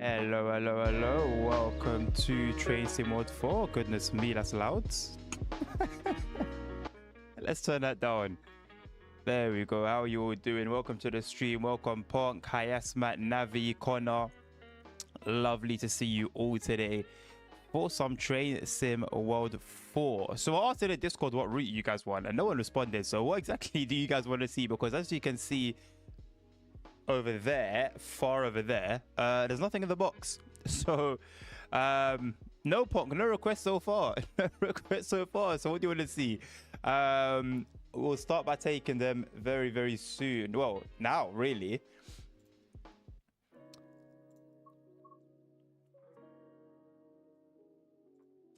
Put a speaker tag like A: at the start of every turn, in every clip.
A: Hello, hello, hello. Welcome to Train Sim Mode 4. Goodness me, that's loud. Let's turn that down. There we go. How are you all doing? Welcome to the stream. Welcome, Punk, Hayas, Matt, Navi, Connor. Lovely to see you all today for some Train Sim World 4. So I asked in the Discord what route you guys want, and no one responded. So what exactly do you guys want to see? Because as you can see over there, far over there, there's nothing in the box. So no Punk, no requests so far. No requests so far. So what do you want to see? we'll start by taking them very, very soon. Well, now, really.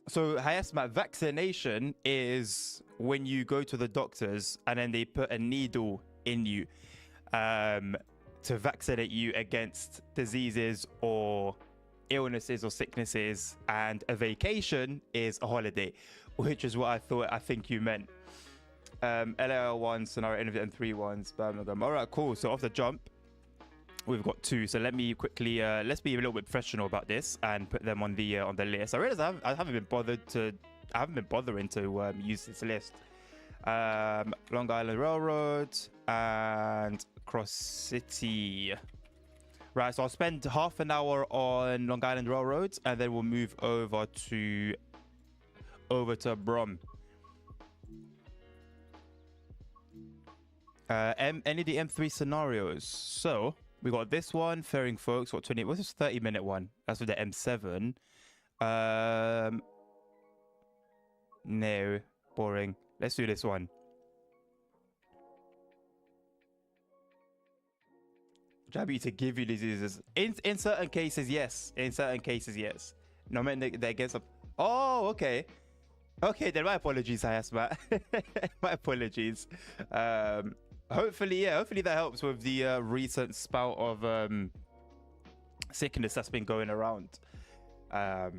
A: So, Hayasma, vaccination is when you go to the doctors and then they put a needle in you to vaccinate you against diseases or illnesses or sicknesses. And a vacation is a holiday, which is what I think you meant. LAL 1, Scenario Innovative, and 3 ones, Birmingham. All right, cool. So, off the jump, we've got 2. So let me quickly let's be a little bit professional about this and put them on the list. I realize I haven't been bothering to use this list. Long Island Railroad and Cross City. Right, so I'll spend half an hour on Long Island Railroad and then we'll move over to Brom. Any of the M3 scenarios. So we got this one, ferrying folks. What 20? What's this 30-minute one? That's with the M7. No, boring. Let's do this one. Happy to give you diseases. In certain cases, yes. In certain cases, yes. No, man, they get some. Oh, okay. Okay, then my apologies, Hayasma. My apologies. Hopefully that helps with the recent spout of sickness that's been going around. But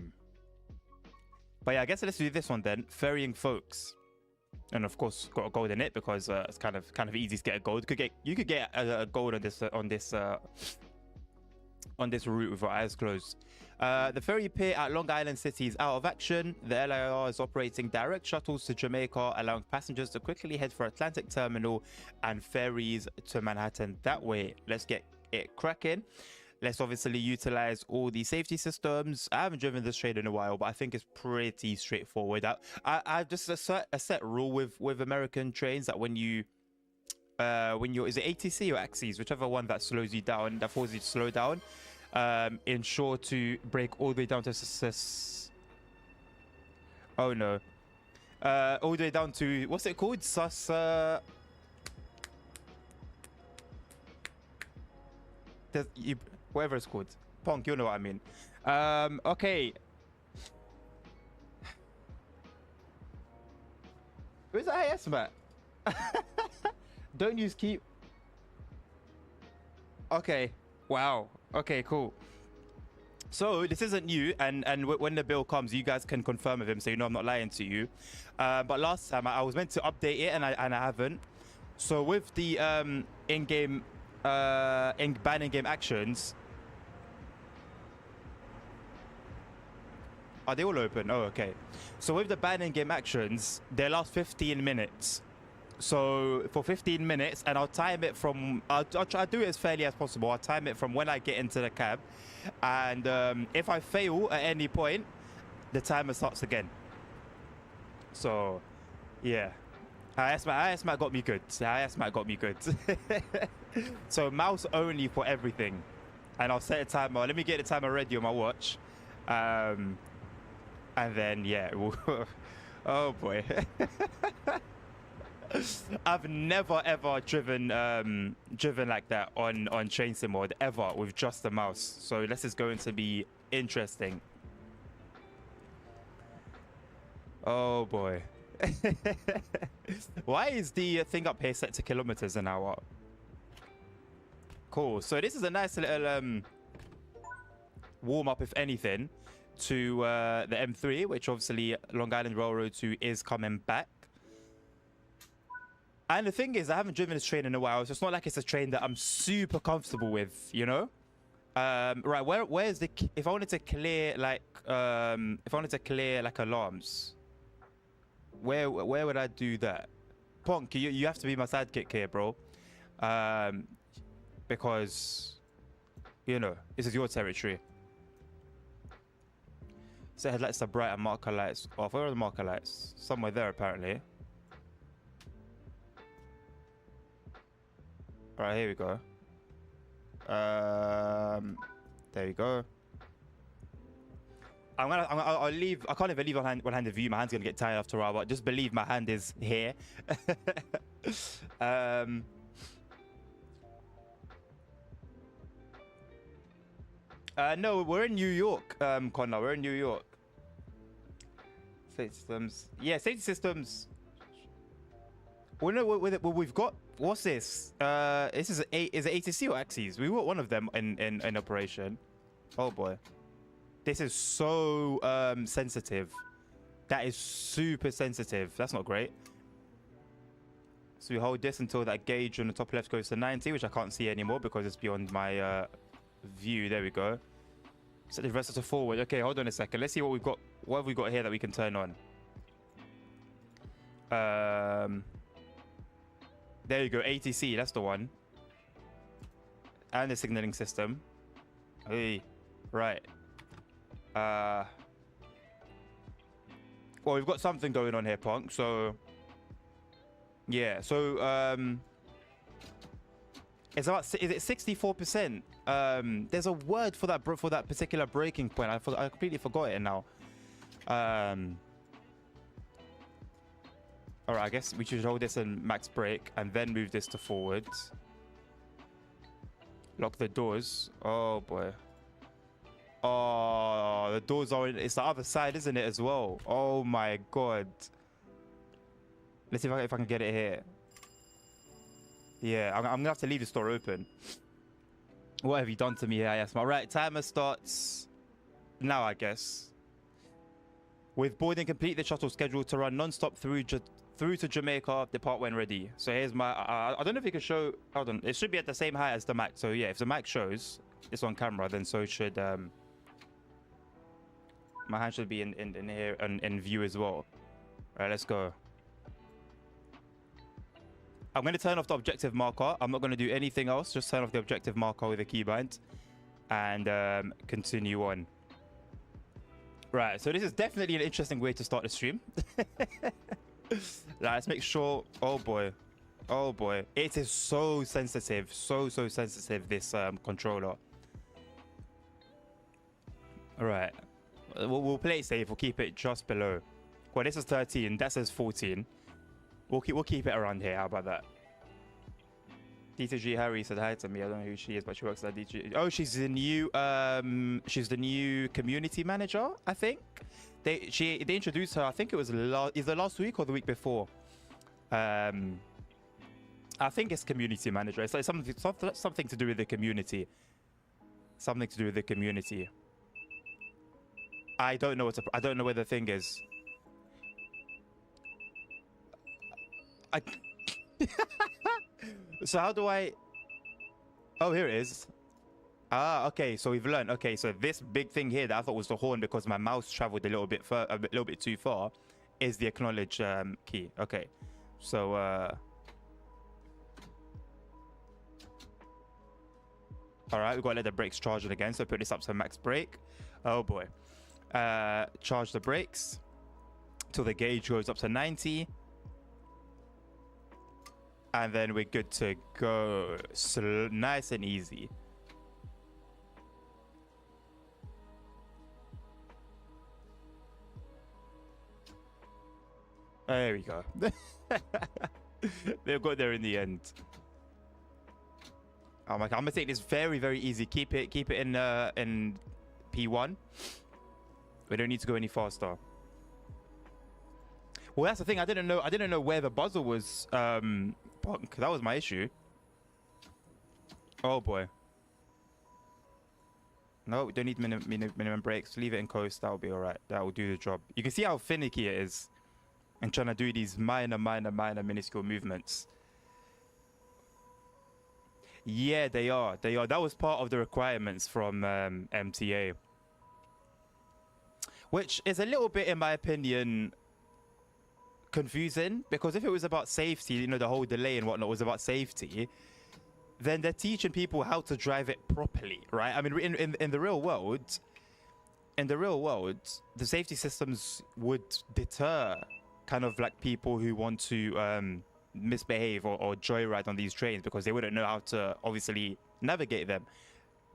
A: yeah, I guess let's do this one then. Ferrying folks, and of course got a gold in it because it's kind of easy to get a gold. You could get a gold on this route with your eyes closed. The ferry pier at Long Island City is out of action. The LIR is operating direct shuttles to Jamaica, allowing passengers to quickly head for Atlantic Terminal and ferries to Manhattan that way. Let's get it cracking. Let's obviously utilize all the safety systems. I haven't driven this train in a while, but I think it's pretty straightforward. I just a set rule with American trains that when you're is it ATC or Axis, whichever one that slows you down, that forces you to slow down. Ensure to brake all the way down to oh no, all the way down to what's it called? Whatever it's called. Punk, you know what I mean. Okay. Where's the IS, Matt? Don't use keep. Okay. Wow. Okay, cool. So this isn't new, and when the bill comes, you guys can confirm with him, so you know I'm not lying to you. But last time I was meant to update it, and I haven't. So with the in-game ban in-game actions, are they all open? Oh, okay. So with the ban in-game actions, they last 15 minutes. So for 15 minutes, and I'll time it from, I'll try to do it as fairly as possible. I'll time it from when I get into the cab. And if I fail at any point, the timer starts again. So, yeah. ISMAT got me good. ISMAT got me good. So mouse only for everything. And I'll set a timer. Let me get the timer ready on my watch. And then, yeah. Oh, boy. I've never ever driven like that on train sim mode ever with just the mouse, so this is going to be interesting. Oh boy. Why is the thing up here set to kilometers an hour? Cool. So this is a nice little warm up, if anything, to the M3, which obviously Long Island Railroad 2 is coming back. And the thing is, I haven't driven this train in a while, so it's not like it's a train that I'm super comfortable with, you know? Right, where's the, if I wanted to clear like alarms, where would I do that? Ponk, you have to be my sidekick here, bro. Because, you know, this is your territory. Set headlights to bright and marker lights off. Where are the marker lights? Somewhere there, apparently. Right, here we go. There we go. I'll leave. I can't even leave one-handed view. My hand's gonna get tired after a while. But just believe my hand is here. No, we're in New York, Connor. We're in New York. Safety systems. Yeah, safety systems. Well, no, we've got. What's this? This is is it ATC or Axes? We got one of them in operation. Oh boy, this is so sensitive. That is super sensitive. That's not great. So we hold this until that gauge on the top left goes to 90, which I can't see anymore because it's beyond my view. There we go. Set the reverser to forward. Okay, hold on a second. Let's see what we've got. What have we got here that we can turn on? There you go. ATC. That's the one. And the signaling system. Hey, right. Well, we've got something going on here, Punk. So yeah. So it's about, is it 64%? There's a word for that particular breaking point. I completely forgot it now. All right, I guess we should hold this in max brake and then move this to forward. Lock the doors. Oh boy. Oh, the doors are it's the other side, isn't it, as well? Oh my god. Let's see if I can get it here. Yeah, I'm gonna have to leave the door open. What have you done to me here? Yes, my right timer starts now, I guess. With boarding complete, the shuttle scheduled to run non-stop through to Jamaica. Depart when ready. So here's my. I don't know if you can show. Hold on. It should be at the same height as the Mac. So yeah, if the Mac shows it's on camera, then so should my hand should be in here and in view as well. All right, let's go. I'm going to turn off the objective marker. I'm not going to do anything else. Just turn off the objective marker with a keybind and continue on. Right, so this is definitely an interesting way to start the stream. Let's make sure. Oh boy. Oh boy. It is so sensitive. So sensitive, this controller. All right. We'll play it safe. We'll keep it just below. Well, this is 13. That says 14. We'll keep it around here. How about that? DTG Harry said hi to me. I don't know who she is, but she works at DTG. Oh, she's the new community manager, I think. They introduced her. I think it was either last week or the week before. I think it's community manager. It's like something to do with the community. Something to do with the community. I don't know I don't know where the thing is. So how do I? Oh, here it is. Ah, okay. So we've learned. Okay, so this big thing here that I thought was the horn because my mouse traveled a little bit too far, is the acknowledge key. Okay, so all right, we've got to let the brakes charge it again. So put this up to max brake. Oh boy. Charge the brakes till the gauge goes up to 90. And then we're good to go. Nice and easy. There we go. They've got there in the end. Oh my god, I'm gonna take this very easy. Keep it in P1. We don't need to go any faster. Well, that's the thing. I didn't know where the buzzer was. Punk. That was my issue. Oh boy. No, we don't need minimum brakes. Leave it in coast. That'll be all right. That will do the job. You can see how finicky it is, and trying to do these minor, minuscule movements. Yeah, they are. That was part of the requirements from MTA, which is a little bit, in my opinion, confusing, because if it was about safety, you know, the whole delay and whatnot was about safety, then they're teaching people how to drive it properly, right? I mean, in the real world, the safety systems would deter kind of like people who want to misbehave or joyride on these trains, because they wouldn't know how to obviously navigate them.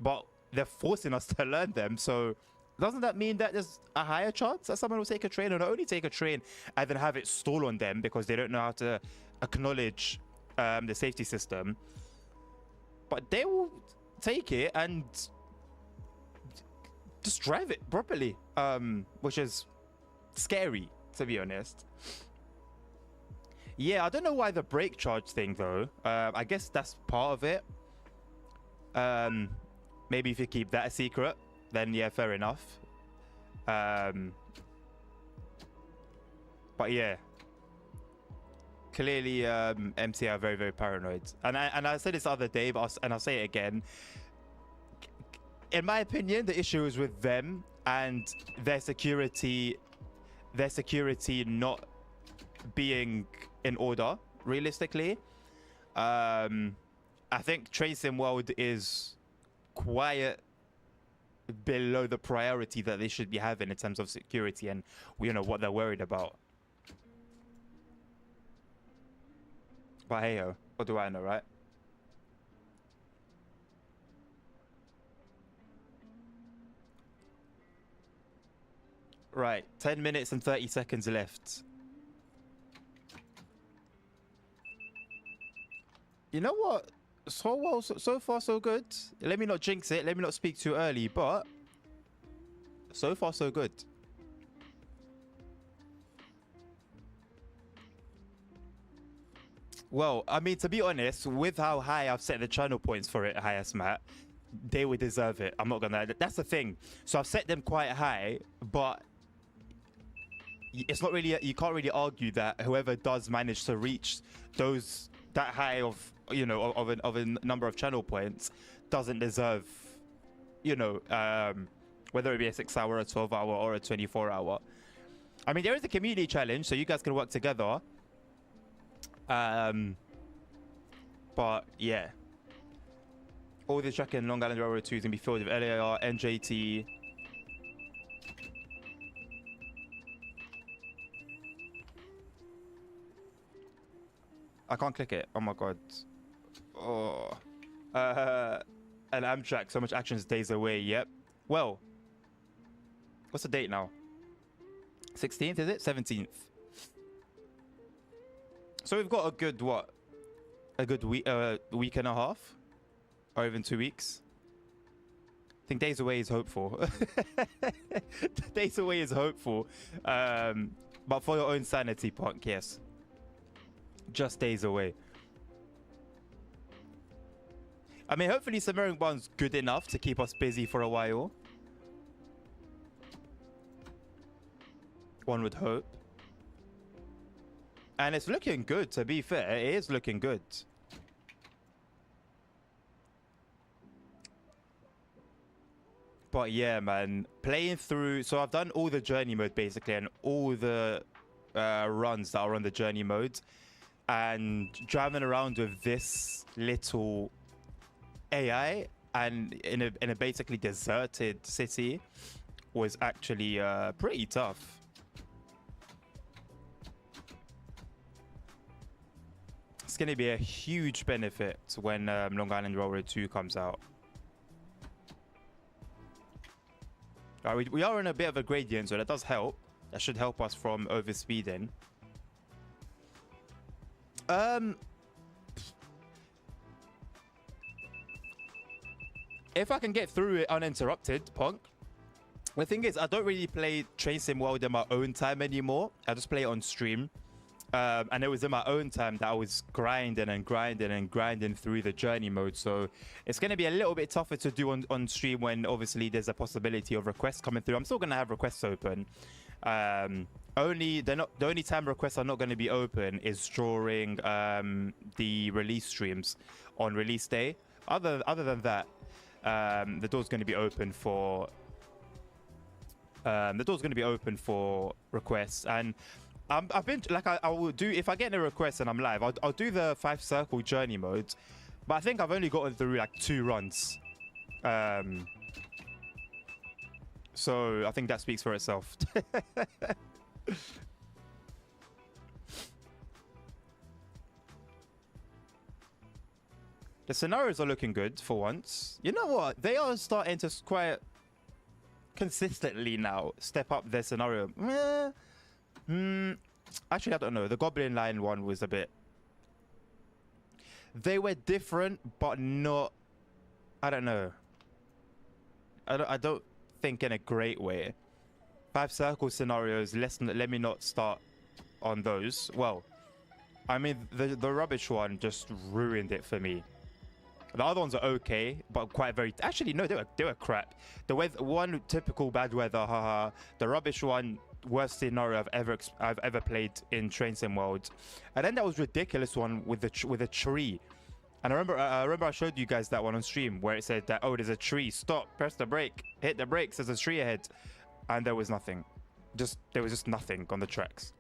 A: But they're forcing us to learn them, so doesn't that mean that there's a higher chance that someone will take a train, or not only take a train and then have it stall on them because they don't know how to acknowledge the safety system, but they will take it and just drive it properly, which is scary, to be honest. Yeah, I don't know why the brake charge thing though. I guess that's part of it. Maybe if you keep that a secret, then yeah, fair enough. But yeah, clearly MTA are very, very paranoid. And I said this the other day, but I'll say it again. In my opinion, the issue is with them and their security not being in order, realistically. I think Tracing World is quite below the priority that they should be having in terms of security and, you know, what they're worried about. But hey ho, what do I know, right? Right, 10 minutes and 30 seconds left. You know what? So far so good. Let me not jinx it. Let me not speak too early, but so far so good. Well, I mean, to be honest, with how high I've set the channel points for it, highest Matt, they would deserve it. I'm not gonna. That's the thing. So I've set them quite high, but it's not really. You can't really argue that whoever does manage to reach that high of, you know, of a number of channel points doesn't deserve, you know, whether it be a 6-hour, a 12-hour, or a 24-hour. I mean, there is a community challenge, so you guys can work together. But yeah, all the track in Long Island Railroad 2 is gonna be filled with LAR, NJT. I can't click it. Oh my god. Oh. And Amtrak, so much action is days away. Yep. Well, what's the date now? 16th, is it? 17th. So we've got a good, what? A good week and a half? Or even 2 weeks? I think days away is hopeful. Days away is hopeful. But for your own sanity, Punk, yes. Just days away. I mean, hopefully Sumerian Bond's good enough to keep us busy for a while. One would hope. And it's looking good, to be fair. It is looking good. But yeah, man. Playing through... So I've done all the journey mode, basically, and all the runs that are on the journey mode. And driving around with this little AI and in a basically deserted city was actually pretty tough. It's going to be a huge benefit when Long Island Railroad 2 comes out. We are in a bit of a gradient, so that does help. That should help us from overspeeding. If I can get through it uninterrupted, Punk. The thing is, I don't really play Train Sim World in my own time anymore. I just play it on stream. And it was in my own time that I was grinding and grinding and grinding through the journey mode. So it's going to be a little bit tougher to do on stream when obviously there's a possibility of requests coming through. I'm still going to have requests open. The only time requests are not going to be open is during the release streams on release day. Other than that, the door's going to be open for requests. And I've been like, I will do, if I get a request and I'm live, I'll do the 5-circle journey mode, but I think I've only gotten through like 2 runs. So I think that speaks for itself. The scenarios are looking good for once. You know what? They are starting to quite consistently now step up their scenario. Actually, I don't know. The Goblin Line one was a bit. They were different, but not. I don't know. I don't think in a great way. 5 circle scenarios. Let me not start on those. Well, I mean the rubbish one just ruined it for me. The other ones are okay, but quite very. Actually, no, they were crap. The weather, one typical bad weather, haha. The rubbish one, worst scenario I've ever played in Train Sim World, and then that was ridiculous one with a tree. And I remember I showed you guys that one on stream where it said that, oh, there's a tree. Stop, press the brake, hit the brakes. There's a tree ahead, and there was nothing. There was just nothing on the tracks.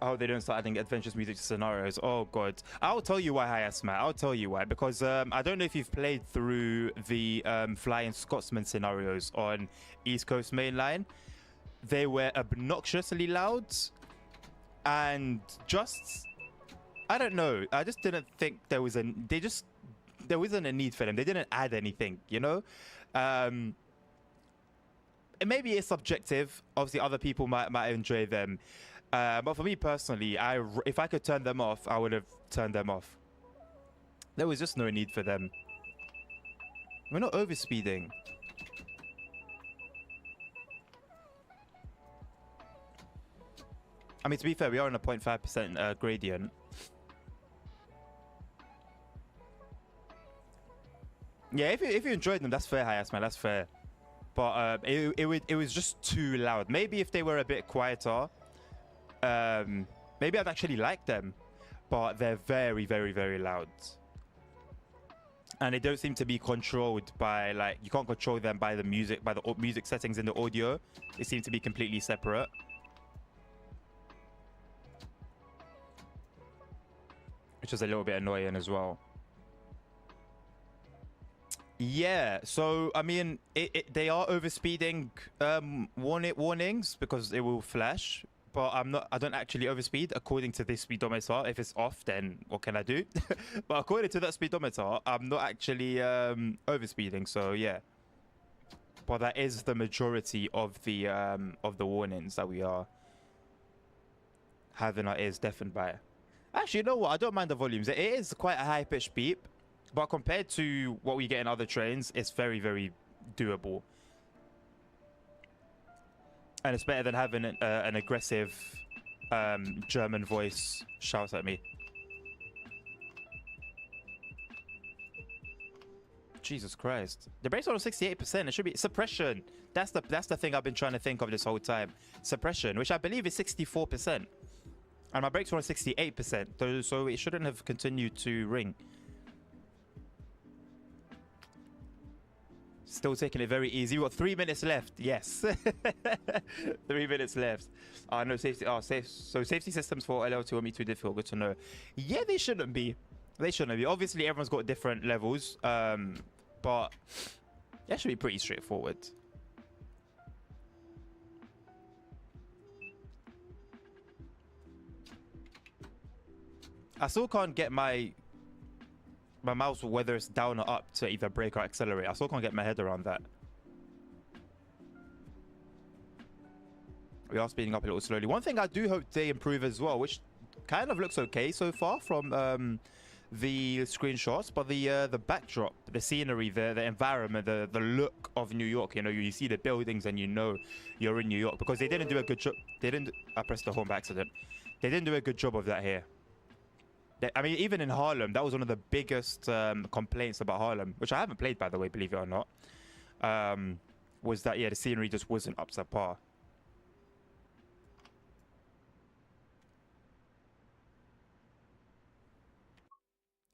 A: Oh, they don't start adding adventurous music to scenarios. Oh god, I'll tell you why, Hias Matt. I'll tell you why, because I don't know if you've played through the Flying Scotsman scenarios on East Coast Mainline. They were obnoxiously loud, and just, I don't know. I just didn't think there wasn't a need for them. They didn't add anything, you know. Maybe it's subjective. Obviously, other people might enjoy them. But for me personally, if I could turn them off, I would have turned them off. There was just no need for them. We're not overspeeding. I mean, to be fair, we are on a 0.5% gradient. Yeah, if you enjoyed them, that's fair, Hias, man. That's fair. But it was just too loud. Maybe if they were a bit quieter, maybe I'd actually like them, but they're very, very, very loud, and they don't seem to be controlled by, like, you can't control them by the music settings in the audio. They seem to be completely separate, which is a little bit annoying as well. Yeah, so I mean, they are overspeeding warnings because it will flash. But I don't actually overspeed according to this speedometer. If it's off, then what can I do? But according to that speedometer, I'm not actually overspeeding. So yeah. But that is the majority of the warnings that we are having our ears deafened by. Actually, you know what? I don't mind the volumes. It is quite a high-pitched beep, but compared to what we get in other trains, it's very, very doable. And it's better than having an aggressive German voice shout at me. Jesus Christ. The brakes are on 68%. It should be suppression. That's the thing I've been trying to think of this whole time. Suppression, which I believe is 64%. And my brakes are on 68%. So it shouldn't have continued to ring. Still taking it very easy. We've got 3 minutes left. Yes. 3 minutes left. No safety. Safe. So safety systems for LL2 won't be too difficult. Good to know. Yeah, they shouldn't be. They shouldn't be. Obviously, everyone's got different levels. But that should be pretty straightforward. I still can't get my mouse, whether it's down or up, to either brake or accelerate. I still can't get my head around that. We are speeding up a little slowly. One thing I do hope they improve as well, which kind of looks okay so far from the screenshots, but the backdrop, the scenery, the environment, the look of New York. You know, you see the buildings and you know you're in New York, because they didn't do a good job. I pressed the horn by accident. They didn't do a good job of that here. I mean, even in Harlem, that was one of the biggest complaints about Harlem, which I haven't played, by the way, believe it or not, was that, yeah, the scenery just wasn't up to par.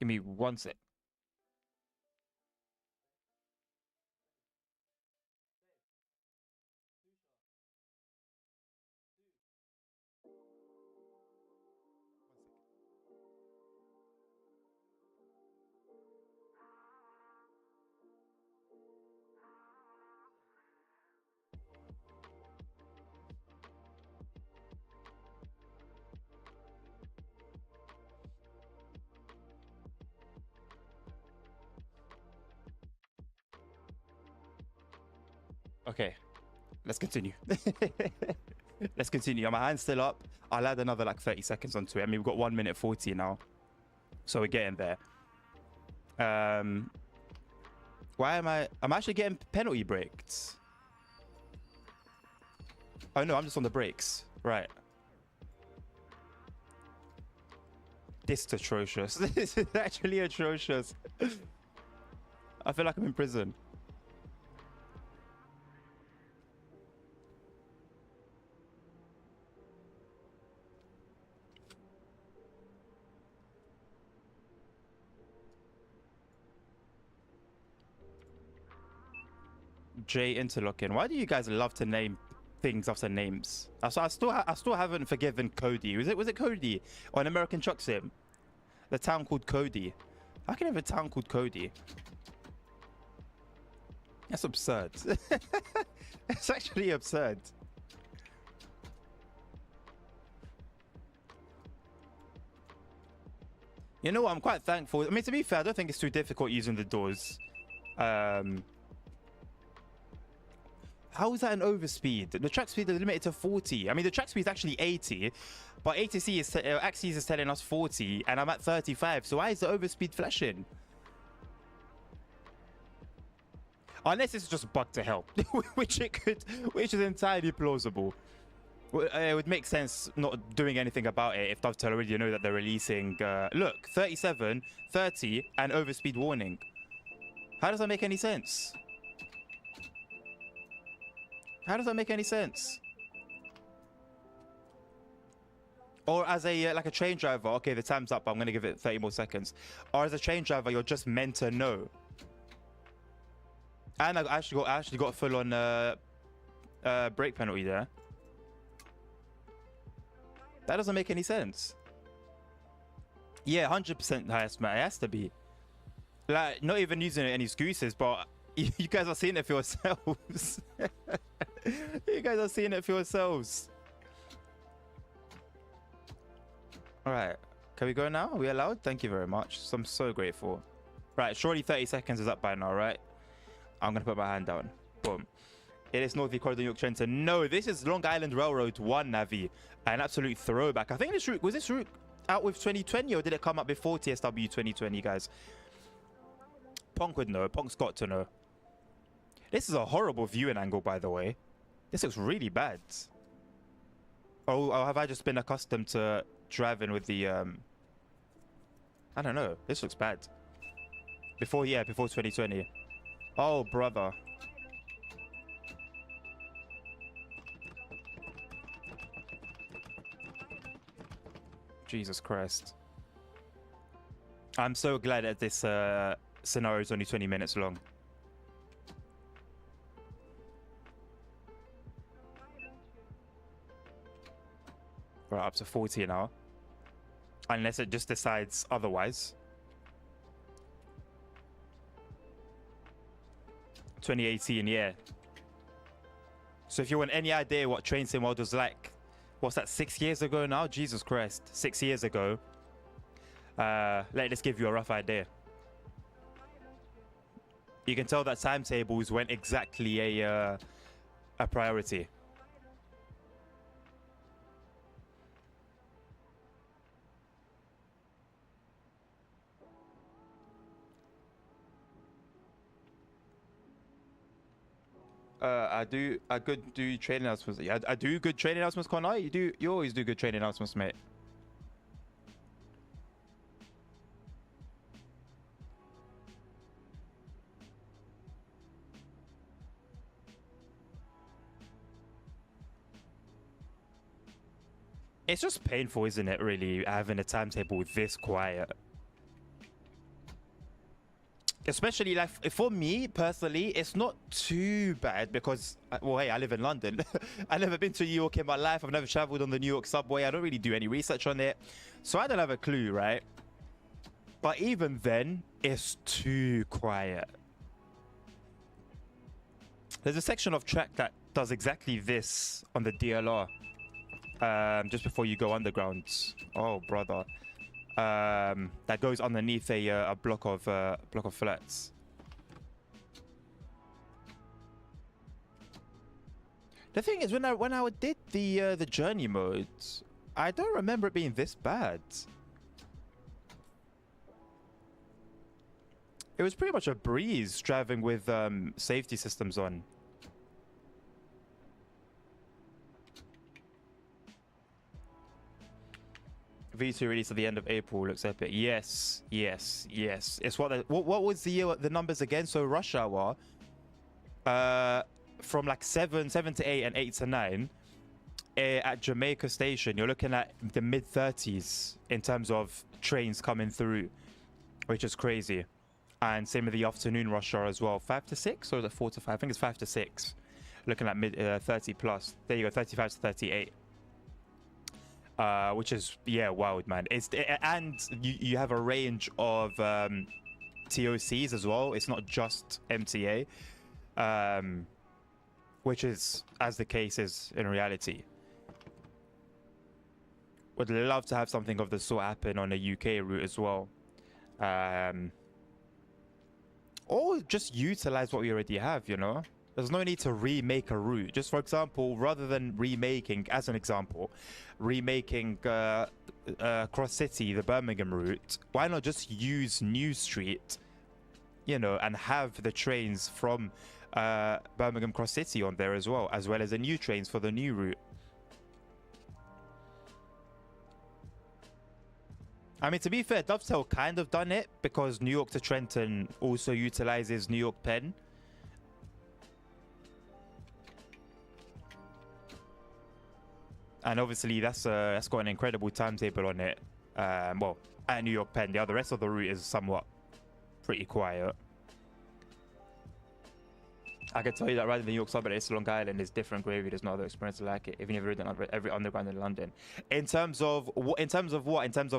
A: Give me one sec. Okay, let's continue. Let's continue. My hand's still up. I'll add another like 30 seconds onto it. I mean, we've got 1 minute 40 now, so we're getting there. Why am I'm actually getting penalty braked. Oh no, I'm just on the brakes. Right. This is atrocious. This is actually atrocious. I feel like I'm in prison. J interlocking. Why do you guys love to name things after names? I still haven't forgiven Cody. Was it Cody or an American truck sim? The town called Cody. How can I have a town called Cody? That's absurd. It's actually absurd. You know what? I'm quite thankful. I mean, to be fair, I don't think it's too difficult using the doors. How is that an overspeed? The track speed is limited to 40. I mean, the track speed is actually 80, but ATC is Axis is telling us 40, and I'm at 35. So why is the overspeed flashing? Unless it's just bugged to hell, which is entirely plausible. It would make sense not doing anything about it if Dovetail already know that they're releasing. Look, 37, 30, and overspeed warning. How does that make any sense? How does that make any sense? Or as a like a train driver, okay, the time's up, I'm gonna give it 30 more seconds. Or as a train driver, you're just meant to know. And I actually got a full-on brake penalty there. That doesn't make any sense. Yeah, 100% highest, man. It has to be. Like, not even using any excuses, but you guys are seeing it for yourselves. You guys are seeing it for yourselves. All right. Can we go now? Are we allowed? Thank you very much. So I'm so grateful. Right. Surely 30 seconds is up by now, right? I'm going to put my hand down. Boom. It is North Corridor, New York Trenton. No, this is Long Island Railroad 1, Navi. An absolute throwback. I think this route, was this route out with 2020 or did it come up before TSW 2020, guys? Ponk would know. Ponk's got to know. This is a horrible viewing angle, by the way. This looks really bad. Oh, have I just been accustomed to driving with the... I don't know. This looks bad. Before 2020. Oh, brother. Jesus Christ. I'm so glad that this scenario is only 20 minutes long. Right, up to 40 an hour. Unless it just decides otherwise. 2018, yeah. So if you want any idea what Train Sim World was like, what's that, 6 years ago now? Jesus Christ, 6 years ago. Let us give you a rough idea. You can tell that timetables weren't exactly a priority. I do training announcements. Yeah, I do good training announcements, Connor. You always do good training announcements, mate. It's just painful, isn't it, really, having a timetable this quiet? Especially, like, for me personally, it's not too bad because, well, hey, I live in London. I've never been to New York in my life. I've never traveled on the New York subway. I don't really do any research on it, so I don't have a clue, right? But even then, it's too quiet. There's a section of track that does exactly this on the DLR, just before you go underground. Oh, brother. That goes underneath a block of flats. The thing is, when I did the journey modes, I don't remember it being this bad. It was pretty much a breeze driving with safety systems on. V2 release at the end of April looks epic. Yes, yes, yes. It's what was the numbers again? So rush hour, from like 7 to 8 and 8 to 9, at Jamaica Station, you're looking at the mid-30s in terms of trains coming through, which is crazy. And same with the afternoon rush hour as well. 5 to 6 or is it 4 to 5? I think it's 5 to 6. Looking at mid 30 plus. There you go, 35 to 38. Which is, yeah, wild, man. And you have a range of TOCs as well. It's not just MTA, which is as the case is in reality. Would love to have something of the sort happen on a UK route as well. Or just utilize what we already have, you know? There's no need to remake a route. Just for example, rather than remaking, as an example, remaking Cross City, the Birmingham route, why not just use New Street, you know, and have the trains from Birmingham Cross City on there as well as the new trains for the new route. I mean, to be fair, Dovetail kind of done it because New York to Trenton also utilizes New York Penn. And obviously that's got an incredible timetable on it. Well, at New York Penn, the rest of the route is somewhat pretty quiet. I can tell you that riding the New York subway to Long Island is different gravy. There's no other experience like it. Even if you've ridden every underground in London. In terms of what? In terms of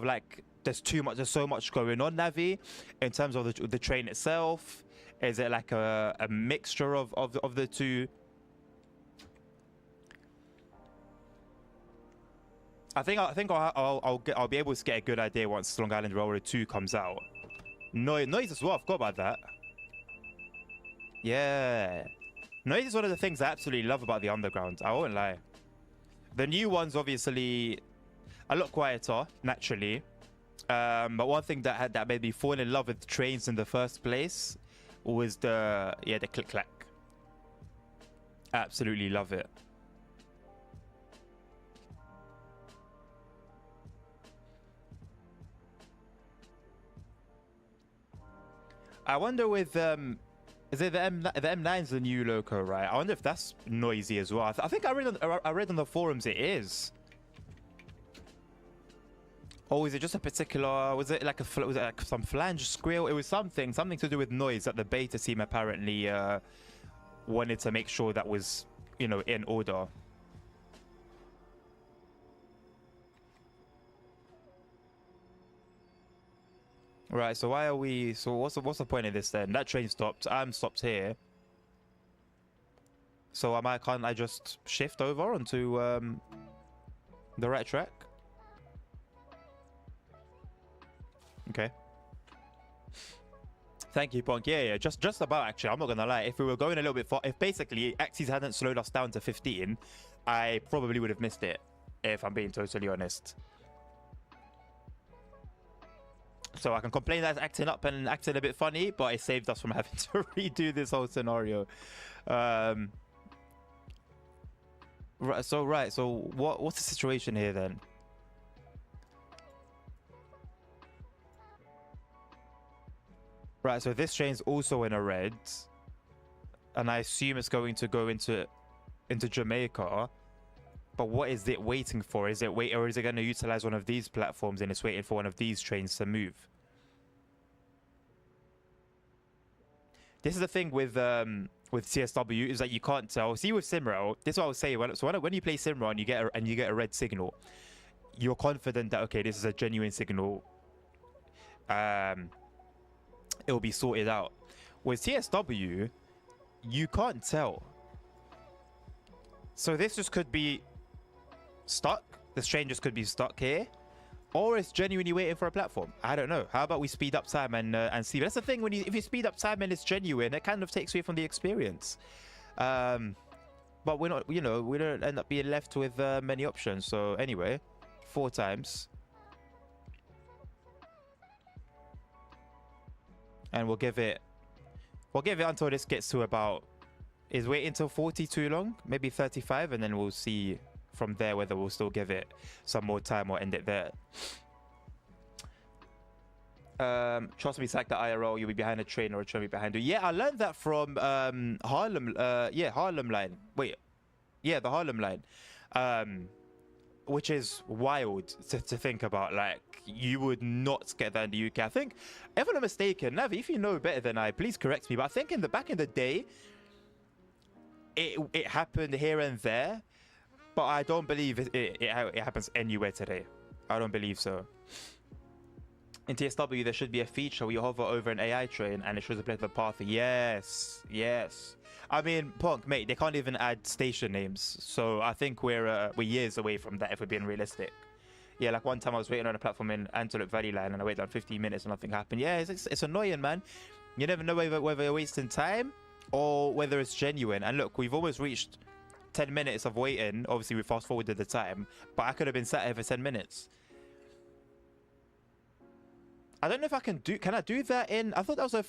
A: like, there's so much going on, Navi. In terms of the train itself, is it like a mixture of the two? I think I'll be able to get a good idea once Long Island Railroad 2 comes out. Noise as well. I forgot about that. Yeah, noise is one of the things I absolutely love about the underground. I won't lie. The new one's obviously a lot quieter, naturally. But one thing that made me fall in love with trains in the first place was the click clack. Absolutely love it. I wonder with is it the M9's the new loco, right? I wonder if that's noisy as well. I think I read on the forums it is. Or is it just a particular? Was it like some flange squeal? It was something to do with noise that the beta team apparently wanted to make sure that was, you know, in order. Right, so why are we... So what's the point of this then? That train stopped. I'm stopped here. So can't I just shift over onto the right track? Okay. Thank you, Punk. Yeah, just about, actually. I'm not gonna lie. If we were going a little bit far... If basically Axis hadn't slowed us down to 15, I probably would have missed it, if I'm being totally honest. So I can complain that it's acting up and acting a bit funny, but it saved us from having to redo this whole scenario. Right. So what's the situation here then? Right. So this train's also in a red, and I assume it's going to go into Jamaica. But what is it waiting for? Is it or is it going to utilize one of these platforms and it's waiting for one of these trains to move? This is the thing with TSW, is that you can't tell. See, with Simrail, this is what I was saying. When you play Simrail and you get a red signal, you're confident that, okay, this is a genuine signal. It will be sorted out. With TSW, you can't tell. So this just could be stuck. This train just could be stuck here, or it's genuinely waiting for a platform. I don't know. How about we speed up time and see? But that's the thing, if you speed up time and it's genuine, it kind of takes away from the experience. but we're not, you know, we don't end up being left with many options. So anyway, 4 times. And we'll give it until this gets to about, is waiting until 40 too long? Maybe 35, and then we'll see from there whether we'll still give it some more time or end it there. Trust me, sack the IRL, you'll be behind a train or a train will be behind you. Yeah, I learned that from Harlem. Yeah, Harlem line. Wait, yeah, the Harlem line. Which is wild to think about. Like, you would not get that in the UK. I think, if I'm not mistaken, Navi, if you know better than I, please correct me. But I think in the back in the day, it happened here and there, but I don't believe it happens anywhere today. I don't believe so. In TSW, there should be a feature where you hover over an AI train and it shows a place of the path. Yes, yes. I mean, Punk, mate, they can't even add station names. So I think we're years away from that if we're being realistic. Yeah, like one time I was waiting on a platform in Antelope Valley Line and I waited on 15 minutes and nothing happened. Yeah, it's annoying, man. You never know whether you're wasting time or whether it's genuine. And look, we've almost reached 10 minutes of waiting. Obviously, we fast forwarded the time, but I could have been sat here for 10 minutes. I don't know if I can I do that in, I thought that was a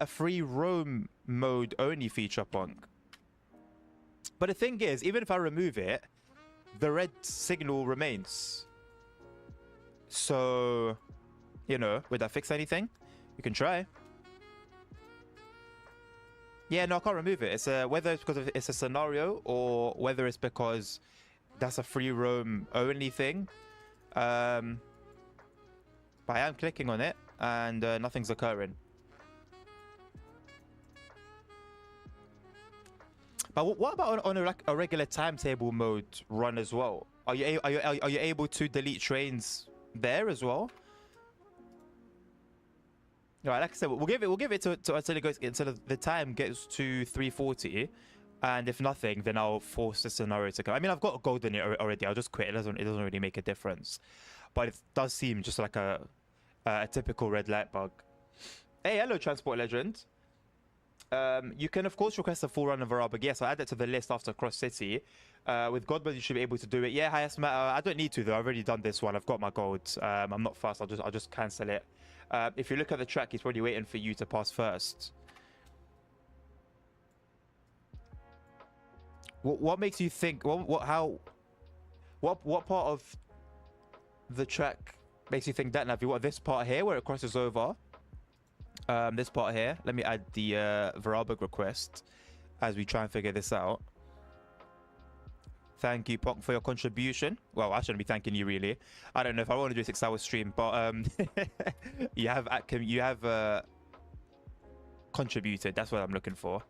A: free roam mode only feature, Punk. But the thing is, even if I remove it, the red signal remains. So, you know, would that fix anything? You can try. Yeah, no, I can't remove it. It's whether it's because it's a scenario or whether it's because that's a free roam only thing. But I am clicking on it and nothing's occurring. But what about on a regular timetable mode run as well? Are you able to delete trains there as well? All right, like I said, we'll give it to until it goes until the time gets to 3:40, and if nothing, then I'll force the scenario to go. I mean, I've got gold in it already. I'll just quit. It doesn't really make a difference, but it does seem just like a typical red light bug. Hey, hello, Transport Legend. You can of course request a full run of Varabug. Yes, I'll add that to the list after Cross City. With Godbud, you should be able to do it. Yeah, highest matter. I don't need to though. I've already done this one. I've got my gold. I'm not fast. I'll just cancel it. If you look at the track, he's probably waiting for you to pass first. What makes you think? What part of the track makes you think that, Navi? What, this part here where it crosses over? This part here. Let me add the Varabug request as we try and figure this out. Thank you, Punk, for your contribution. Well, I shouldn't be thanking you, really. I don't know if I want to do a 6-hour stream, but you have contributed. That's what I'm looking for.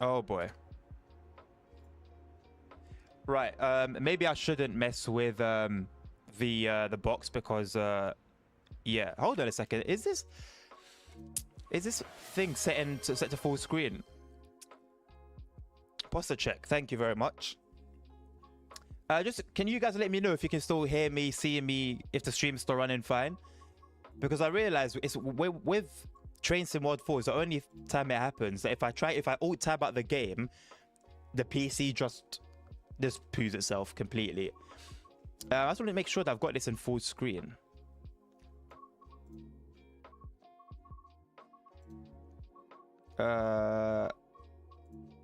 A: Oh boy. Right. Maybe I shouldn't mess with the box because yeah. Hold on a second. Is this thing set to full screen? Posture check. Thank you very much. Just can you guys let me know if you can still hear me, see me, if the stream's still running fine? Because I realize it's with Train Sim World 4 is the only time it happens that if I alt tab out the game, the PC just poos itself completely. I just want to make sure that I've got this in full screen.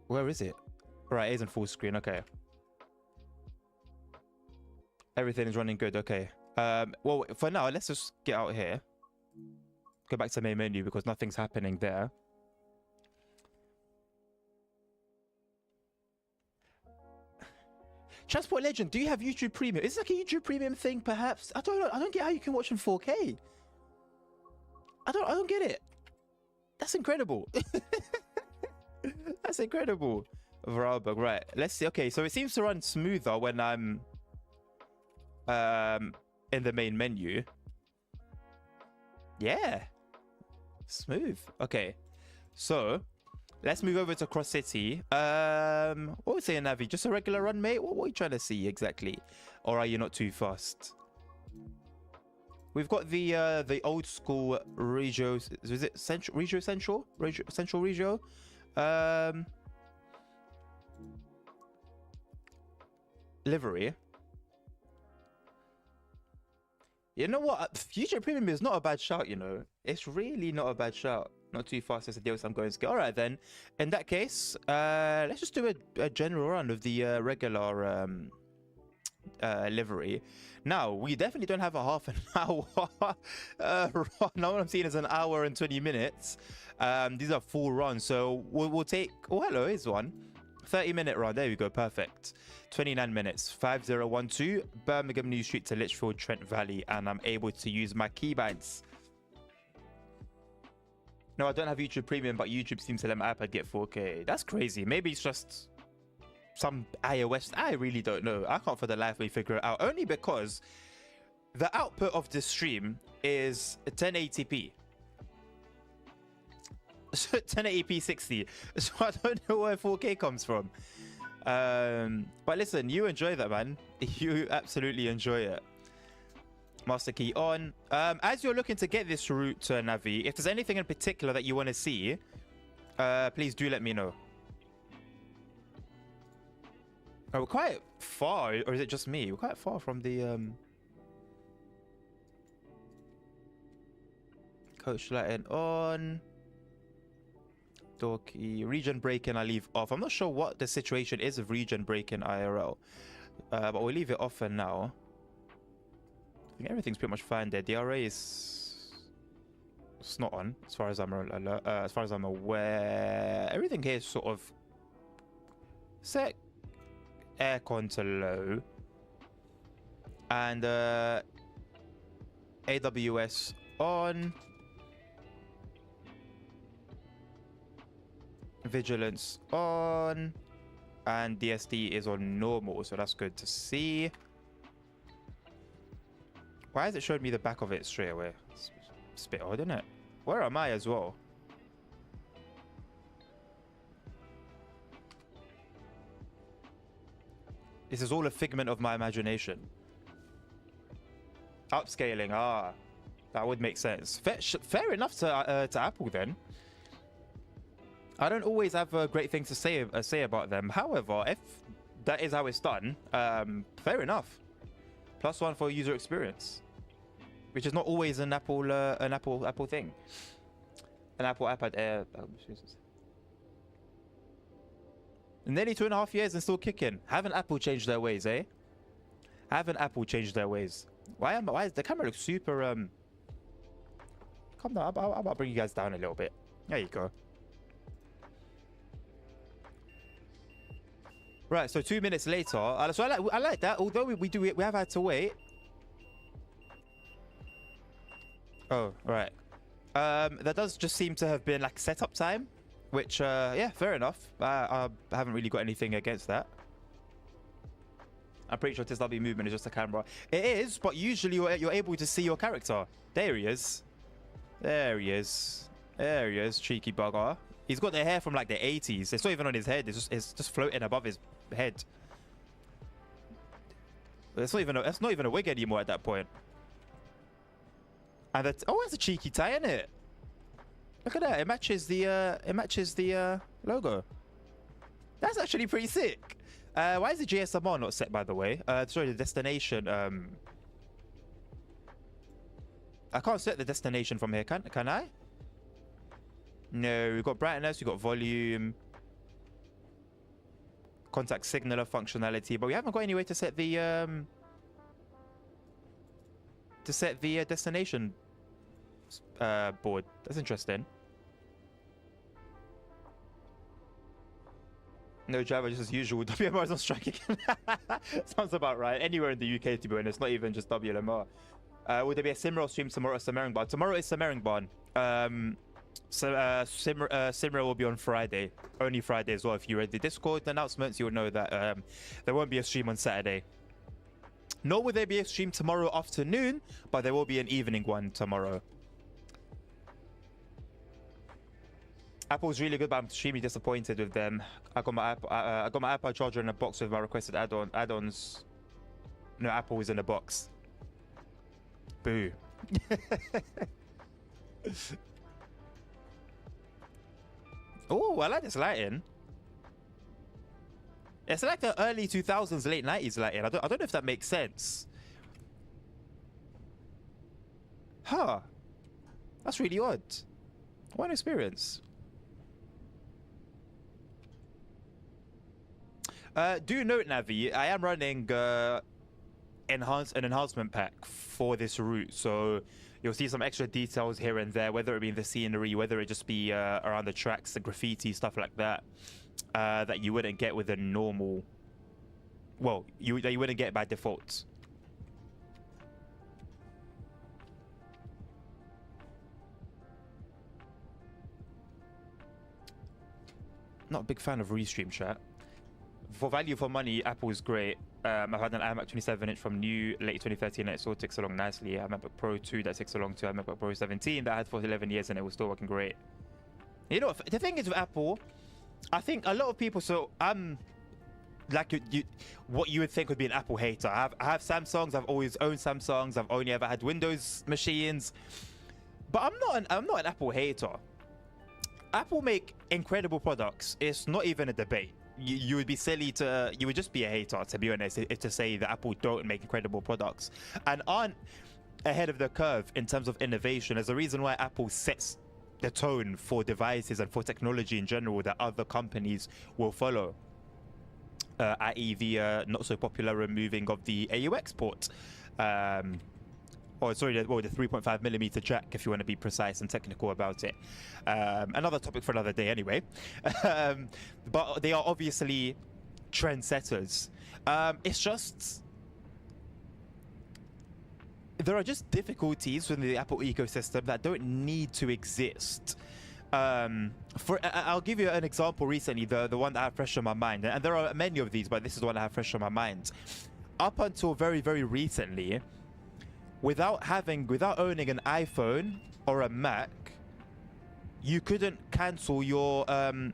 A: Where is it? Right, it is in full screen. Okay. Everything is running good. Okay. Well, for now, let's just get out here. Go back to the main menu because nothing's happening there. Transport Legend, do you have YouTube Premium? Is it like a YouTube Premium thing, perhaps? I don't know. I don't get how you can watch in 4K. I don't get it. That's incredible. That's incredible. Varabug, right. Let's see. Okay, so it seems to run smoother when I'm in the main menu. Yeah. Smooth. Okay. So let's move over to Cross City. What would say, Navi? Just a regular run, mate? What are you trying to see exactly? Or are you not too fast? We've got the old school Regio. Is it Central Regio Central? Central Regio. Livery. You know what? Future Premium is not a bad shout, you know. It's really not a bad shout. Not too fast as a deal, so I'm going to go. All right, then. In that case, let's just do a general run of the regular livery. Now, we definitely don't have a half an hour run. Now what I'm seeing is an hour and 20 minutes. These are full runs, so we'll take... Oh, hello, here's one. 30-minute run. There we go. Perfect. 29 minutes. 5012 Birmingham New Street to Lichfield, Trent Valley, and I'm able to use my keybinds. No, I don't have YouTube Premium, but YouTube seems to let my iPad get 4K. That's crazy. Maybe it's just some iOS. I really don't know. I can't for the life of me figure it out. Only because the output of this stream is 1080p. 1080p 60. So I don't know where 4K comes from. But listen, you enjoy that, man. You absolutely enjoy it. Master key on. As you're looking to get this route to Navi, if there's anything in particular that you want to see, please do let me know. Oh, we're quite far, or is it just me? We're quite far from the coach lighting on. Door key. Region break-in I leave off. I'm not sure what the situation is of region break-in IRL, but we'll leave it off for now. I think everything's pretty much fine there. DRA is... It's not on, as far as I'm aware. Everything here is sort of set aircon to low, and AWS on, vigilance on, and DSD is on normal, so that's good to see. Why has it showed me the back of it straight away? It's a bit odd, isn't it? Where am I as well? This is all a figment of my imagination. Upscaling, that would make sense. Fair enough to Apple then. I don't always have great things to say about them. However, if that is how it's done, fair enough. +1 for user experience, which is not always an Apple thing. An Apple iPad Air. Nearly 2.5 years and still kicking. Haven't Apple changed their ways, eh? Haven't Apple changed their ways? Why is the camera looks super Come down. I'll bring you guys down a little bit. There you go. Right, so 2 minutes later. So I like that. Although we have had to wait. Oh, right. That does just seem to have been like setup time, which yeah, fair enough. I haven't really got anything against that. I'm pretty sure TSW movement is just a camera. It is, but usually you're able to see your character. There he is. There he is. There he is, cheeky bugger. He's got the hair from like the 80s. It's not even on his head. It's just floating above his head. That's not even a wig anymore at that point. And that's it's a cheeky tie, isn't it? Look at that. It matches the logo. That's actually pretty sick. Why is the GSMR not set, by the way? Sorry, the destination. I can't set the destination from here. Can I? No, we've got brightness, we've got volume, contact signaler functionality, but we haven't got any way to set the destination board. That's interesting. No Java, just as usual. WMR is not striking. Sounds about right. Anywhere in the UK, to be honest, not even just WMR. Would there be a Simra stream tomorrow at Samaringbahn? Tomorrow is Samaringbahn. So Simra will be on Friday. Only Friday as well. If you read the Discord announcements, you'll know that there won't be a stream on Saturday. Nor will there be a stream tomorrow afternoon, but there will be an evening one tomorrow. Apple's really good, but I'm extremely disappointed with them. I got my iPad charger in a box with my requested add-ons. No, Apple is in a box. Boo. Oh, I like this lighting. It's like the early 2000s, late 90s lighting. I don't know if that makes sense. Huh. That's really odd. What an experience. Do note, Navi, I am running an enhancement pack for this route, so you'll see some extra details here and there, whether it be in the scenery, whether it just be around the tracks, the graffiti, stuff like that, that you wouldn't get with a normal, well, that you wouldn't get by default. Not a big fan of Restream, chat. For value for money, Apple is great. I've had an iMac 27-inch from new late 2013 and it still ticks along nicely. I have a MacBook Pro 2 that ticks along too. I have a MacBook Pro 17 that I had for 11 years and it was still working great. You know, the thing is with Apple, I think a lot of people, so I'm like what you would think would be an Apple hater. I have Samsungs. I've always owned Samsungs. I've only ever had Windows machines, but I'm not an Apple hater. Apple make incredible products. It's not even a debate. You would be silly to, you would just be a hater, to be honest, to say that Apple don't make incredible products and aren't ahead of the curve in terms of innovation. There's a reason why Apple sets the tone for devices and for technology in general that other companies will follow, i.e. the not so popular removing of the AUX port, or sorry, the 3.5mm jack, if you want to be precise and technical about it. Another topic for another day anyway. But they are obviously trendsetters. It's just, there are just difficulties within the Apple ecosystem that don't need to exist. I'll give you an example recently, the one that I have fresh on my mind, and there are many of these, but this is the one I have fresh on my mind. Up until very, very recently, without owning an iPhone or a Mac, you couldn't cancel your Apple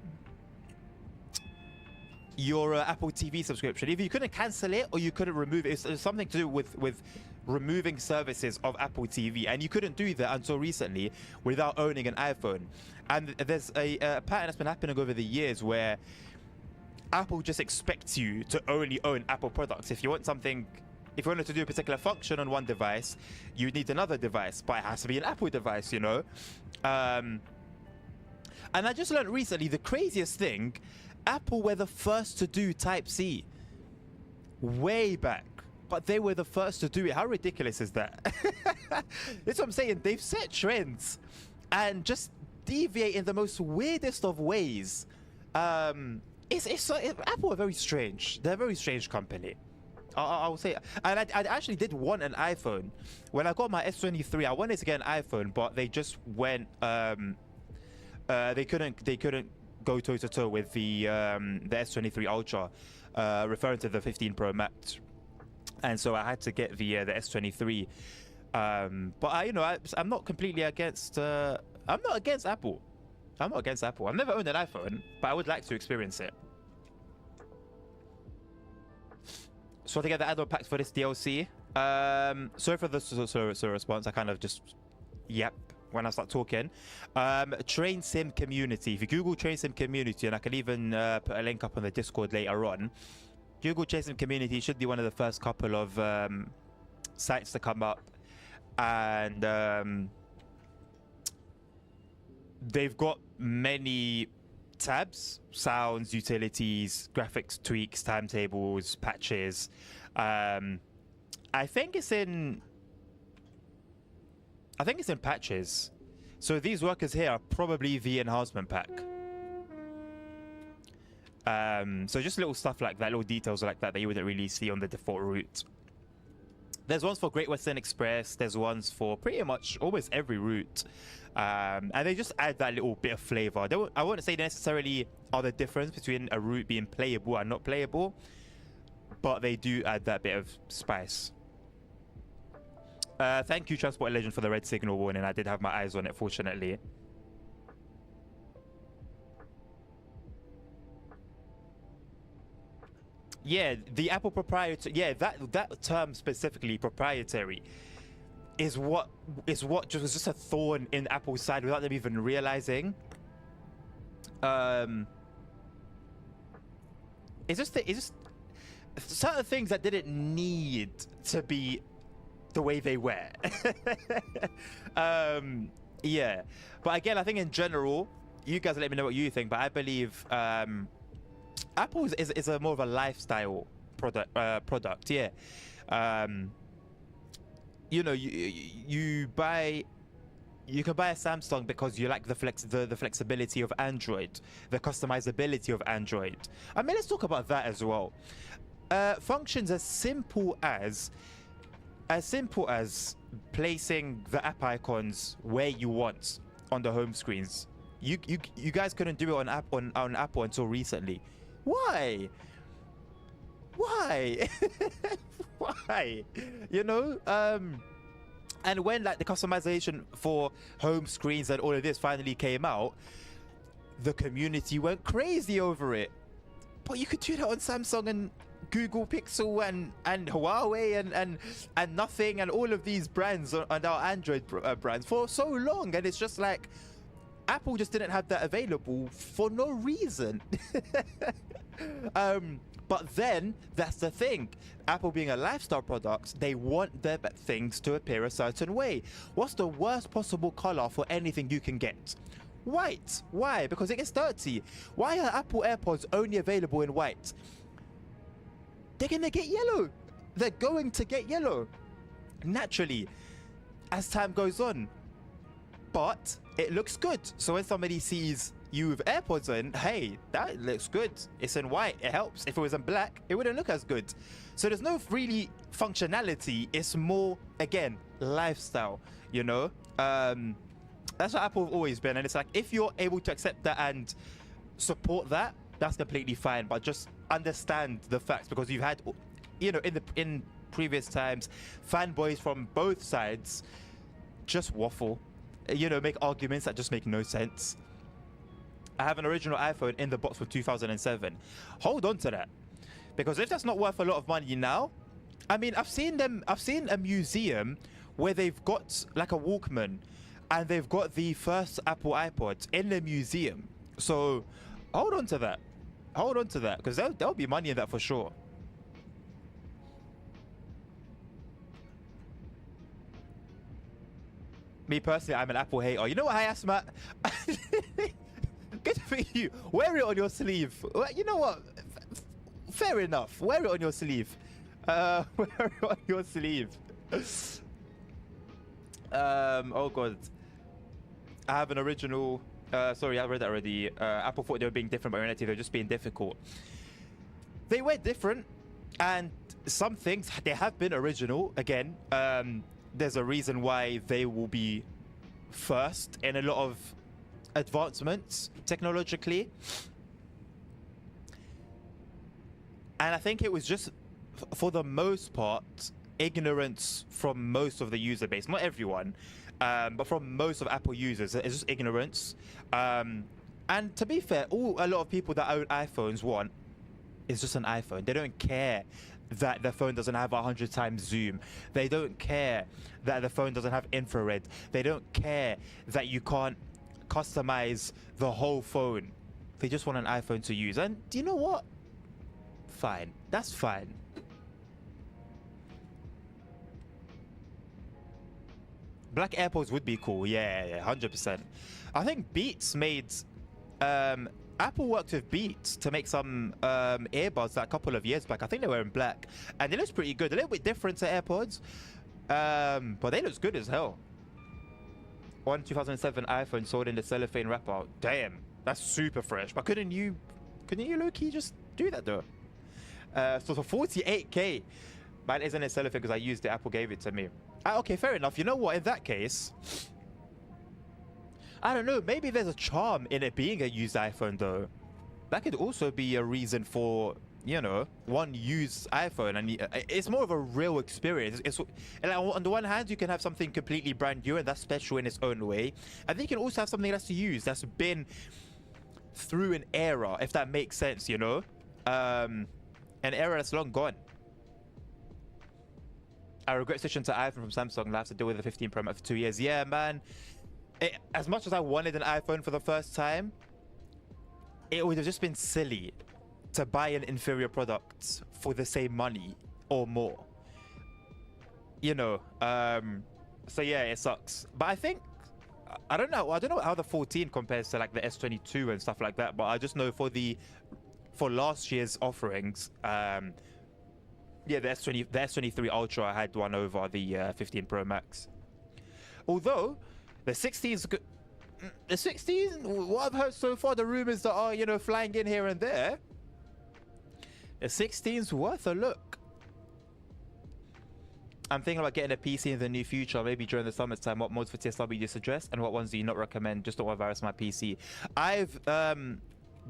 A: TV subscription. Either you couldn't cancel it or you couldn't remove it. It's something to do with removing services of Apple TV, and you couldn't do that until recently without owning an iPhone. And there's a pattern that's been happening over the years where Apple just expects you to only own Apple products. If you want something, if you wanted to do a particular function on one device, you need another device, but it has to be an Apple device, you know? And I just learned recently, the craziest thing, Apple were the first to do Type-C. Way back. But they were the first to do it. How ridiculous is that? That's what I'm saying. They've set trends and just deviate in the most weirdest of ways. Apple are very strange. They're a very strange company. I will say, and I actually did want an iPhone when I got my S23. I wanted to get an iPhone, but they just went. They couldn't go toe to toe with the S23 Ultra, referring to the 15 Pro Max, and so I had to get the S23. But I'm not completely against. I'm not against Apple. I'm not against Apple. I've never owned an iPhone, but I would like to experience it. So to get the add-on packs for this DLC. Sorry for the so response. I kind of just yep when I start talking. Train Sim Community. If you Google Train Sim Community, and I can even put a link up on the Discord later on. Google Train Sim Community should be one of the first couple of sites to come up, and they've got many tabs: sounds, utilities, graphics tweaks, timetables, patches. I think it's in patches. So these workers here are probably the enhancement pack. So just little stuff like that, little details like that you wouldn't really see on the default route. There's ones for Great Western Express. There's ones for pretty much almost every route. And they just add that little bit of flavor. I wouldn't say necessarily are the difference between a route being playable and not playable, but they do add that bit of spice. Thank you, Transport Legend, for the red signal warning. I did have my eyes on it, fortunately. Yeah, the Apple proprietary. Yeah, that term specifically, proprietary, is what just was just a thorn in Apple's side without them even realizing. It's just certain things that didn't need to be the way they were. Yeah, but again, I think in general, you guys let me know what you think, but I believe Apple is a more of a lifestyle product. Yeah. You know, you can buy a Samsung because you like the flexibility of Android, the customizability of Android. I mean, let's talk about that as well. Functions as simple as placing the app icons where you want on the home screens. You guys couldn't do it on Apple until recently. Why? Why? Why? You know, and when like the customization for home screens and all of this finally came out, the community went crazy over it. But you could do that on Samsung and Google Pixel and Huawei and Nothing and all of these brands and our Android brands for so long, and it's just like Apple just didn't have that available for no reason. But then that's the thing, Apple being a lifestyle product, they want their things to appear a certain way. What's the worst possible color for anything you can get? White. Why? Because it gets dirty. Why are Apple AirPods only available in white? They're gonna get yellow. They're going to get yellow naturally as time goes on, but it looks good. So when somebody sees you with AirPods in, hey, that looks good, it's in white, it helps. If it was in black, it wouldn't look as good. So there's no really functionality, it's more, again, lifestyle, you know. That's what Apple have always been, and it's like, if you're able to accept that and support that, that's completely fine, but just understand the facts, because you've had, you know, in previous times, fanboys from both sides just waffle, you know, make arguments that just make no sense. I have an original iPhone in the box from 2007. Hold on to that, because if that's not worth a lot of money now, I mean, I've seen a museum where they've got like a Walkman and they've got the first Apple iPods in the museum. So hold on to that. Hold on to that, because there'll be money in that for sure. Me personally, I'm an Apple hater. You know what, Hayasmat? Good for you. Wear it on your sleeve. You know what? Fair enough. Wear it on your sleeve. Wear it on your sleeve. Oh god. I have an original. Sorry, I read that already. Apple thought they were being different, but in reality, they're just being difficult. They were different, and some things they have been original. Again, there's a reason why they will be first in a lot of advancements technologically, and I think it was just for the most part ignorance from most of the user base, not everyone, but from most of Apple users. It's just ignorance, and to be fair, a lot of people that own iPhones want is just an iPhone. They don't care that the phone doesn't have 100 times zoom. They don't care that the phone doesn't have infrared. They don't care that you can't customize the whole phone. They just want an iPhone to use. And do you know what? Fine. That's fine. Black AirPods would be cool. Yeah, 100%. I think Beats made Apple worked with Beats to make some earbuds like a couple of years back. I think they were in black, and they look pretty good. A little bit different to AirPods, but they look good as hell. One 2007 iPhone sold in the cellophane wrapper. Damn, that's super fresh. But couldn't you low-key just do that though? So for 48k, mine isn't a cellophane because I used it. Apple gave it to me. Okay, fair enough. You know what? In that case, I don't know. Maybe there's a charm in it being a used iPhone, though. That could also be a reason for, you know, one used iPhone, and it's more of a real experience. It's and on the one hand, you can have something completely brand new, and that's special in its own way. And then you can also have something that's used, that's been through an era, if that makes sense, you know, an era that's long gone. I regret switching to iPhone from Samsung and I have to deal with the 15 Pro Max for 2 years. Yeah, man. As much as I wanted an iPhone for the first time, it would have just been silly to buy an inferior product for the same money or more. You know, so yeah, it sucks. But I think, I don't know how the 14 compares to like the S22 and stuff like that, but I just know for last year's offerings, yeah, the S23 Ultra, I had one over the 15 Pro Max. Although the 16 is good. The 16, what I've heard so far, the rumors that are, you know, flying in here and there, the 16's worth a look. I'm thinking about getting a PC in the near future, maybe during the summertime. What mods for TSW do you suggest, and what ones do you not recommend? Just don't want to virus my PC. I've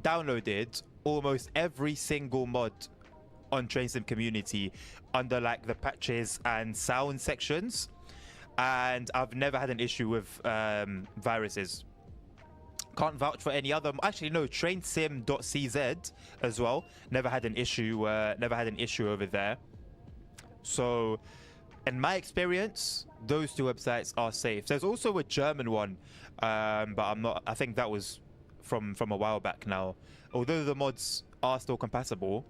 A: downloaded almost every single mod on Train Sim Community under like the patches and sound sections, and I've never had an issue with viruses. Can't vouch for any other. Actually, no. Trainsim.cz as well. Never had an issue. Never had an issue over there. So, in my experience, those two websites are safe. There's also a German one, but I'm not. I think that was from a while back now. Although the mods are still compatible,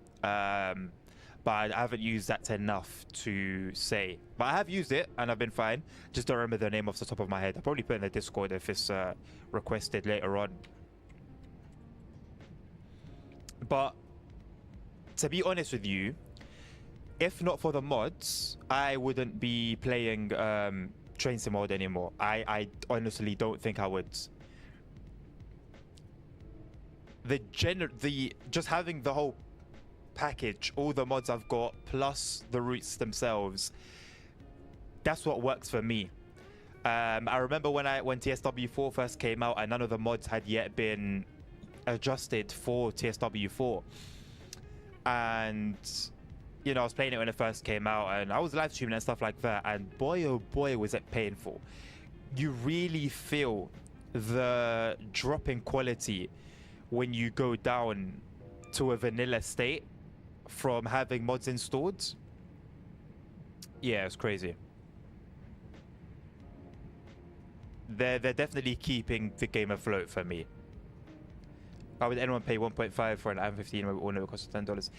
A: but I haven't used that enough to say. But I have used it and I've been fine. Just don't remember the name off the top of my head. I'll probably put it in the Discord if it's requested later on. But to be honest with you, if not for the mods, I wouldn't be playing Train Sim mode anymore. I honestly don't think I would. Just having the whole package, all the mods I've got plus the routes themselves, that's what works for me. I remember when TSW4 first came out and none of the mods had yet been adjusted for TSW4, and you know, I was playing it when it first came out and I was live streaming and stuff like that, and boy oh boy was it painful. You really feel the drop in quality when you go down to a vanilla state from having mods installed. Yeah, it's crazy. They're definitely keeping the game afloat for me. Why would anyone pay 1.5 for an iPhone 15 when we all know it costs $10?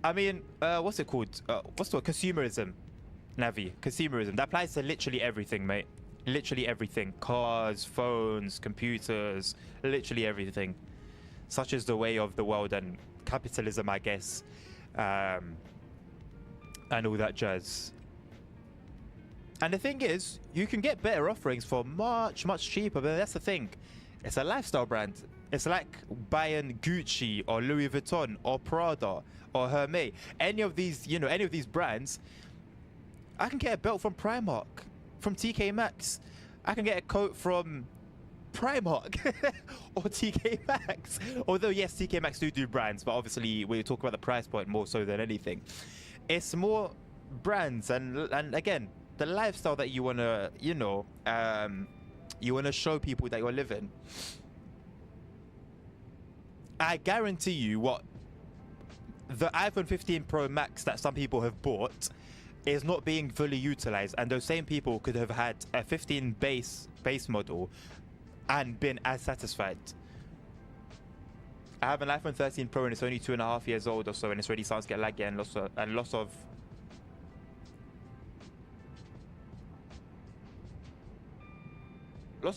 A: I mean, what's it called? What's the word? Consumerism, Navi. Consumerism. That applies to literally everything, mate. Literally everything. Cars, phones, computers, literally everything. Such is the way of the world and capitalism, I guess. And all that jazz. And the thing is, you can get better offerings for much, much cheaper, but that's the thing. It's a lifestyle brand. It's like buying Gucci or Louis Vuitton or Prada or Hermes. Any of these, you know, any of these brands, I can get a belt from Primark, from TK Maxx. I can get a coat from Primark or TK Maxx. Although yes, TK Maxx do brands, but obviously we talk about the price point more so than anything. It's more brands and again, the lifestyle that you wanna, you know, you wanna show people that you're living. I guarantee you what the iPhone 15 Pro Max that some people have bought is not being fully utilized, and those same people could have had a 15 base model and been as satisfied. I have an iPhone 13 Pro and it's only 2.5 years old or so, and it's already starting to get laggy and lots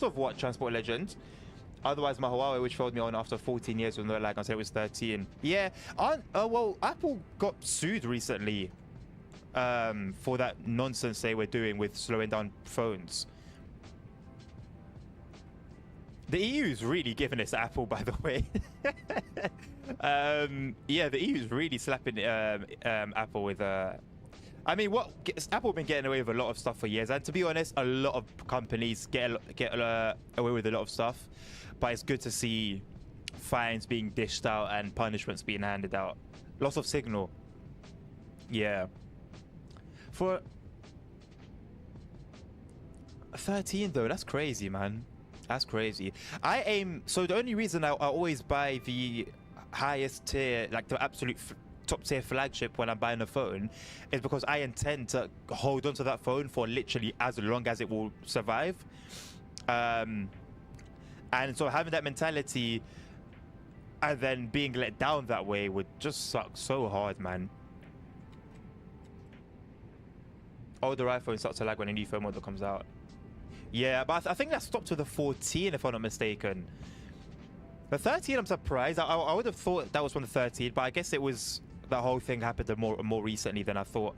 A: of what? Transport Legend. Otherwise, my Huawei, which failed me on after 14 years with no lag until it was 13. Yeah, well, Apple got sued recently for that nonsense they were doing with slowing down phones. The EU is really giving this to Apple, by the way. Yeah, the EU is really slapping Apple with I mean, Apple been getting away with a lot of stuff for years, and to be honest, a lot of companies get away with a lot of stuff. But it's good to see fines being dished out and punishments being handed out. Loss of signal. Yeah. For 13 though, that's crazy, man. That's crazy. So the only reason I always buy the highest tier, like the absolute top tier flagship when I'm buying a phone is because I intend to hold on to that phone for literally as long as it will survive. And so having that mentality and then being let down that way would just suck so hard, man. Older iPhone starts to lag when a new phone model comes out. Yeah, but I think that stopped with the 14, if I'm not mistaken. The 13, I'm surprised. I would have thought that was from the 13, but I guess it was, the whole thing happened more recently than I thought.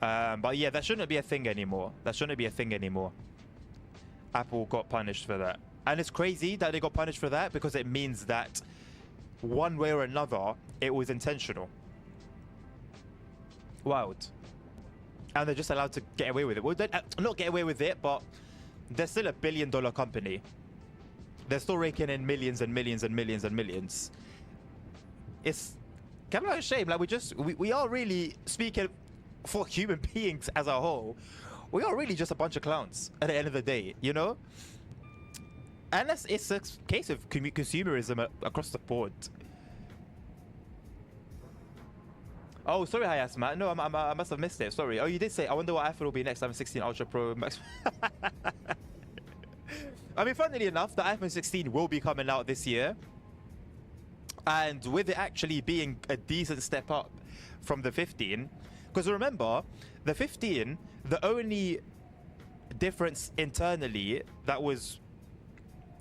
A: But yeah, that shouldn't be a thing anymore. That shouldn't be a thing anymore. Apple got punished for that. And it's crazy that they got punished for that because it means that one way or another, it was intentional. Wild. And they're just allowed to get away with it. Well, not get away with it, but they're still $1 billion company. They're still raking in millions and millions and millions and millions. It's kind of like a shame. Like we are really, speaking for human beings as a whole, we are really just a bunch of clowns at the end of the day, you know? And it's a case of consumerism across the board. Oh, sorry, Hayas, man. No, I must have missed it. Sorry. Oh, you did say, I wonder what iPhone will be next. iPhone 16 Ultra Pro Max. I mean, funnily enough, the iPhone 16 will be coming out this year. And with it actually being a decent step up from the 15, because remember, the 15, the only difference internally that was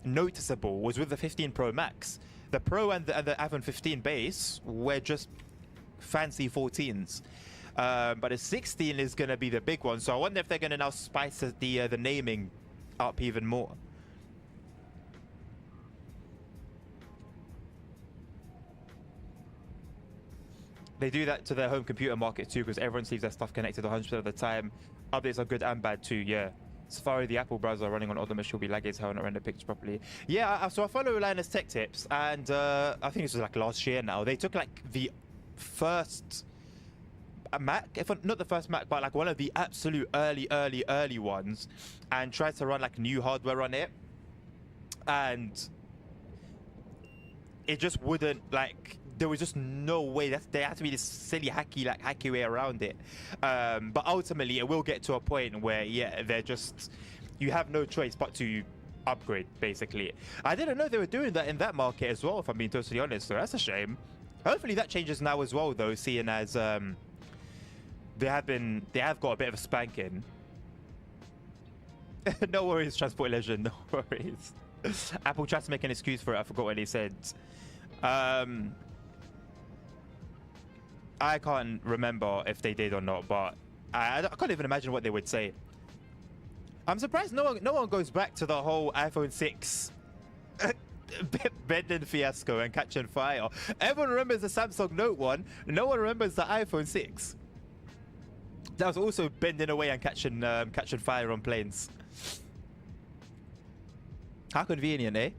A: noticeable was with the 15 Pro Max. The Pro and the iPhone 15 base were just fancy 14s, but the 16 is going to be the big one. So I wonder if they're going to now spice the naming up even more. They do that to their home computer market too, because everyone sees their stuff connected 100% of the time. Updates are good and bad too. Yeah, Safari, the Apple browser running on other machines will be laggy as hell and not render pictures properly. Yeah, so I follow Linus Tech Tips, and I think this was like last year now. They took like the first Mac, if not the first Mac, but like one of the absolute early ones, and tried to run like new hardware on it, and it just wouldn't, like, there was just no way. There had to be this silly hacky way around it. But ultimately it will get to a point where, yeah, they're just, you have no choice but to upgrade, basically. I didn't know they were doing that in that market as well, if I'm being totally honest, so that's a shame. Hopefully that changes now as well, though, seeing as they have got a bit of a spanking. No worries, Transport Legend, no worries. Apple tried to make an excuse for it. I forgot what they said. I can't remember if they did or not, but I can't even imagine what they would say. I'm surprised no one goes back to the whole iPhone 6 bending fiasco and catching fire. Everyone remembers the Samsung Note 1. No one remembers the iPhone 6. That was also bending away and catching fire on planes. How convenient, eh?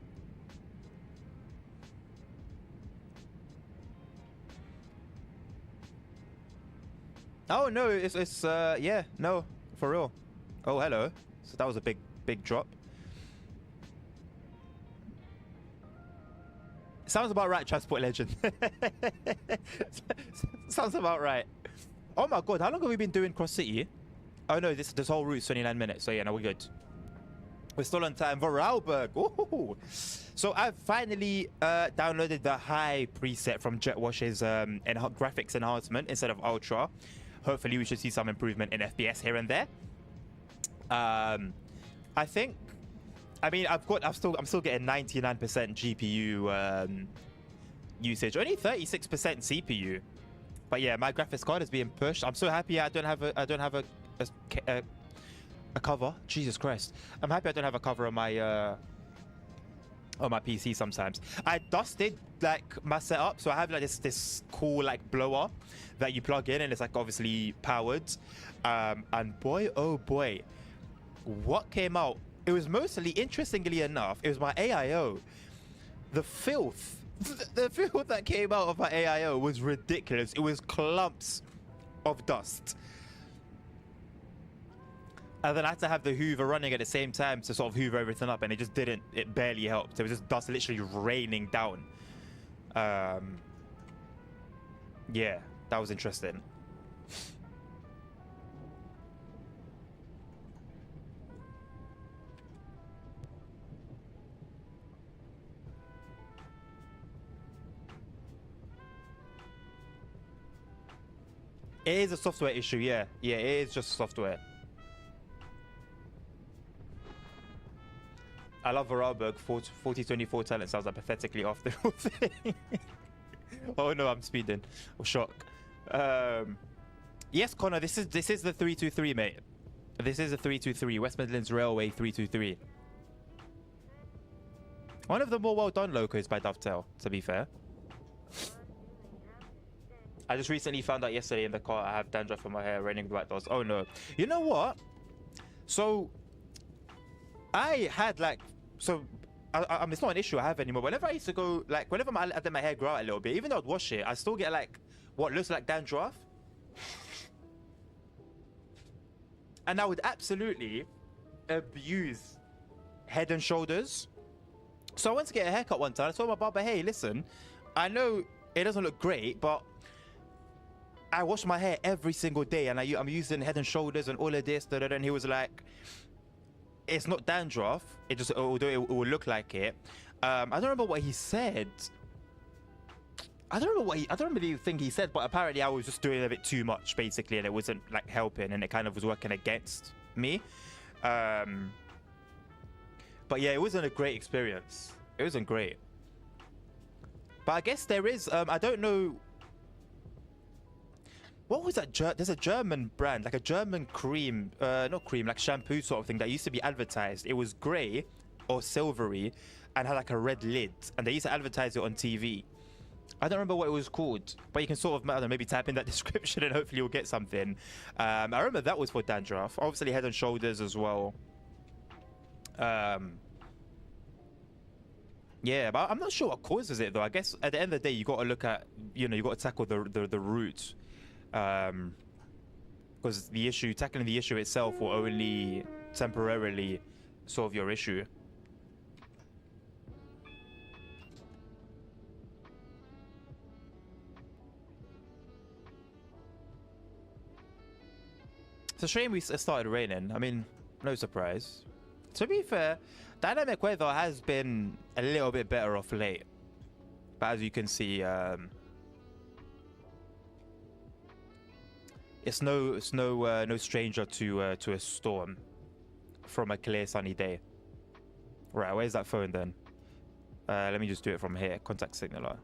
A: Oh no, it's yeah, no, for real. Oh, hello. So that was a big drop. Sounds about right, Transport Legend. Sounds about right. Oh my god, how long have we been doing Cross City? Oh no, this whole route's 29 minutes. So yeah, no, we're good. We're still on time. Vorarlberg. Ooh. So I've finally downloaded the high preset from JetWash's graphics enhancement instead of ultra. Hopefully we should see some improvement in FPS here and there. I think, I mean, I'm still getting 99% GPU usage, only 36% CPU. But yeah, my graphics card is being pushed. I'm so happy I don't have a cover. Jesus Christ. I'm happy I don't have a cover on my PC sometimes. I dusted like my setup, so I have like this cool like blower that you plug in and it's like obviously powered. And boy, oh boy, what came out? It was mostly, interestingly enough, it was my AIO. The filth. The filth that came out of my AIO was ridiculous. It was clumps of dust. And then I had to have the Hoover running at the same time to sort of hoover everything up, and it just didn't, it barely helped. It was just dust literally raining down. Yeah, that was interesting. It is a software issue, yeah. Yeah, it is just software. I love Vorarlberg. 4024 talent sounds like pathetically off the whole thing. Oh no, I'm speeding. Oh, shock. Yes, Connor, this is the 323, mate. This is a 323. West Midlands Railway 323. One of the more well done locos by Dovetail, to be fair. I just recently found out yesterday in the car I have dandruff in my hair, raining black doors. Oh no. You know what? So I had like, I mean, it's not an issue I have anymore. Whenever I used to go, like, whenever I let my hair grow out a little bit, even though I'd wash it, I still get like what looks like dandruff. And I would absolutely abuse Head and Shoulders. So I went to get a haircut one time. I told my barber, hey, listen, I know it doesn't look great, but I wash my hair every single day and I'm using Head and Shoulders and all of this. And he was like, it's not dandruff. It just, although it will look like it. I don't remember what he said. I don't really think he said, but apparently I was just doing a bit too much, basically, and it wasn't like helping, and it kind of was working against me. But yeah, it wasn't a great experience. It wasn't great. But I guess there is, I don't know. What was that? There's a German brand, like a German cream, not cream, like shampoo sort of thing that used to be advertised. It was grey or silvery and had like a red lid, and they used to advertise it on TV. I don't remember what it was called, but you can sort of, I don't know, maybe type in that description and hopefully you'll get something. I remember that was for dandruff. Obviously Head and Shoulders as well. Yeah, but I'm not sure what causes it though. I guess at the end of the day, you got to look at, you know, you got to tackle the root. Because tackling the issue itself will only temporarily solve your issue. It's a shame it started raining. I mean, no surprise. To be fair, dynamic weather has been a little bit better of late. But as you can see, it's no stranger to a storm from a clear sunny day. Right, where's that phone then? Let me just do it from here. Contact signaler.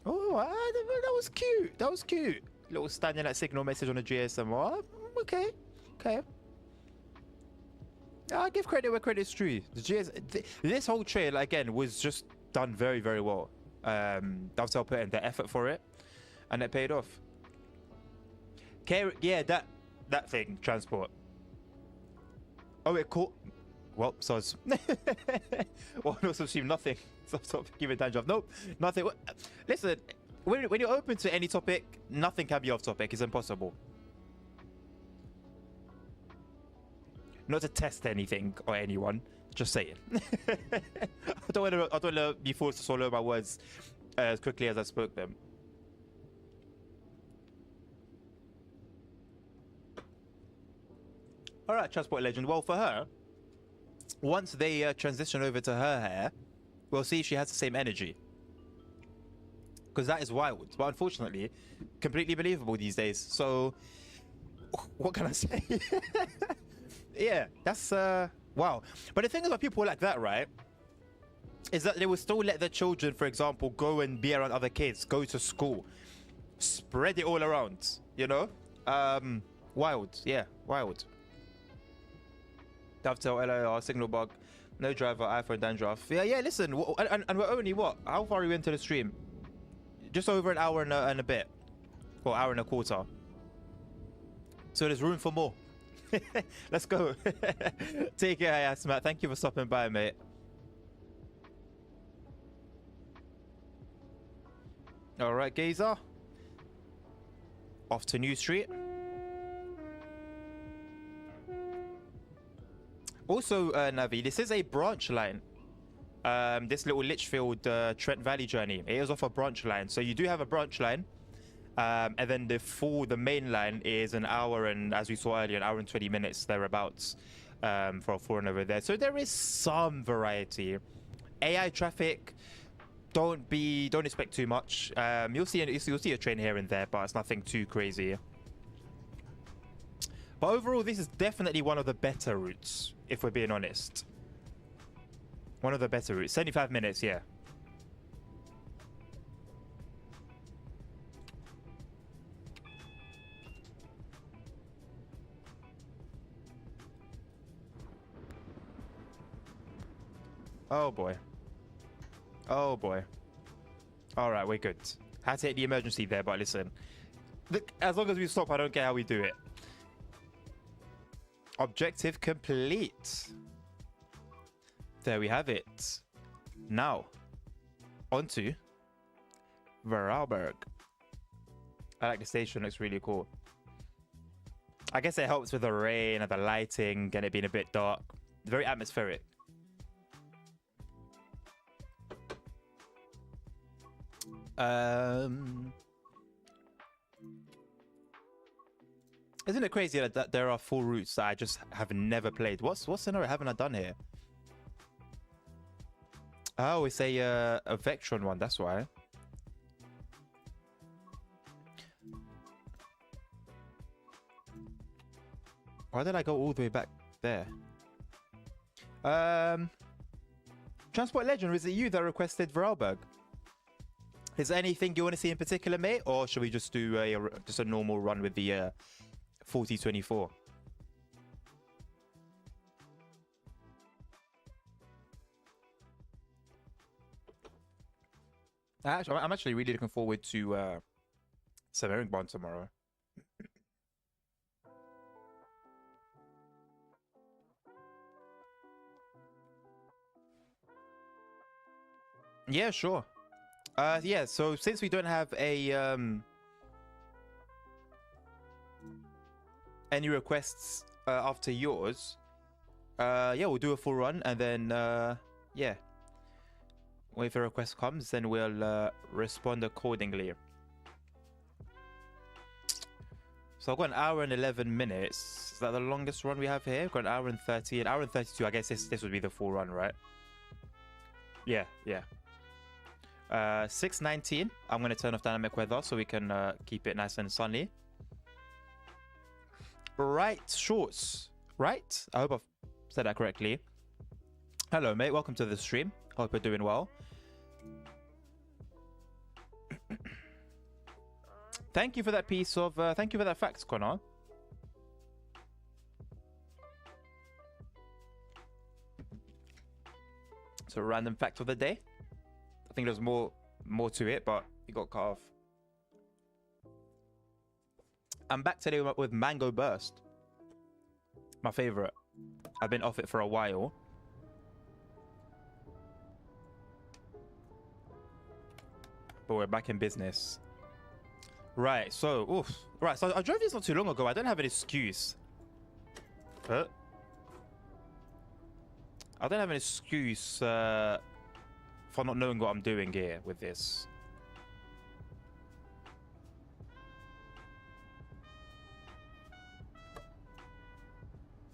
A: Oh, that was cute. That was cute. Little standing at signal message on a GSM. Oh, okay, okay. I give credit where credit's true. This whole trail again was just done very, very well. Dovetail put in the effort for it, and it paid off. Yeah, that thing, transport. Oh, it caught. Well, so it's well, no, so assume nothing. Stop giving dandruff. Nope, nothing. Listen, when you're open to any topic, nothing can be off topic. It's impossible. Not to test anything or anyone. Just saying. I don't want to be forced to swallow my words as quickly as I spoke them. All right, transport legend. Well, for her, once they transition over to her hair, we'll see if she has the same energy. Because that is wild. But unfortunately, completely believable these days. So, what can I say? Yeah, that's, wow. But the thing about people like that, right, is that they will still let their children, for example, go and be around other kids, go to school, spread it all around, you know? Wild. Yeah, wild. Dovetail, LIR, signal bug, no driver, iPhone, dandruff. Yeah, listen, and we're only what? How far are we into the stream? Just over an hour and a bit. Well, hour and a quarter. So there's room for more. Let's go. Take care, Matt. Thank you for stopping by, mate. All right, Gazer. Off to New Street. Also, Navi, this is a branch line. this little Lichfield Trent Valley journey. It is off a branch line, so you do have a branch line, and then the main line is an hour and, as we saw earlier, an hour and 20 minutes thereabouts for a foreign over there. So there is some variety. AI traffic, don't expect too much. You'll see a train here and there, but it's nothing too crazy. But overall, this is definitely one of the better routes, if we're being honest. One of the better routes. 75 minutes, yeah. Oh boy. Oh boy. Alright, we're good. Had to hit the emergency there, but listen. Look, as long as we stop, I don't care how we do it. Objective complete. There we have it. Now, onto Vorarlberg. I like the station, looks really cool. I guess it helps with the rain and the lighting and it being a bit dark. Very atmospheric. Isn't it crazy that there are full routes that I just have never played? What's scenario haven't I done here? Oh, it's a Vectron one, that's why. Why did I go all the way back there? Transport Legend, is it you that requested Vorarlberg? Is there anything you want to see in particular, mate? Or should we just do a normal run with the 4024? I'm actually really looking forward to Severingbond tomorrow. Yeah, sure. Yeah, so since we don't have a any requests after yours, yeah, we'll do a full run, and then yeah, if a request comes, then we'll respond accordingly. So I've got an hour and 11 minutes. Is that the longest run we have here? We've got an hour and 30, an hour and 32. I guess this would be the full run, right? Yeah, yeah. 6:19. I'm going to turn off dynamic weather so we can keep it nice and sunny. Right, shorts. Right? I hope I've said that correctly. Hello, mate. Welcome to the stream. Hope you're doing well. Thank you for that piece of... thank you for that fact, Connor. So, random fact of the day. I think there's more to it, but you got cut off. I'm back today with Mango Burst. My favorite. I've been off it for a while. But we're back in business. Right, so, oof. Right, so I drove this not too long ago. I don't have an excuse. But I don't have an excuse for not knowing what I'm doing here with this.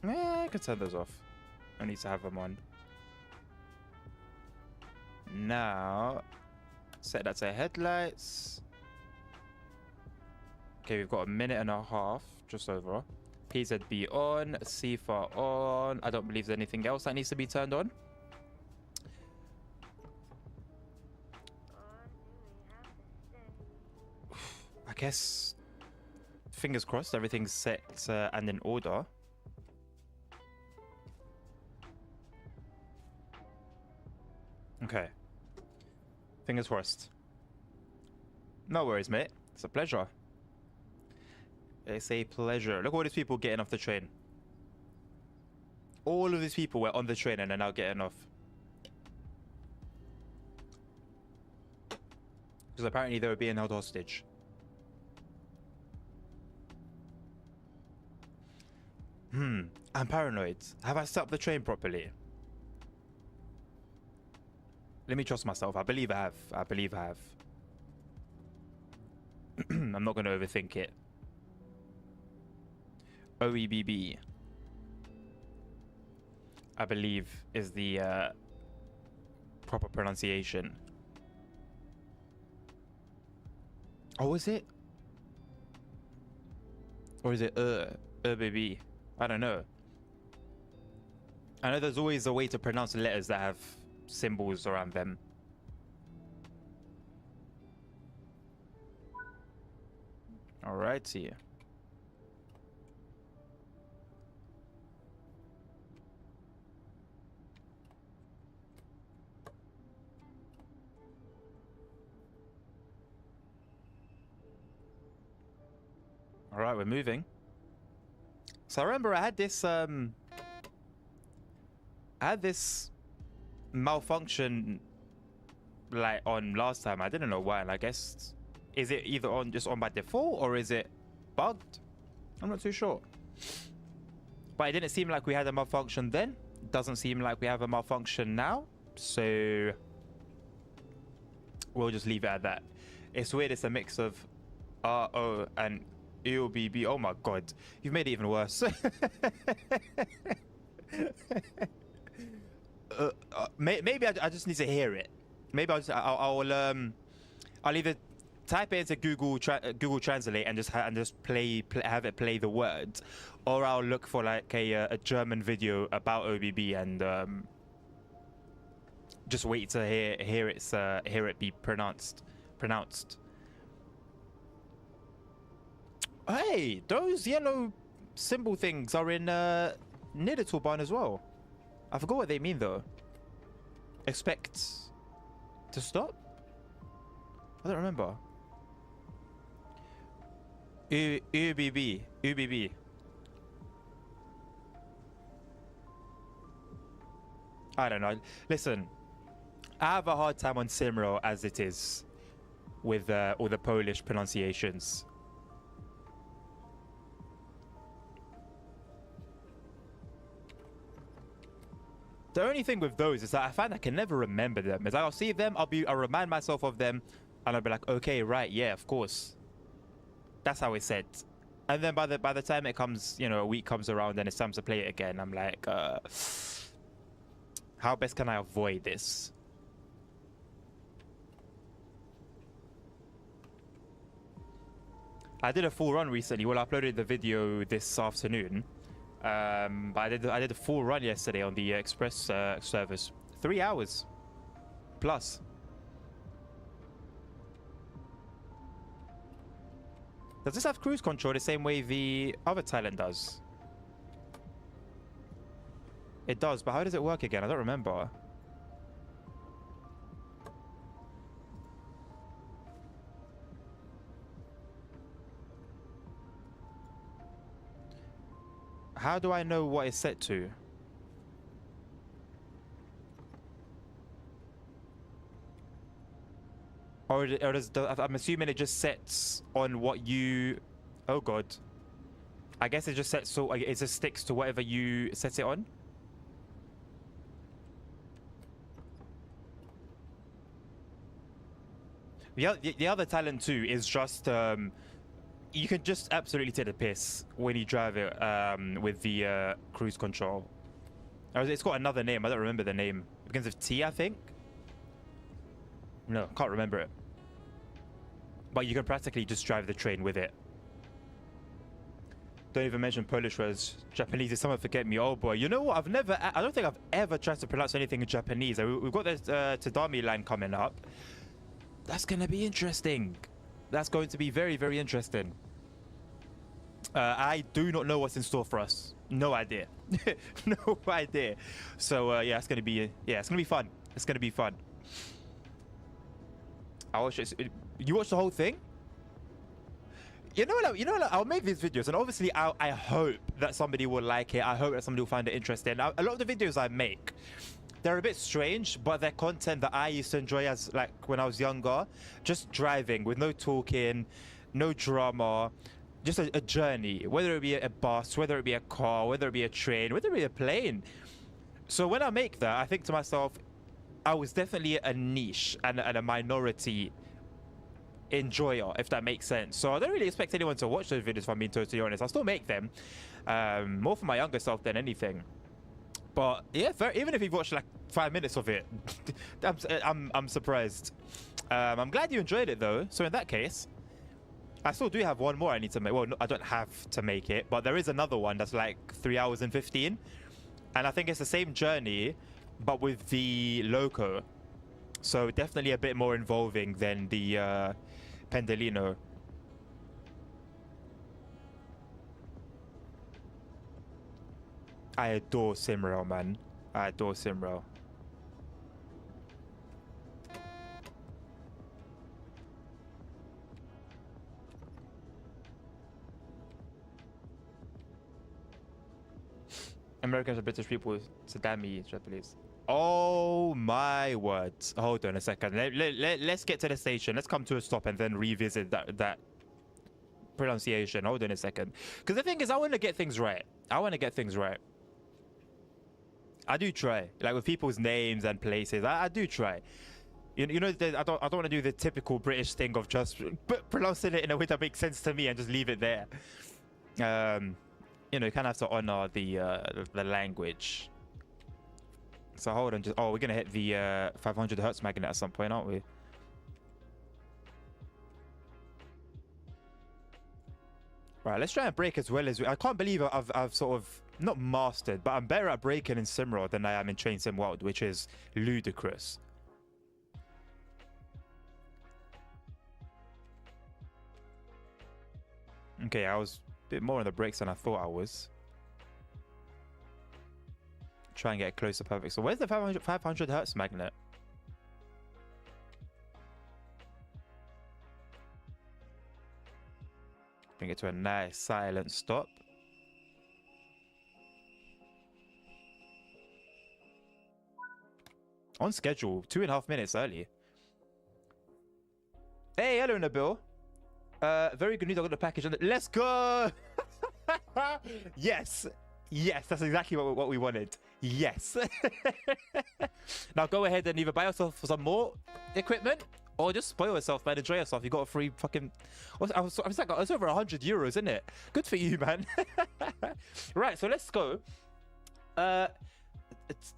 A: I could turn those off. I need to have them on. Now, set that to headlights. Okay, we've got a minute and a half, just over. PZB on, CFAR on. I don't believe there's anything else that needs to be turned on. I guess, fingers crossed, everything's set and in order. Okay. Fingers crossed. No worries, mate. It's a pleasure. It's a pleasure. Look at all these people getting off the train. All of these people were on the train and are now getting off. Because apparently they were being held hostage. I'm paranoid. Have I set up the train properly? Let me trust myself. I believe I have. I believe I have. I'm not going to overthink it. OEBB, I believe, is the proper pronunciation. Oh, is it? Or is it OEBB? I don't know. I know there's always a way to pronounce letters that have symbols around them. Alrighty. Alright, we're moving. So I remember I had this malfunction like on last time. I didn't know why, and I guess, is it either on just on by default or is it bugged? I'm not too sure. But it didn't seem like we had a malfunction then. It doesn't seem like we have a malfunction now. So we'll just leave it at that. It's weird, it's a mix of RO and EOBB. Oh my god, you've made it even worse. Maybe I just need to hear it. Maybe I'll either type it into Google Translate and just have it play the words, or I'll look for like a German video about OBB and just wait to hear it be pronounced. Hey, those yellow symbol things are in near the toolbar as well. I forgot what they mean though. Expect to stop? I don't remember. UBB. I don't know. Listen, I have a hard time on Simro as it is with all the Polish pronunciations. The only thing with those is that I find I can never remember them. As I'll see them, I'll remind myself of them, and I'll be like, okay, right, yeah, of course. That's how it's said. And then by the time it comes, you know, a week comes around and it's time to play it again, I'm like, how best can I avoid this? I did a full run recently. Well, I uploaded the video this afternoon. But I did a full run yesterday on the express service. 3 hours plus. Does this have cruise control the same way the other Thailand does? It does, but how does it work again? I don't remember. How do I know what it's set to? I'm assuming it just sets on what you... Oh god. I guess it just sets, so it just sticks to whatever you set it on. The other talent too is just you can just absolutely take the piss when you drive it with the cruise control. It's got another name. I don't remember the name. It begins with T, I think. No, can't remember it. But you can practically just drive the train with it. Don't even mention Polish words. Japanese is someone forget me. Oh boy, you know what? I don't think I've ever tried to pronounce anything in Japanese. We've got this Tadami line coming up. That's gonna be interesting. That's going to be very, very interesting. I do not know what's in store for us. No idea. No idea. So yeah, it's gonna be fun. It's gonna be fun. I watch it. You watch the whole thing? You know what? I'll make these videos, and obviously, I hope that somebody will like it. I hope that somebody will find it interesting. A lot of the videos I make, they're a bit strange, but they're content that I used to enjoy as like when I was younger. Just driving with no talking, no drama, just a journey. Whether it be a bus, whether it be a car, whether it be a train, whether it be a plane. So when I make that, I think to myself, I was definitely a niche and a minority enjoyer, if that makes sense. So I don't really expect anyone to watch those videos, if I'm being totally honest. I still make them, more for my younger self than anything. But yeah, even if you've watched like 5 minutes of it, I'm surprised. I'm glad you enjoyed it though. So in that case, I still do have one more I need to make. Well, no, I don't have to make it, but there is another one that's like 3 hours and 15, and I think it's the same journey, but with the loco. So definitely a bit more involving than the Pendolino. I adore Simrail, man. I adore Simrail. Americans and British people to damn me, Japanese. Oh my words. Hold on a second. Let's get to the station. Let's come to a stop and then revisit that pronunciation. Hold on a second. Because the thing is, I want to get things right. I want to get things right. I do try. Like with people's names and places, I do try. You know, I don't want to do the typical British thing of just pronouncing it in a way that makes sense to me and just leave it there. You know, you kind of have to honor the language. So hold on, oh, we're gonna hit the 500 hertz magnet at some point, aren't we? Right, let's try and break as well as I can't believe I've sort of not mastered, but I'm better at breaking in Simrod than I am in Train Sim World, which is ludicrous. Okay, I was a bit more on the brakes than I thought I was. Try and get close to perfect. So where's the 500 hertz magnet? Bring it to a nice silent stop. On schedule, 2.5 minutes early. Hey, hello Nabil. Very good news. I got the package. Let's go. Yes. Yes, that's exactly what we wanted. Yes. Now go ahead and either buy yourself some more equipment or just spoil yourself, man. Enjoy yourself. You got a free fucking... I was like, it's over 100 euros, isn't it? Good for you, man. Right, so let's go. It's...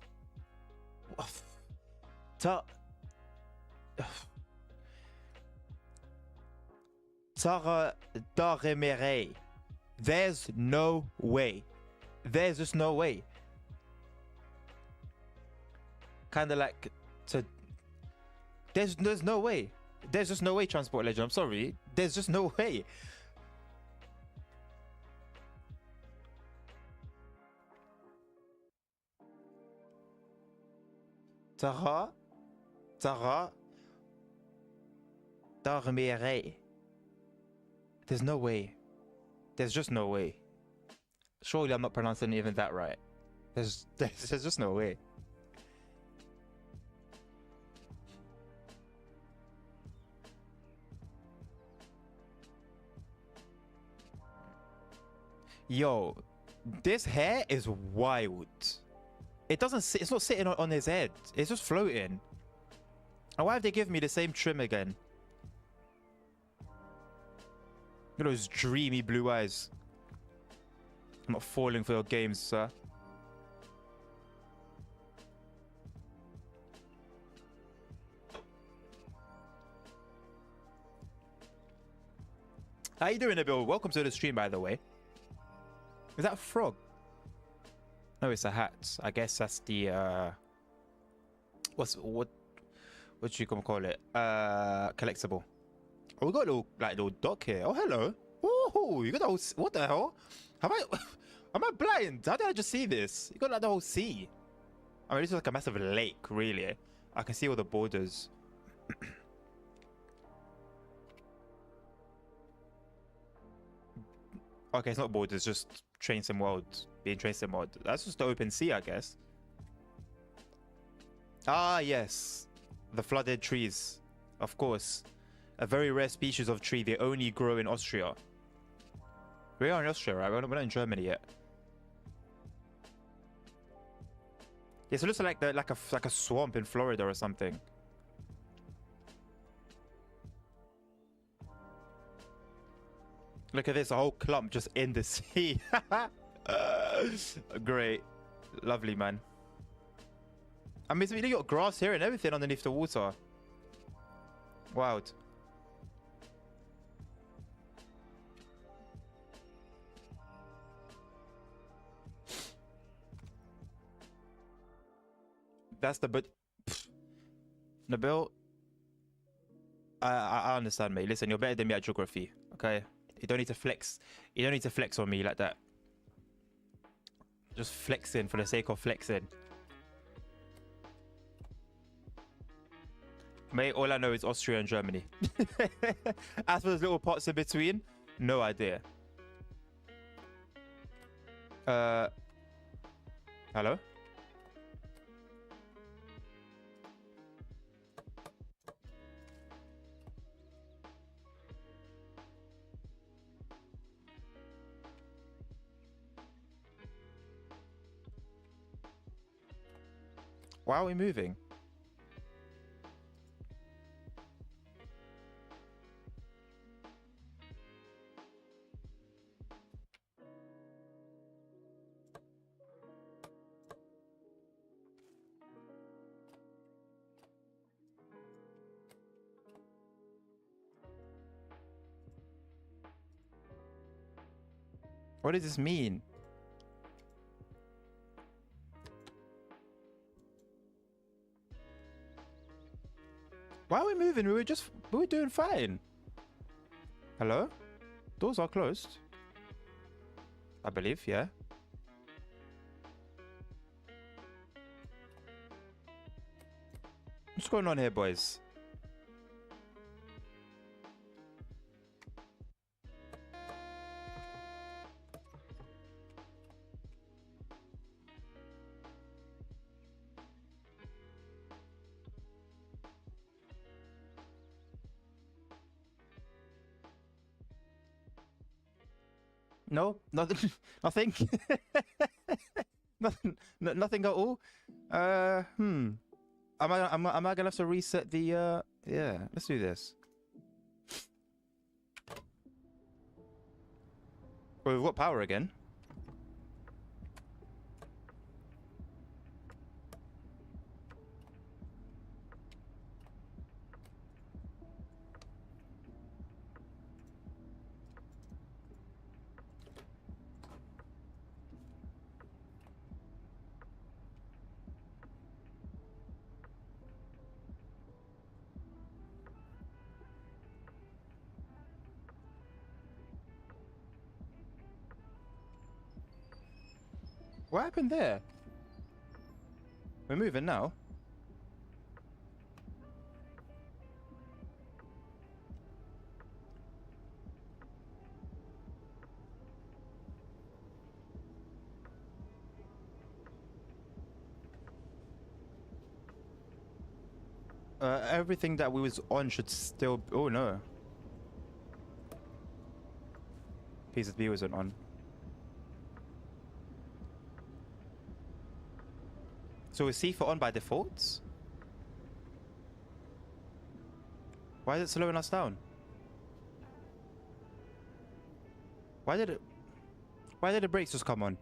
A: There's no way. There's just no way. Kind of like to... There's no way. There's just no way, Transport Legend. I'm sorry. There's just no way. Tara dormirai. There's no way. There's just no way. Surely I'm not pronouncing even that right. There's just no way. Yo, this hair is wild. It doesn't sit, it's not sitting on his head. It's just floating. And why have they given me the same trim again? Look at those dreamy blue eyes. I'm not falling for your games, sir. How you doing, Nabil? Welcome to the stream, by the way. Is that a frog? No, it's a hat. I guess that's the what you gonna call it? Collectible. Oh, we got a little dock here. Oh, hello. Oh, you got the whole... What the hell? Am I blind? How did I just see this? You got like the whole sea. I mean, this is like a massive lake, really. I can see all the borders. Okay, it's not borders, just Train Sim World. Being Train Sim World. That's just the open sea, I guess. Ah, yes. The flooded trees. Of course. A very rare species of tree. They only grow in Austria. We are in Austria, right? We're not in Germany yet. This looks like like a swamp in Florida or something. Look at this, a whole clump just in the sea. Great. Lovely, man. I mean, you got grass here and everything underneath the water. Wild. That's the but Nabil, I understand, mate. Listen, you're better than me at geography, okay? You don't need to flex. You don't need to flex on me like that. Just flexing for the sake of flexing. Mate, all I know is Austria and Germany. As for those little parts in between, no idea. Hello? Why are we moving? What does this mean? Why are we moving? We were doing fine. Hello? Doors are closed. I believe, yeah. What's going on here, boys? No, nothing. Nothing. Nothing. Nothing at all. Am I gonna have to reset the? Yeah, let's do this. Well, we've got power again. What happened there? We're moving now. Everything that we was on should still. Oh no. TSW wasn't on. So is C4 on by default? Why is it slowing us down? Why did the brakes just come on?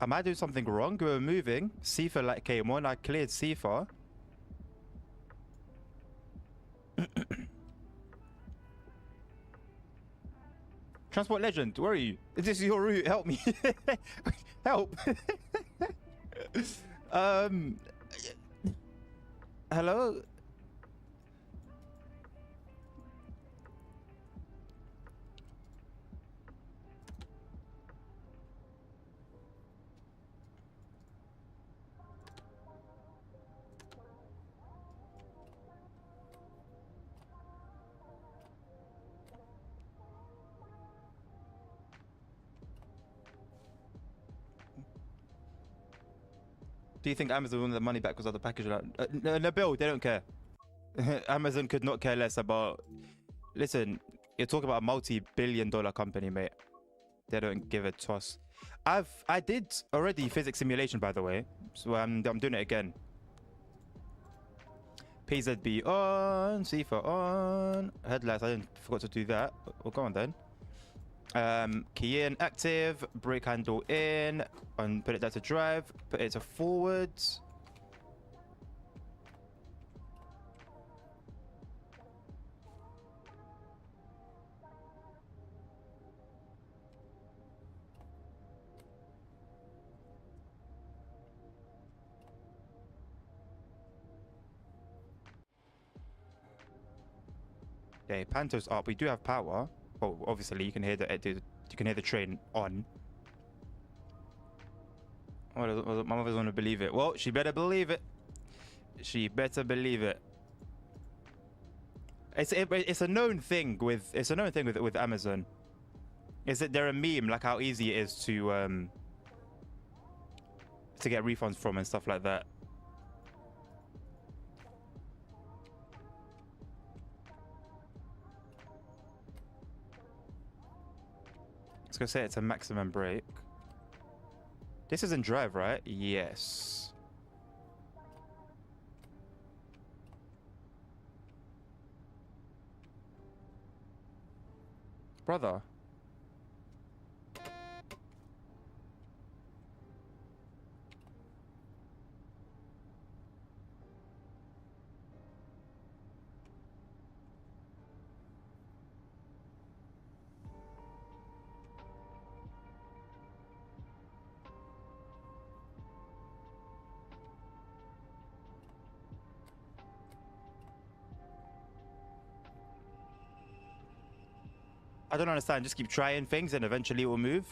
A: Am I doing something wrong? We were moving. C4 like came on. I cleared C4. Transport Legend, where are you? Is this your route? Help me. Help. Hello? Do you think Amazon wanted the money back because of the package? Nabil, they don't care. Amazon could not care less about. Listen, you're talking about a multi-billion-dollar company, mate. They don't give a toss. I did already physics simulation, by the way, so I'm doing it again. PZB on, CFA on, headlights. I forgot to do that. Well, go on then. Key in, active, brake handle in, and put it there to drive, put it to forwards. Okay, Panto's up. We do have power. Oh, obviously you can hear the train on. Oh, my mother's gonna believe it. Well, she better believe it. She better believe it. It's a known thing with Amazon. Is that they're a meme, like how easy it is to get refunds from and stuff like that. Let's go say it's a maximum brake. This is in drive, right? Yes. Brother. I don't understand. Just keep trying things and eventually it will move.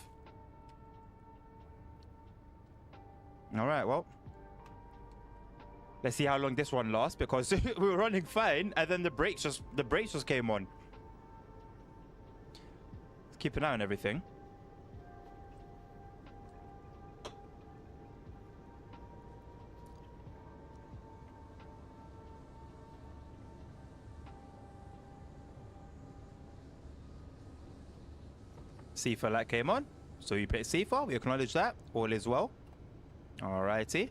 A: All right, well. Let's see how long this one lasts, because we were running fine and then the brakes just came on. Let's keep an eye on everything. CFA light came on, so you put CFA. We acknowledge that. All is well. Alrighty.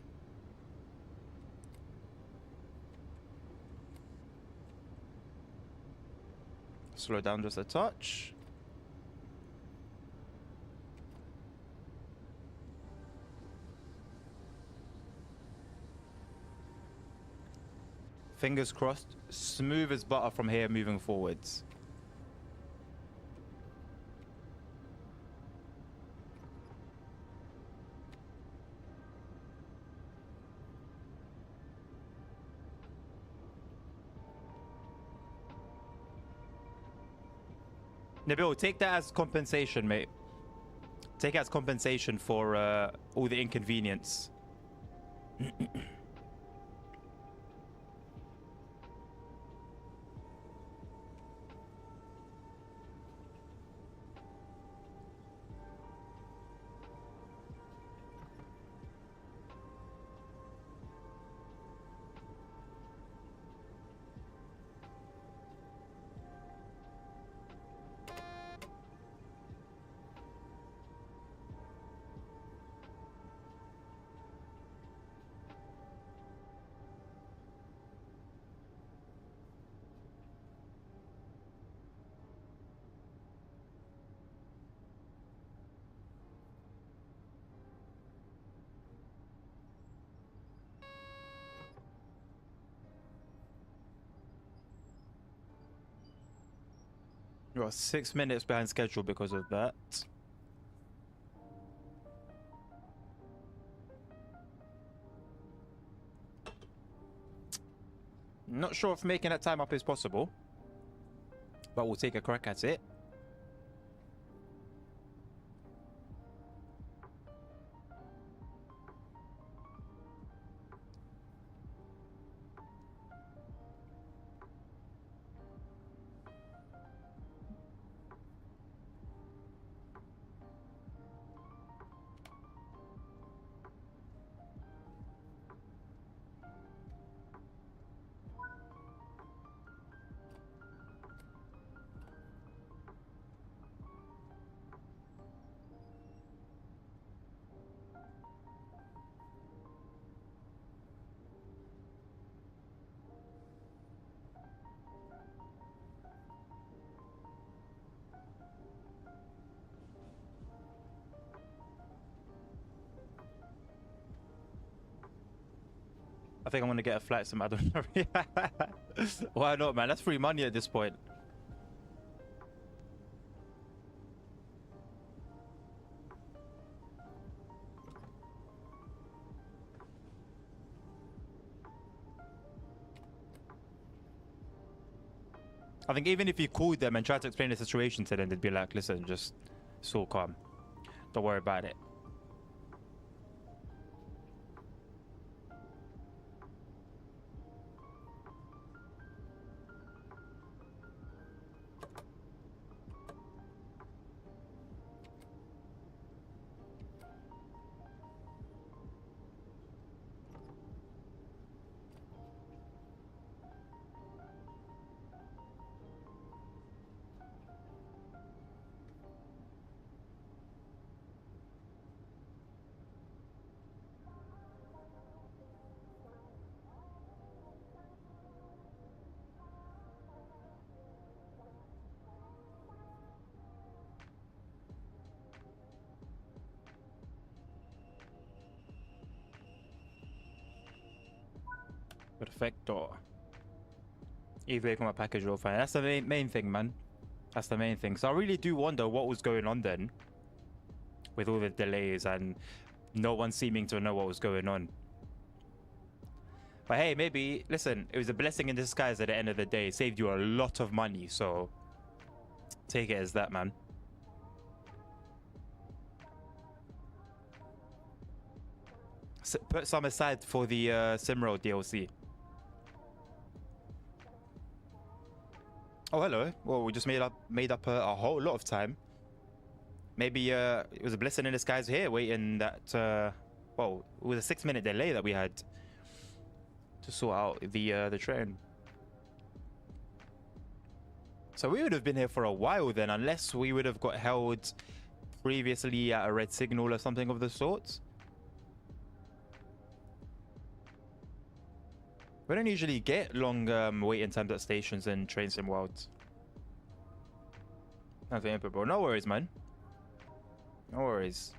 A: Slow down just a touch. Fingers crossed. Smooth as butter from here moving forwards. Nabil, take that as compensation, mate. Take it as compensation for all the inconvenience. You're 6 minutes behind schedule because of that. Not sure if making that time up is possible, but we'll take a crack at it. I think I'm gonna get a flight sim. I don't know. Why not, man? That's free money at this point. I think even if you called them and tried to explain the situation to them, they'd be like, listen, just it's all calm. Don't worry about it. Perfecto. Either way, my package will fine. That's the main thing, man. That's the main thing. So I really do wonder what was going on then with all the delays and no one seeming to know what was going on. But hey, maybe, listen, it was a blessing in disguise at the end of the day. It saved you a lot of money, so take it as that, man. Put some aside for the Simroad DLC. Oh, hello. Well, we just made up a whole lot of time. Maybe it was a blessing in disguise here, waiting that, well, it was a 6-minute delay that we had to sort out the train. So we would have been here for a while then, unless we would have got held previously at a red signal or something of the sorts. We don't usually get long waiting times at stations in train sim worlds. Nothing, bro. No worries, man. No worries.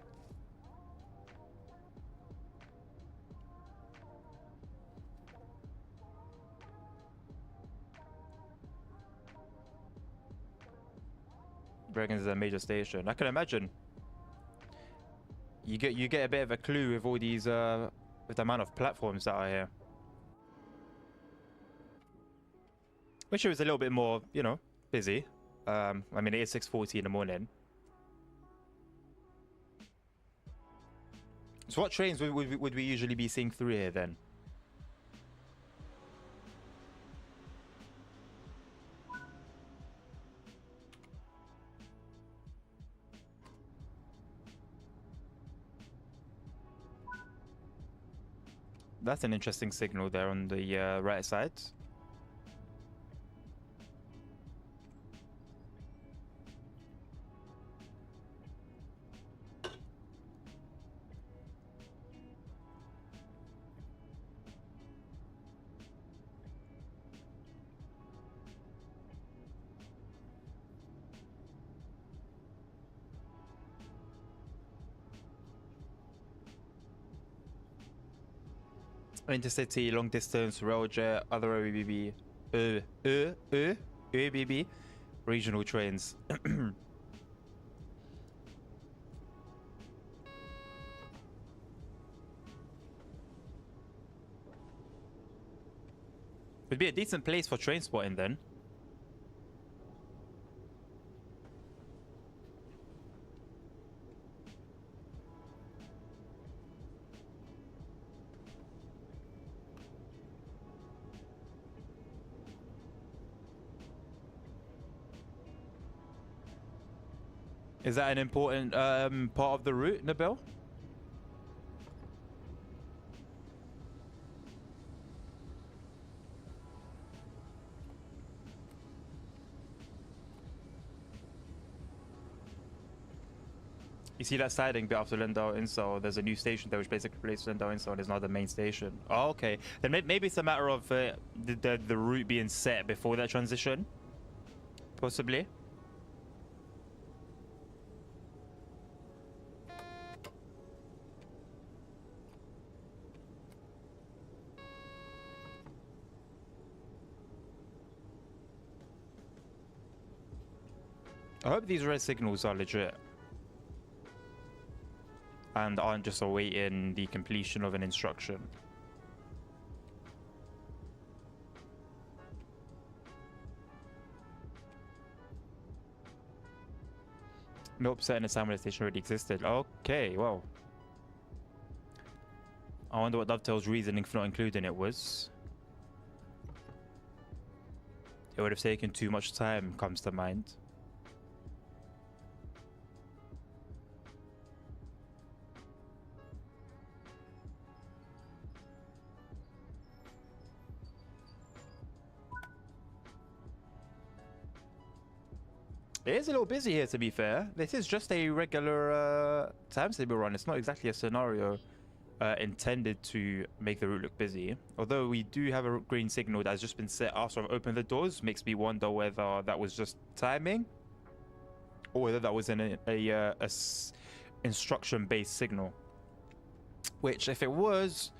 A: Dragons is a major station. I can imagine. You get a bit of a clue with all these with the amount of platforms that are here. Wish it was a little bit more, you know, busy. I mean, it is 6:40 in the morning. So what trains would we usually be seeing through here then? That's an interesting signal there on the right side. Intercity, long distance, railjet, other ÖBB, ÖBB, regional trains. Would be a decent place for train spotting then. Is that an important part of the route, Nabil? You see that siding bit after Lindau Insel? There's a new station there which basically replaces Lindau Insel and is now the main station. Oh, okay. Then maybe it's a matter of the route being set before that transition. Possibly. I hope these red signals are legit and aren't just awaiting the completion of an instruction. Nope, certain assignment station already existed. Okay, well. I wonder what Dovetail's reasoning for not including it was. It would have taken too much time, comes to mind. It is a little busy here, to be fair. This is just a regular timetable run. It's not exactly a scenario intended to make the route look busy. Although we do have a green signal that has just been set after I've opened the doors. Makes me wonder whether that was just timing or whether that was an instruction-based signal. Which, if it was,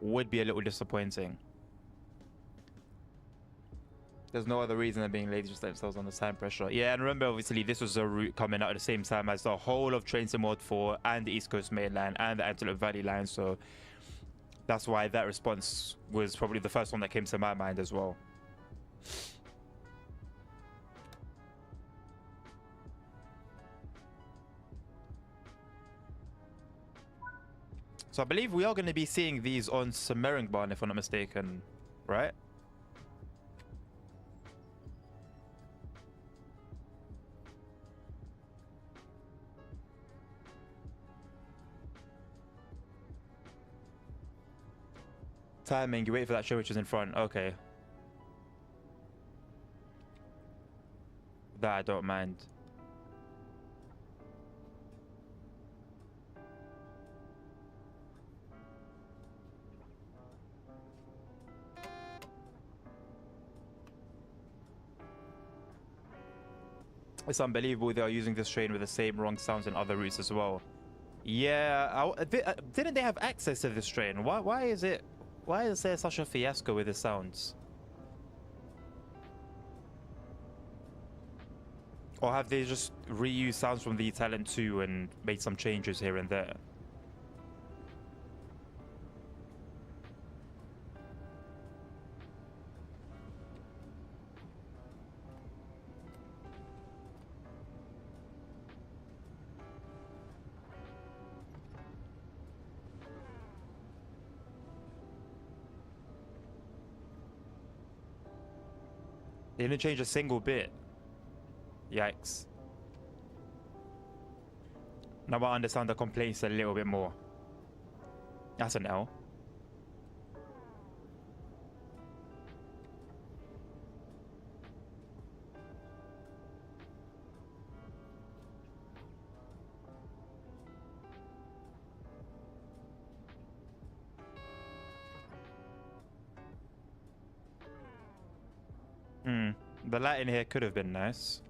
A: would be a little disappointing. There's no other reason than being lazy, just themselves on the time pressure. Yeah, and remember, obviously, this was a route coming out at the same time as the whole of Train Sim Mod 4 and the East Coast Main Line and the Antelope Valley Line. So that's why that response was probably the first one that came to my mind as well. So I believe we are going to be seeing these on Semmeringbahn, if I'm not mistaken, right? Timing, you wait for that show which is in front. Okay. That I don't mind. It's unbelievable they are using this train with the same wrong sounds in other routes as well. Yeah, didn't they have access to this train? Why is there such a fiasco with the sounds? Or have they just reused sounds from the Talent 2 and made some changes here and there? They didn't change a single bit. Yikes. Now I understand the complaints a little bit more. That's an L. The lighting here could have been nice.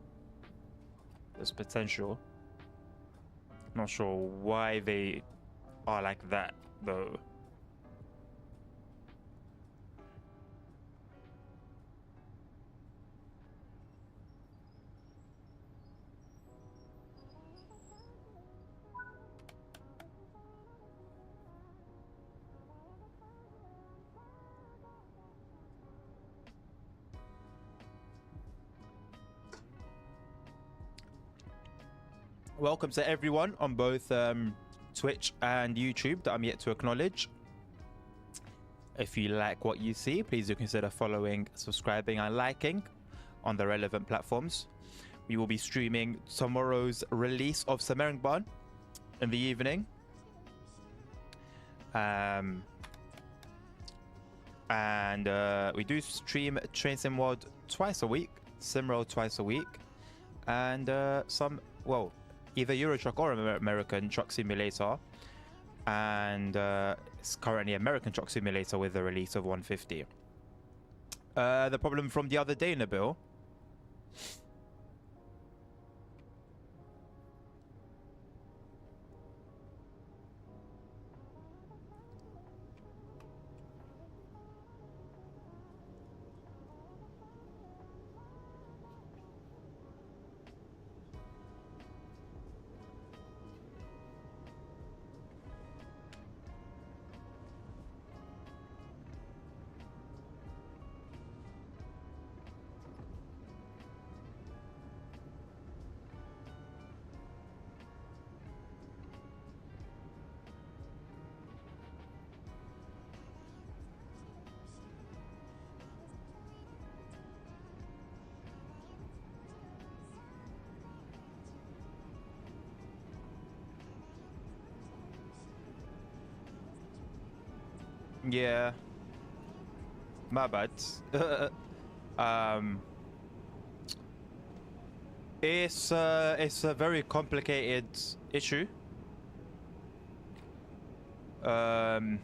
A: There's potential. Not sure why they are like that, though. Welcome to everyone on both Twitch and YouTube that I'm yet to acknowledge. If you like what you see, please do consider following, subscribing, and liking on the relevant platforms. We will be streaming tomorrow's release of Semmeringbahn in the evening. And we do stream Train Sim World twice a week, SimRoad twice a week, and either Euro Truck or American Truck Simulator, and it's currently American Truck Simulator with the release of 150. The problem from the other day, Nabil. Yeah, my bad. um, it's a very complicated issue. Um,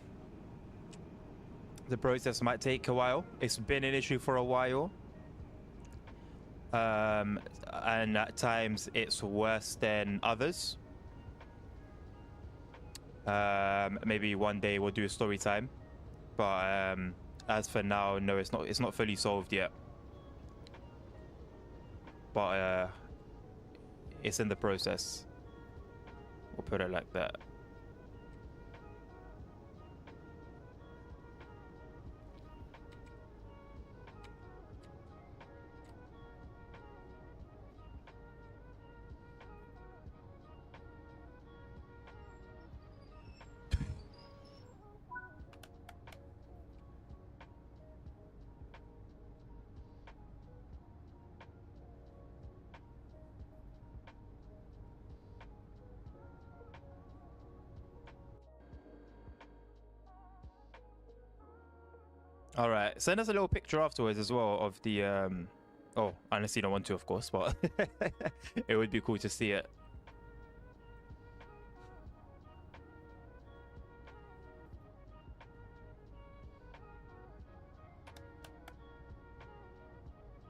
A: the process might take a while. It's been an issue for a while. And at times it's worse than others. Maybe one day we'll do a story time, but as for now, no, it's not fully solved yet. But it's in the process. We'll put it like that. All right, send us a little picture afterwards as well of the oh, unless you don't want to, of course, but it would be cool to see it.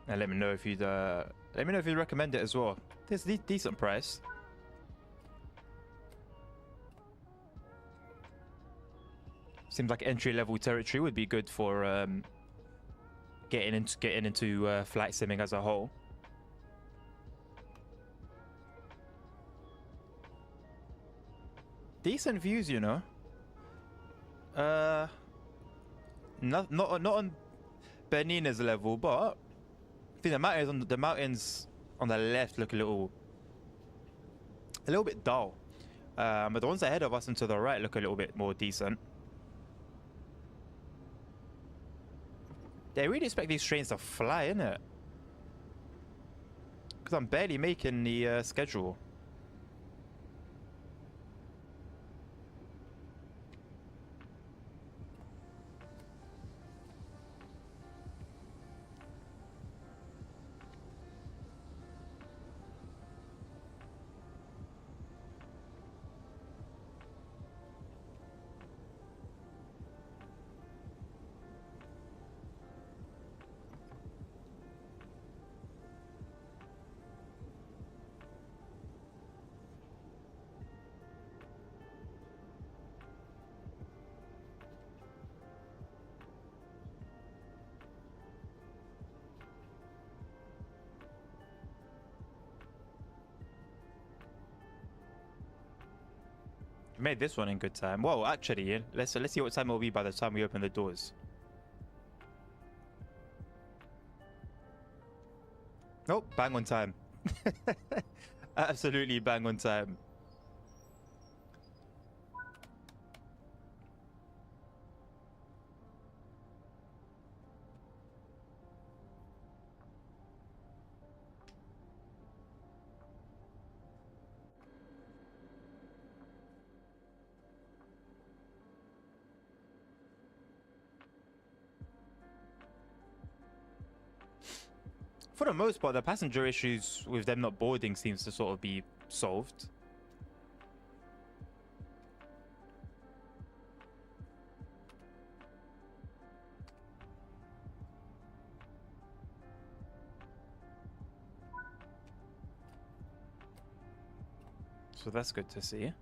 A: And let me know if you'd recommend it as well. It's decent price. Seems like entry-level territory would be good for getting into flight simming as a whole. Decent views, you know. Not on Bernina's level, but I think the mountains on the left look a little bit dull. But the ones ahead of us and to the right look a little bit more decent. They really expect these trains to fly, innit? Because I'm barely making the schedule. Made this one in good time. Well, actually, yeah, let's see what time it will be by the time we open the doors. Nope, bang on time. Absolutely bang on time. For the most part, the passenger issues with them not boarding seems to sort of be solved. So that's good to see.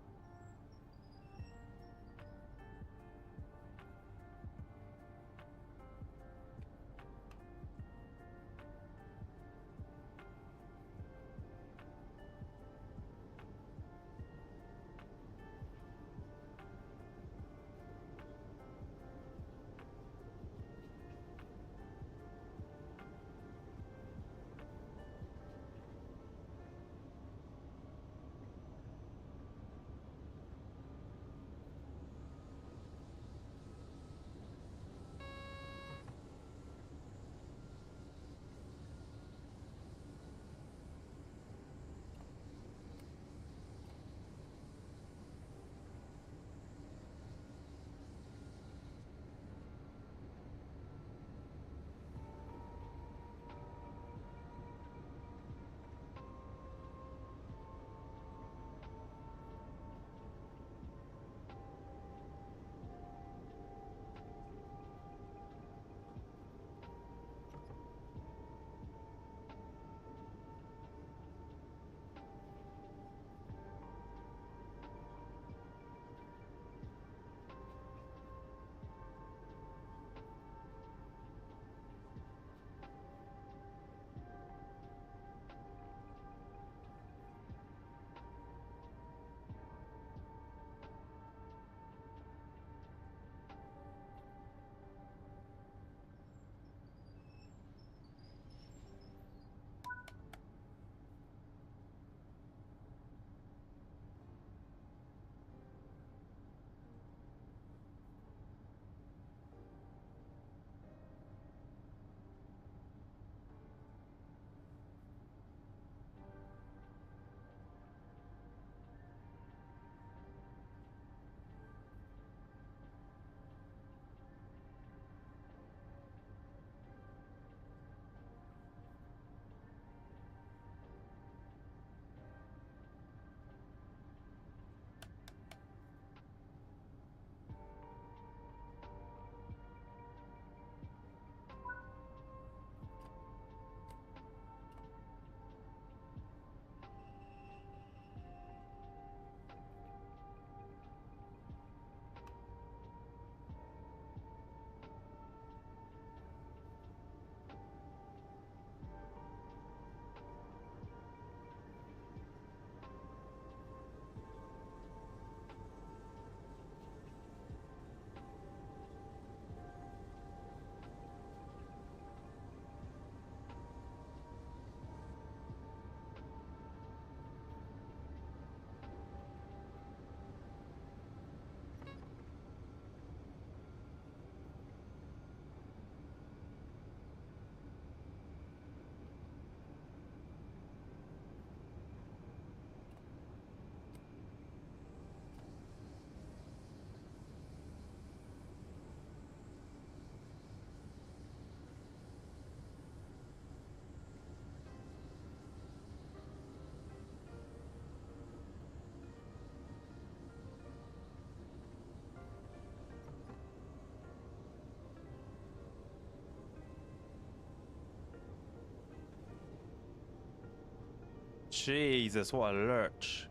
A: Jesus, what a lurch.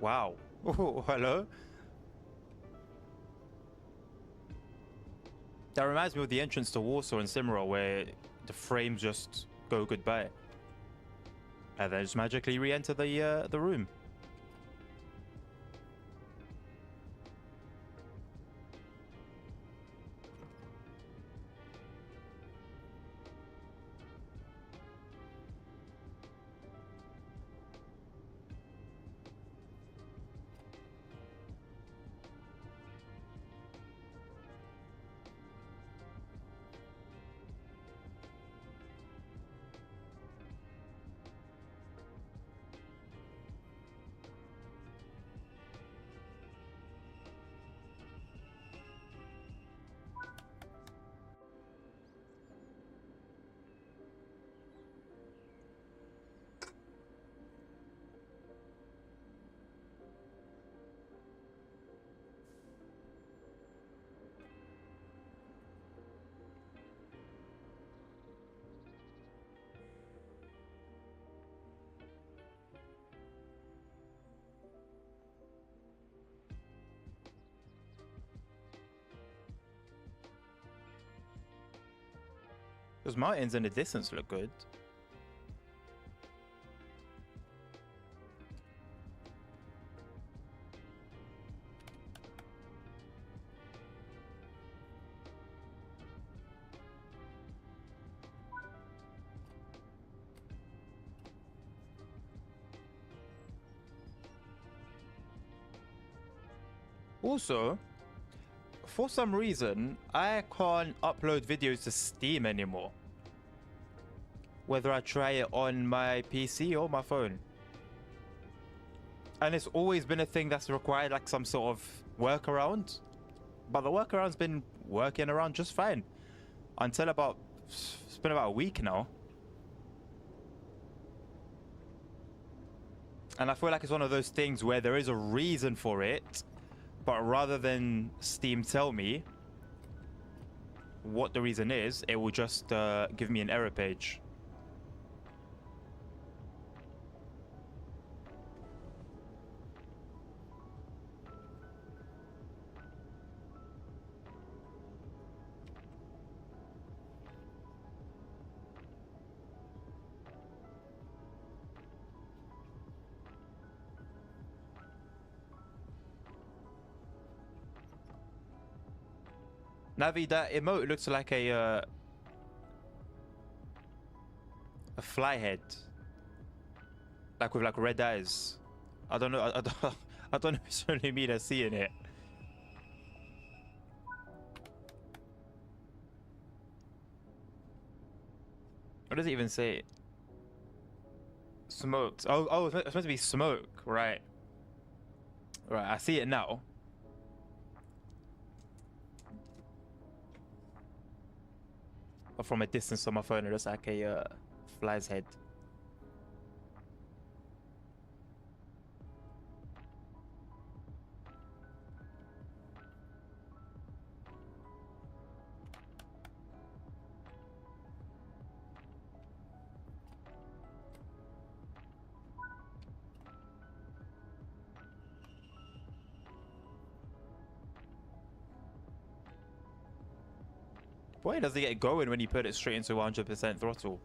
A: Wow. Oh, hello. That reminds me of the entrance to Warsaw and Simra, where the frames just go goodbye. And then just magically re-enter the room. Those mountains in the distance look good. Also, for some reason, I can't upload videos to Steam anymore. Whether I try it on my PC or my phone. And it's always been a thing that's required like some sort of workaround. But the workaround's been working around just fine. Until it's been about a week now. And I feel like it's one of those things where there is a reason for it. But rather than Steam tell me what the reason is, it will just give me an error page. Navi, that emote looks like a fly head, like with like red eyes. I don't know. I don't. I don't know if it's only me that's seeing it. What does it even say? Smoked. Oh, it's supposed to be smoke, right? Right. I see it now. But from a distance on my phone, it looks like a fly's head. Why does it get going when you put it straight into 100% throttle?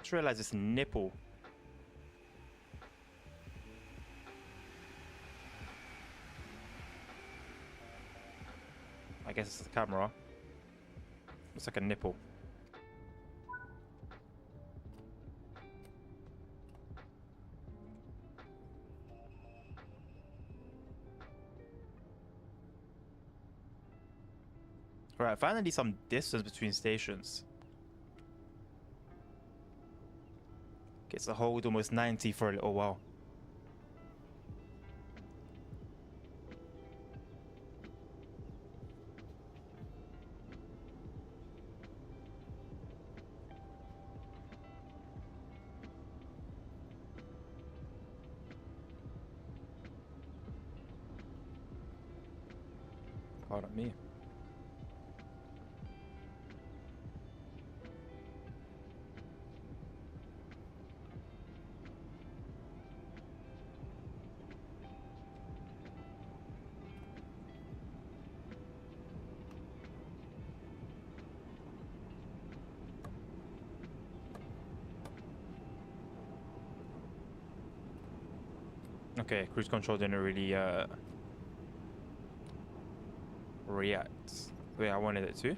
A: just realized this nipple. I guess it's the camera. Looks like a nipple. Right, finally some distance between stations. Gets to hold almost 90 for a little while. Pardon me. Okay, cruise control didn't really react the way I wanted it to.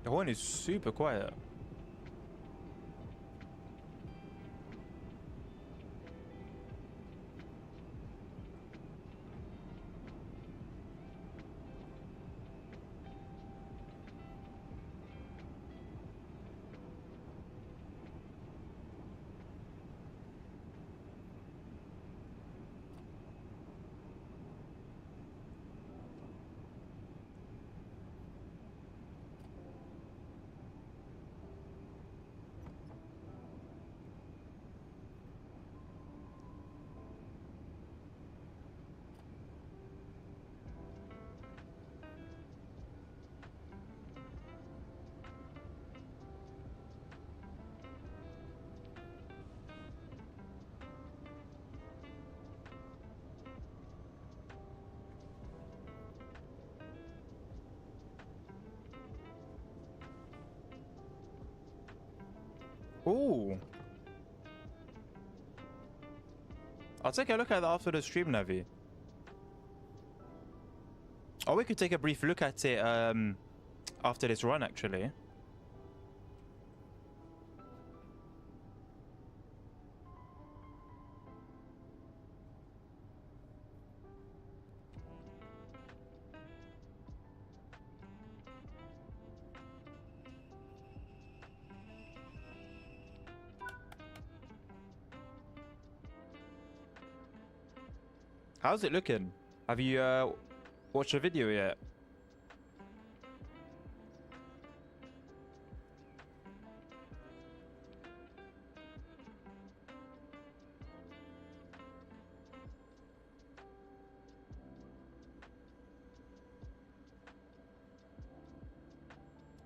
A: The horn is super quiet. Ooh. I'll take a look at that after the stream, Navi. Or we could take a brief look at it after this run, actually. How's it looking? Have you watched the video yet?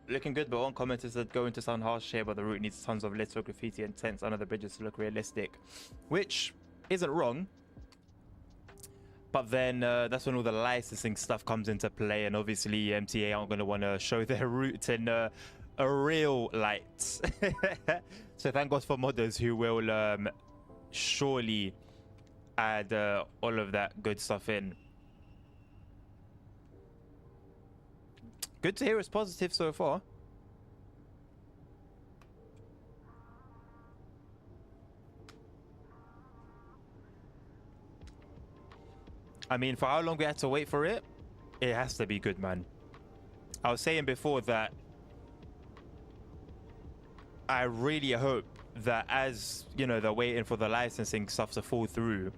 A: Looking good, but one comment is that going to sound harsh here, but the route needs tons of little graffiti and tents under the bridges to look realistic, which isn't wrong. But then that's when all the licensing stuff comes into play, and obviously MTA aren't going to want to show their route in a real light. So thank God for modders who will surely add all of that good stuff in. Good to hear it's positive so far. I mean, for how long we had to wait for it, it has to be good, man. I was saying before that I really hope that as, you know, they're waiting for the licensing stuff to fall through,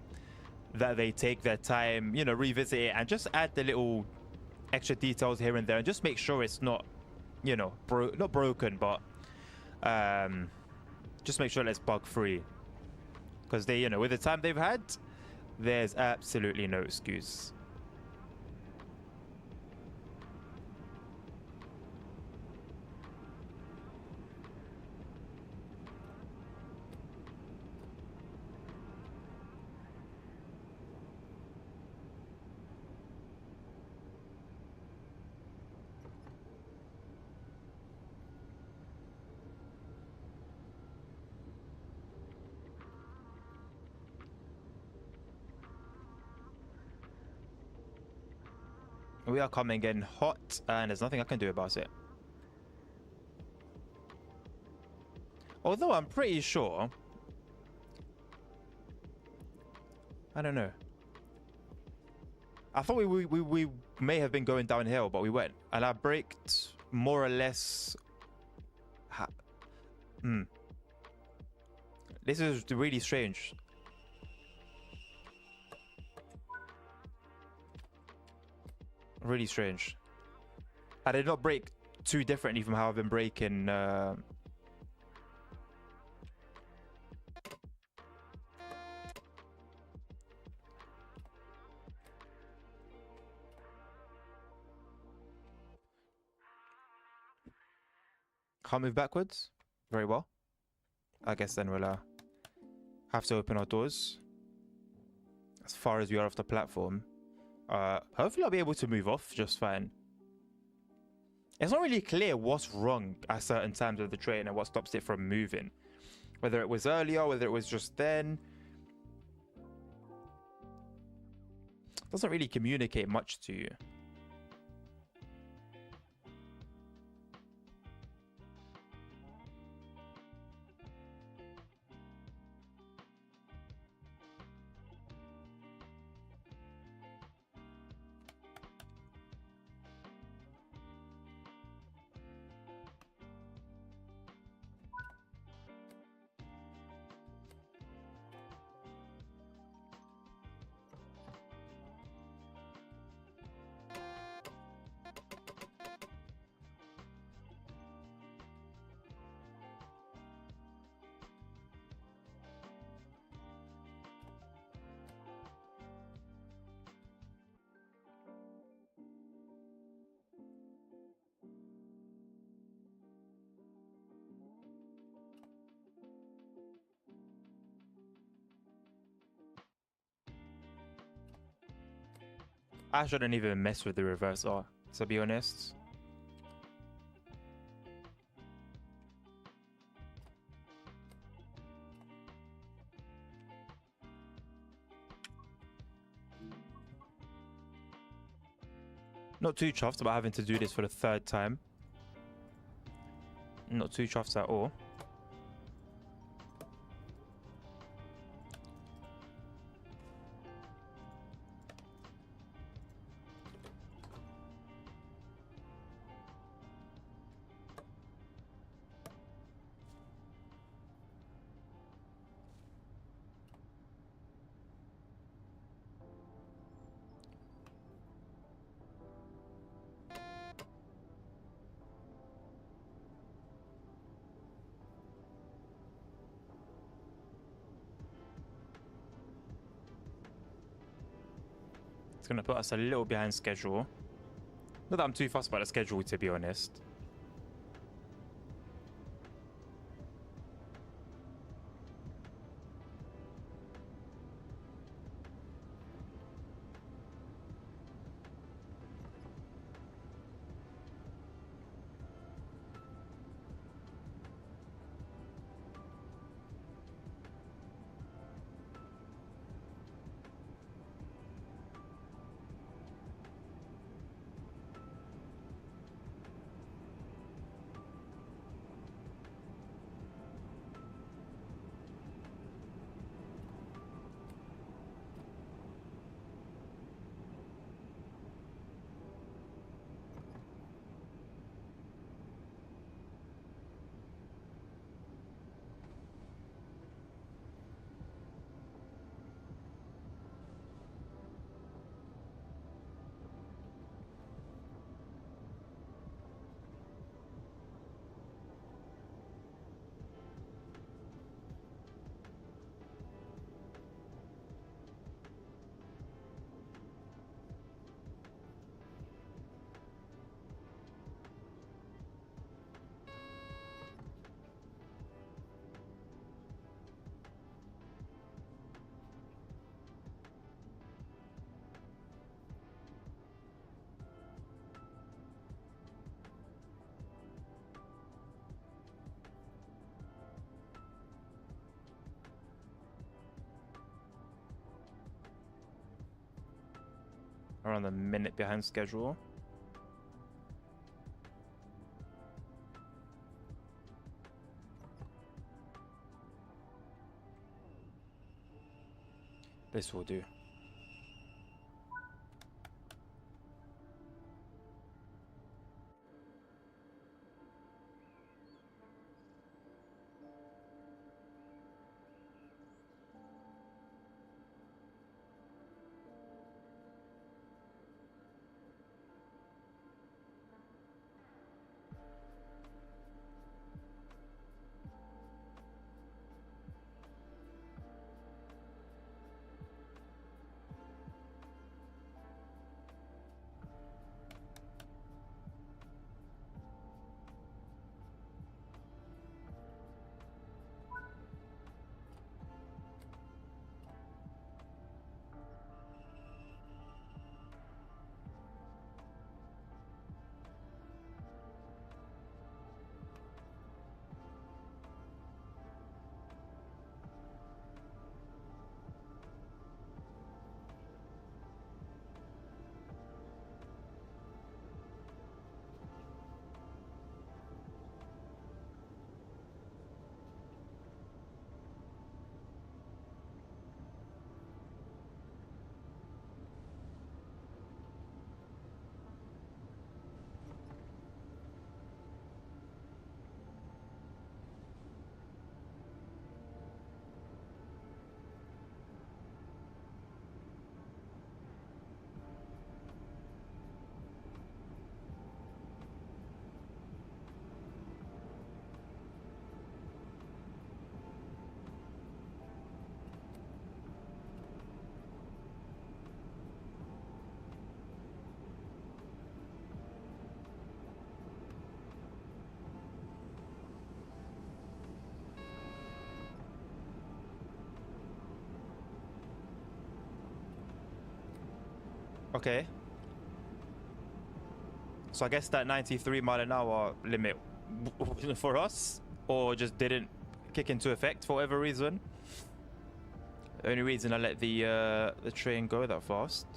A: that they take their time, you know, revisit it and just add the little extra details here and there and just make sure it's not, you know, not broken, but Just make sure that it's bug free. Because they, you know, with the time they've had, there's absolutely no excuse. We are coming in hot, and there's nothing I can do about it. Although I'm pretty sure... I don't know. I thought we may have been going downhill, but we went. And I braked more or less... This is really strange. Really strange. I did not brake too differently from how I've been braking. Can't move backwards. Very well. I guess then we'll have to open our doors as far as we are off the platform. Hopefully I'll be able to move off just fine. It's not really clear what's wrong at certain times of the train and what stops it from moving. Whether it was earlier, whether it was just then. It doesn't really communicate much to you. I shouldn't even mess with the reverse R, to be honest. Not too chuffed about having to do this for the third time. Not too chuffed at all. It's going to put us a little behind schedule. Not that I'm too fussed about the schedule, to be honest. around a minute behind schedule. This will do. Okay. So I guess that 93 mile an hour limit wasn't for us, or just didn't kick into effect for whatever reason. The only reason I let the train go that fast.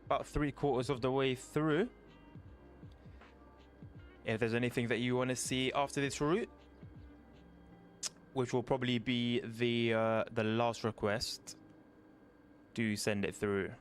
A: About 3/4 of the way through. If there's anything that you want to see after this route, which will probably be the last request, do send it through.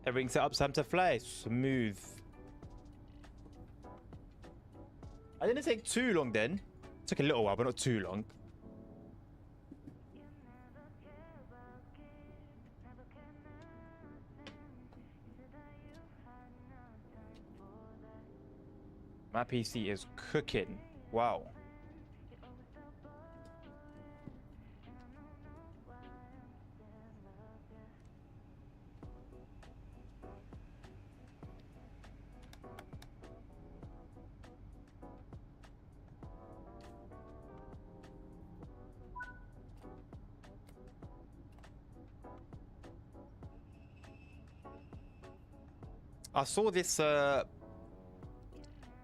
A: Everything set up, time to fly. Smooth. I didn't take too long then. It took a little while, but not too long. My PC is cooking. Wow. I saw this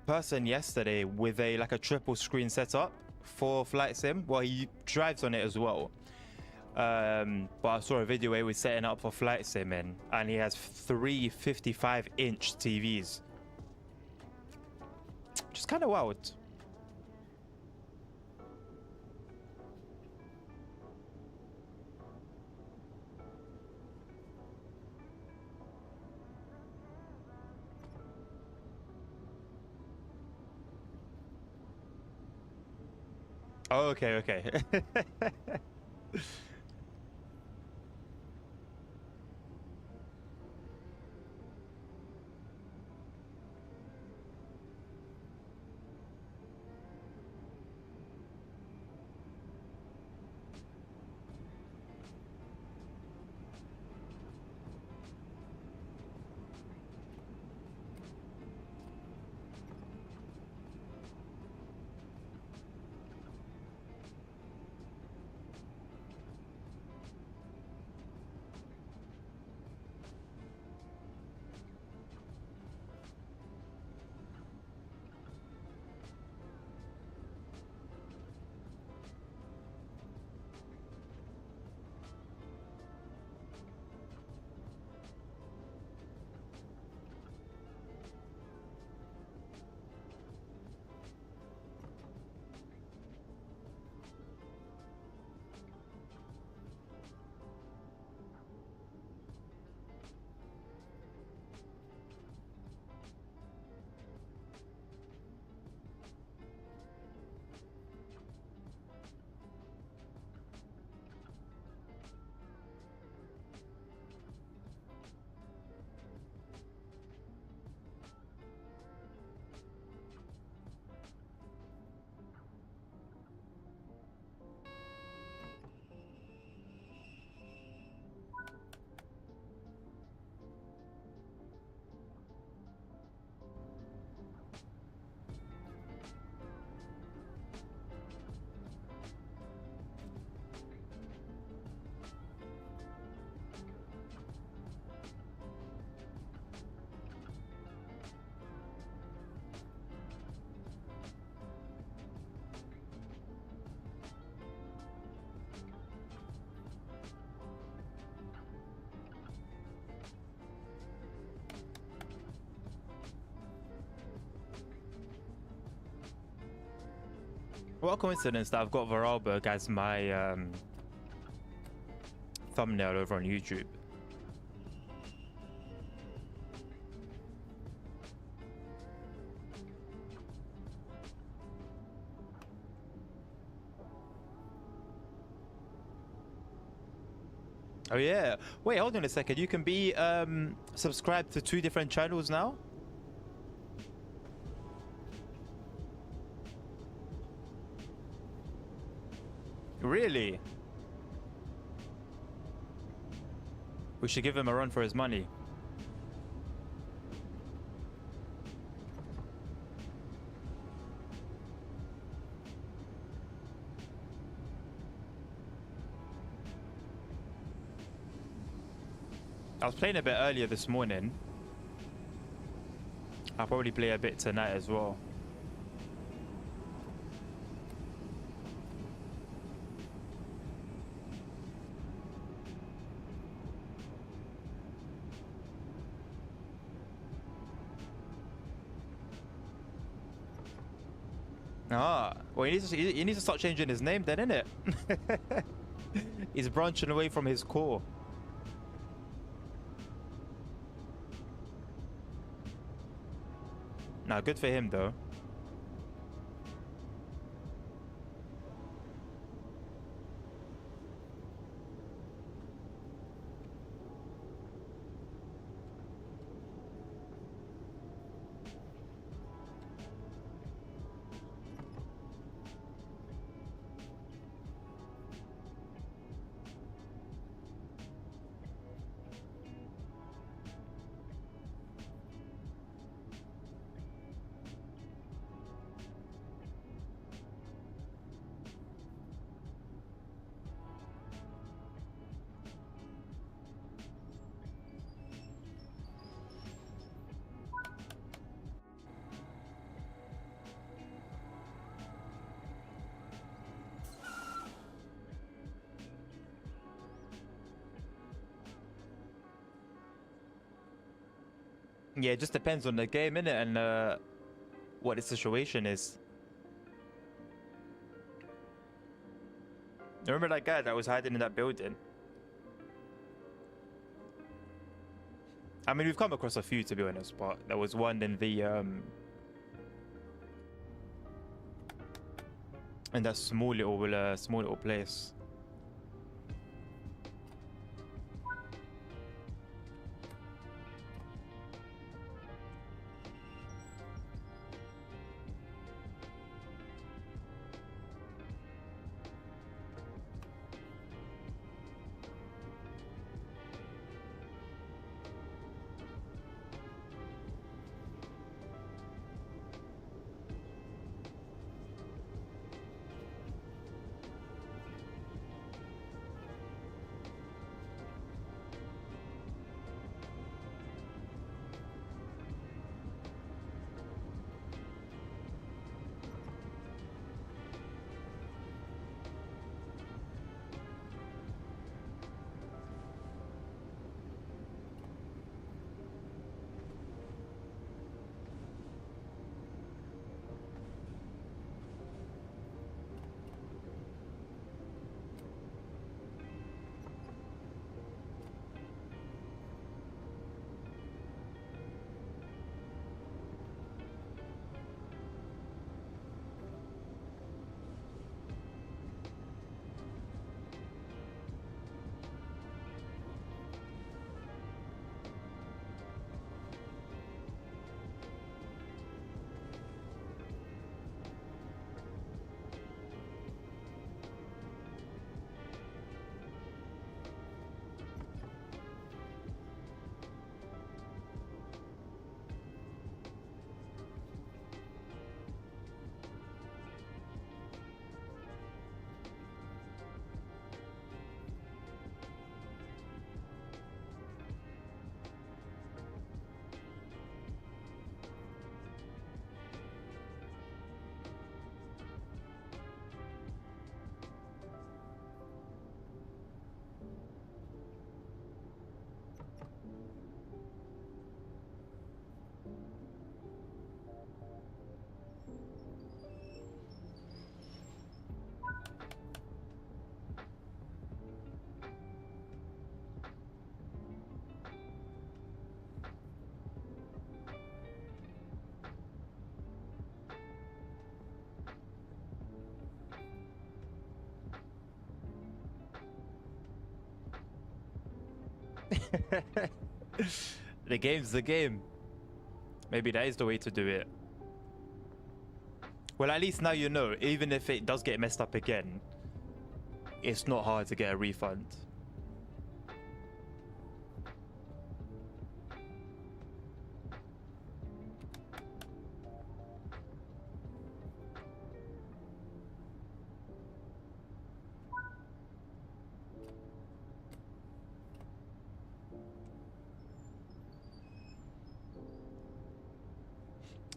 A: person yesterday with a triple screen setup for flight sim. Well, he drives on it as well. But I saw a video where he was setting up for flight sim and he has 3 55-inch TVs. Just kind of wild. Oh, okay, okay. What a coincidence that I've got Vorarlberg as my thumbnail over on YouTube. Oh yeah. Wait, hold on a second. You can be subscribed to 2 different channels now? Really? We should give him a run for his money. I was playing a bit earlier this morning. I'll probably play a bit tonight as well. Ah, well, he needs to start changing his name then, innit? He's branching away from his core. Nah, good for him though. Yeah, it just depends on the game, innit? And what the situation is. Remember that guy that was hiding in that building? I mean, we've come across a few, to be honest, but there was one in the in that small little place. The game's the game. Maybe that is the way to do it. Well, at least now you know, even if it does get messed up again, it's not hard to get a refund.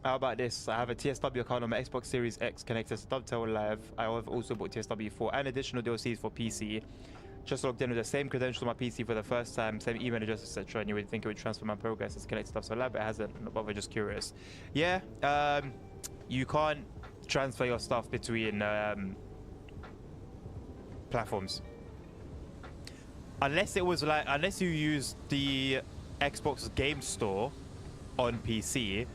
A: How about this? I have a TSW account on my Xbox Series X connected to Dovetail Live. I have also bought TSW 4 and additional DLCs for PC. Just logged in with the same credentials on my PC for the first time, same email address, etc. And you would think it would transfer my progress as connected to Dovetail Live, but it hasn't. Not bother, just curious. Yeah, you can't transfer your stuff between platforms. Unless it was like, unless you use the Xbox Game Store on PC,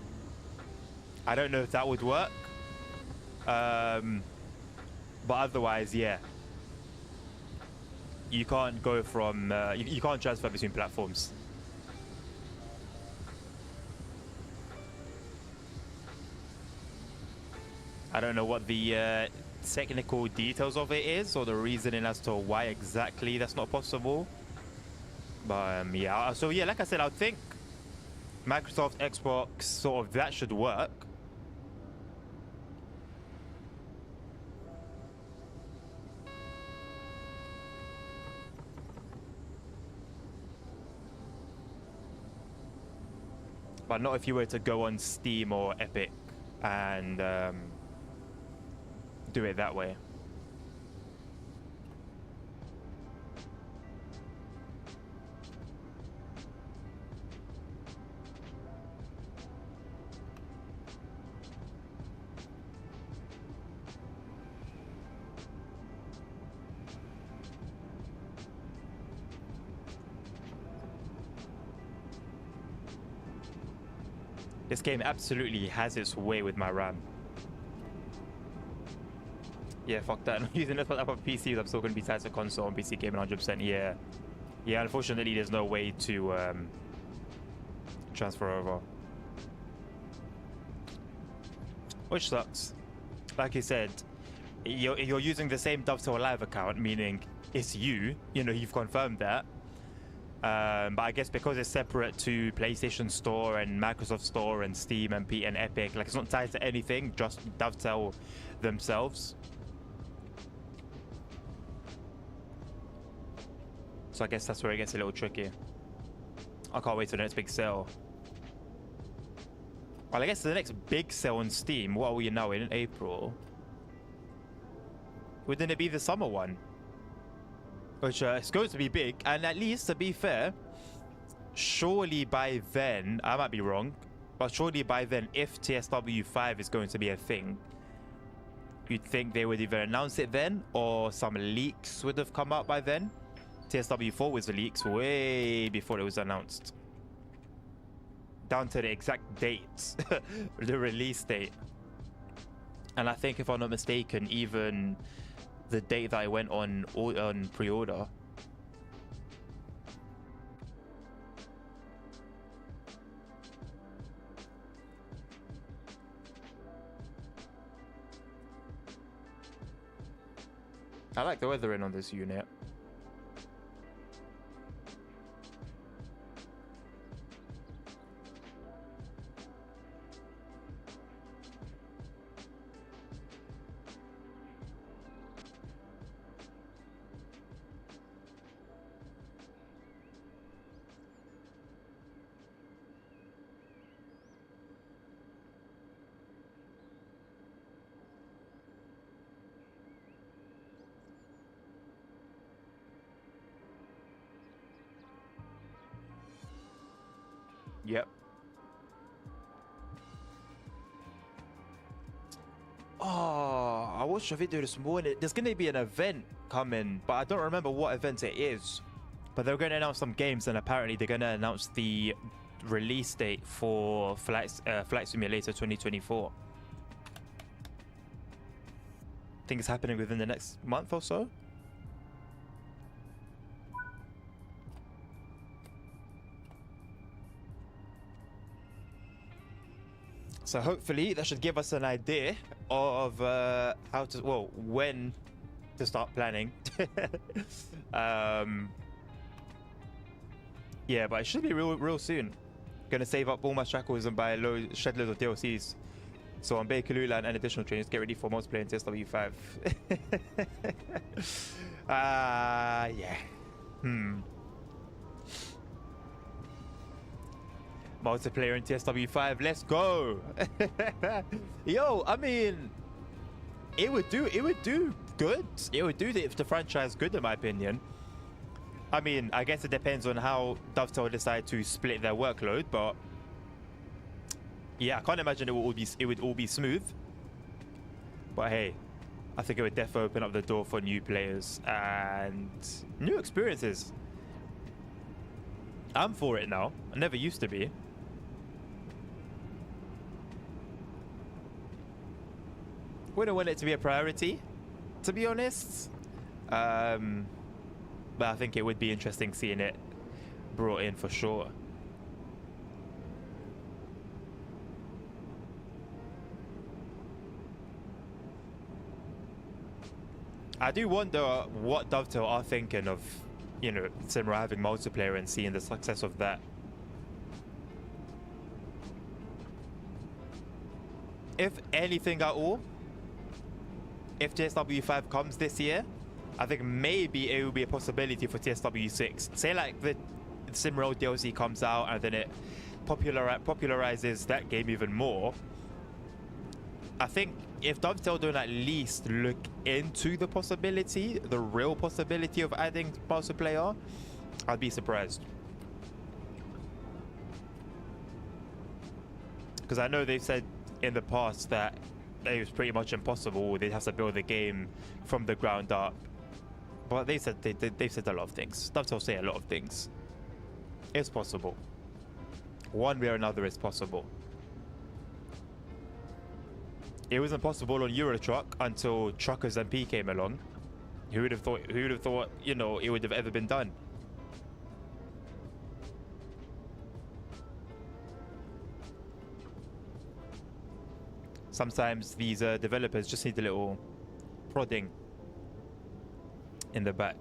A: I don't know if that would work. But otherwise, yeah. You can't go from... you can't transfer between platforms. I don't know what the technical details of it is or the reasoning as to why exactly that's not possible. But yeah, so yeah, like I said, I think Microsoft, Xbox, sort of that should work. But not if you were to go on Steam or Epic and do it that way. This game absolutely has its way with my RAM. Yeah, fuck that. I'm using this for PCs. I'm still going to be tied to console and PC gaming 100%. Yeah. Yeah, unfortunately, there's no way to transfer over. Which sucks. Like you said, you're using the same Dovetail Live account, meaning it's you. You know, you've confirmed that. But I guess because it's separate to PlayStation Store and Microsoft Store and Steam and Epic, like it's not tied to anything, just Dovetail themselves. So I guess that's where it gets a little tricky. I can't wait till the next big sale. Well, I guess the next big sale on Steam, what are we now in April? Wouldn't it be the summer one? Which it's going to be big, and at least to be fair, surely by then, I might be wrong, but surely by then, if TSW 5 is going to be a thing, you'd think they would either announce it then or some leaks would have come out by then. TSW 4 was the leaks way before it was announced, down to the exact date, the release date. And I think if I'm not mistaken, even the date that I went on pre-order. I like the weathering on this unit. Yep. Oh, I watched a video this morning. There's going to be an event coming, but I don't remember what event it is. But they're going to announce some games, and apparently they're going to announce the release date for Flight Simulator 2024. I think it's happening within the next month or so. So hopefully that should give us an idea of how to, well, when to start planning. Yeah, but it should be real soon. Gonna save up all my shackles and buy shed loads of DLCs. So on Bakerloo and additional trainings, get ready for multiplayer in TSW 5. Yeah. Multiplayer in TSW 5, let's go. Yo, I mean, it would do good. It would do the franchise good, in my opinion. I mean, I guess it depends on how Dovetail decide to split their workload, but yeah, I can't imagine it would all be smooth. But hey, I think it would definitely open up the door for new players and new experiences. I'm for it now. I never used to be. Wouldn't want it to be a priority, to be honest. But I think it would be interesting seeing it brought in for sure. I do wonder what Dovetail are thinking of, you know, Simra having multiplayer and seeing the success of that. If anything at all, if TSW 5 comes this year, I think maybe it will be a possibility for TSW 6. Say like the Simra DLC comes out and then it popularizes that game even more. I think if Dovetail don't at least look into the possibility, the real possibility of adding multiplayer, I'd be surprised. Because I know they've said in the past that it was pretty much impossible. They'd have to build the game from the ground up. But they've said a lot of things. Dovetail say a lot of things. It's possible. One way or another, it's possible. It wasn't possible on Euro Truck until Truckers MP came along. Who would have thought? Who would have thought? You know, it would have ever been done. Sometimes these developers just need a little prodding in the back.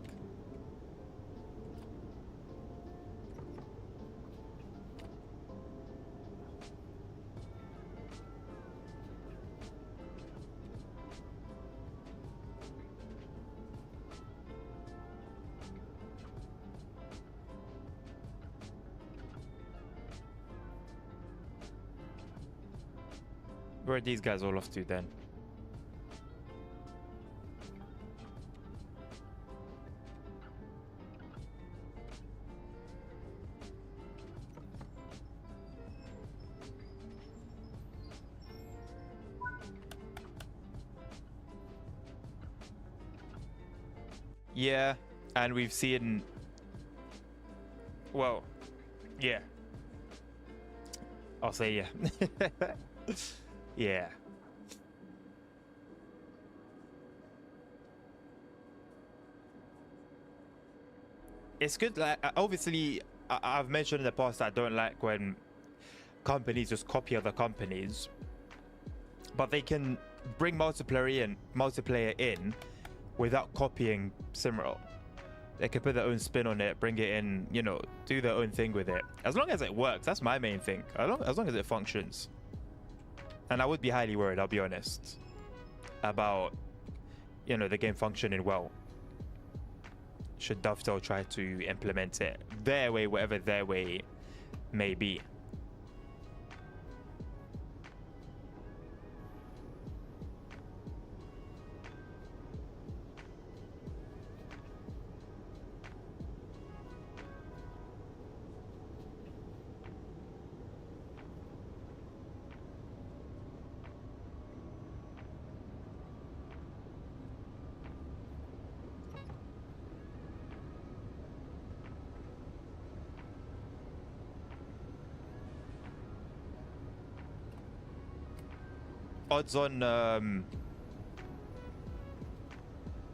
A: Where are these guys all off to then? Yeah, and we've seen, well, yeah. I'll say yeah. Yeah. It's good. Like, obviously, I've mentioned in the past that I don't like when companies just copy other companies, but they can bring multiplayer in without copying Simra. They can put their own spin on it, bring it in, you know, do their own thing with it. As long as it works, that's my main thing. As long as it functions. And I would be highly worried, I'll be honest, about, you know, the game functioning well. Should Dovetail try to implement it their way, whatever their way may be. Odds on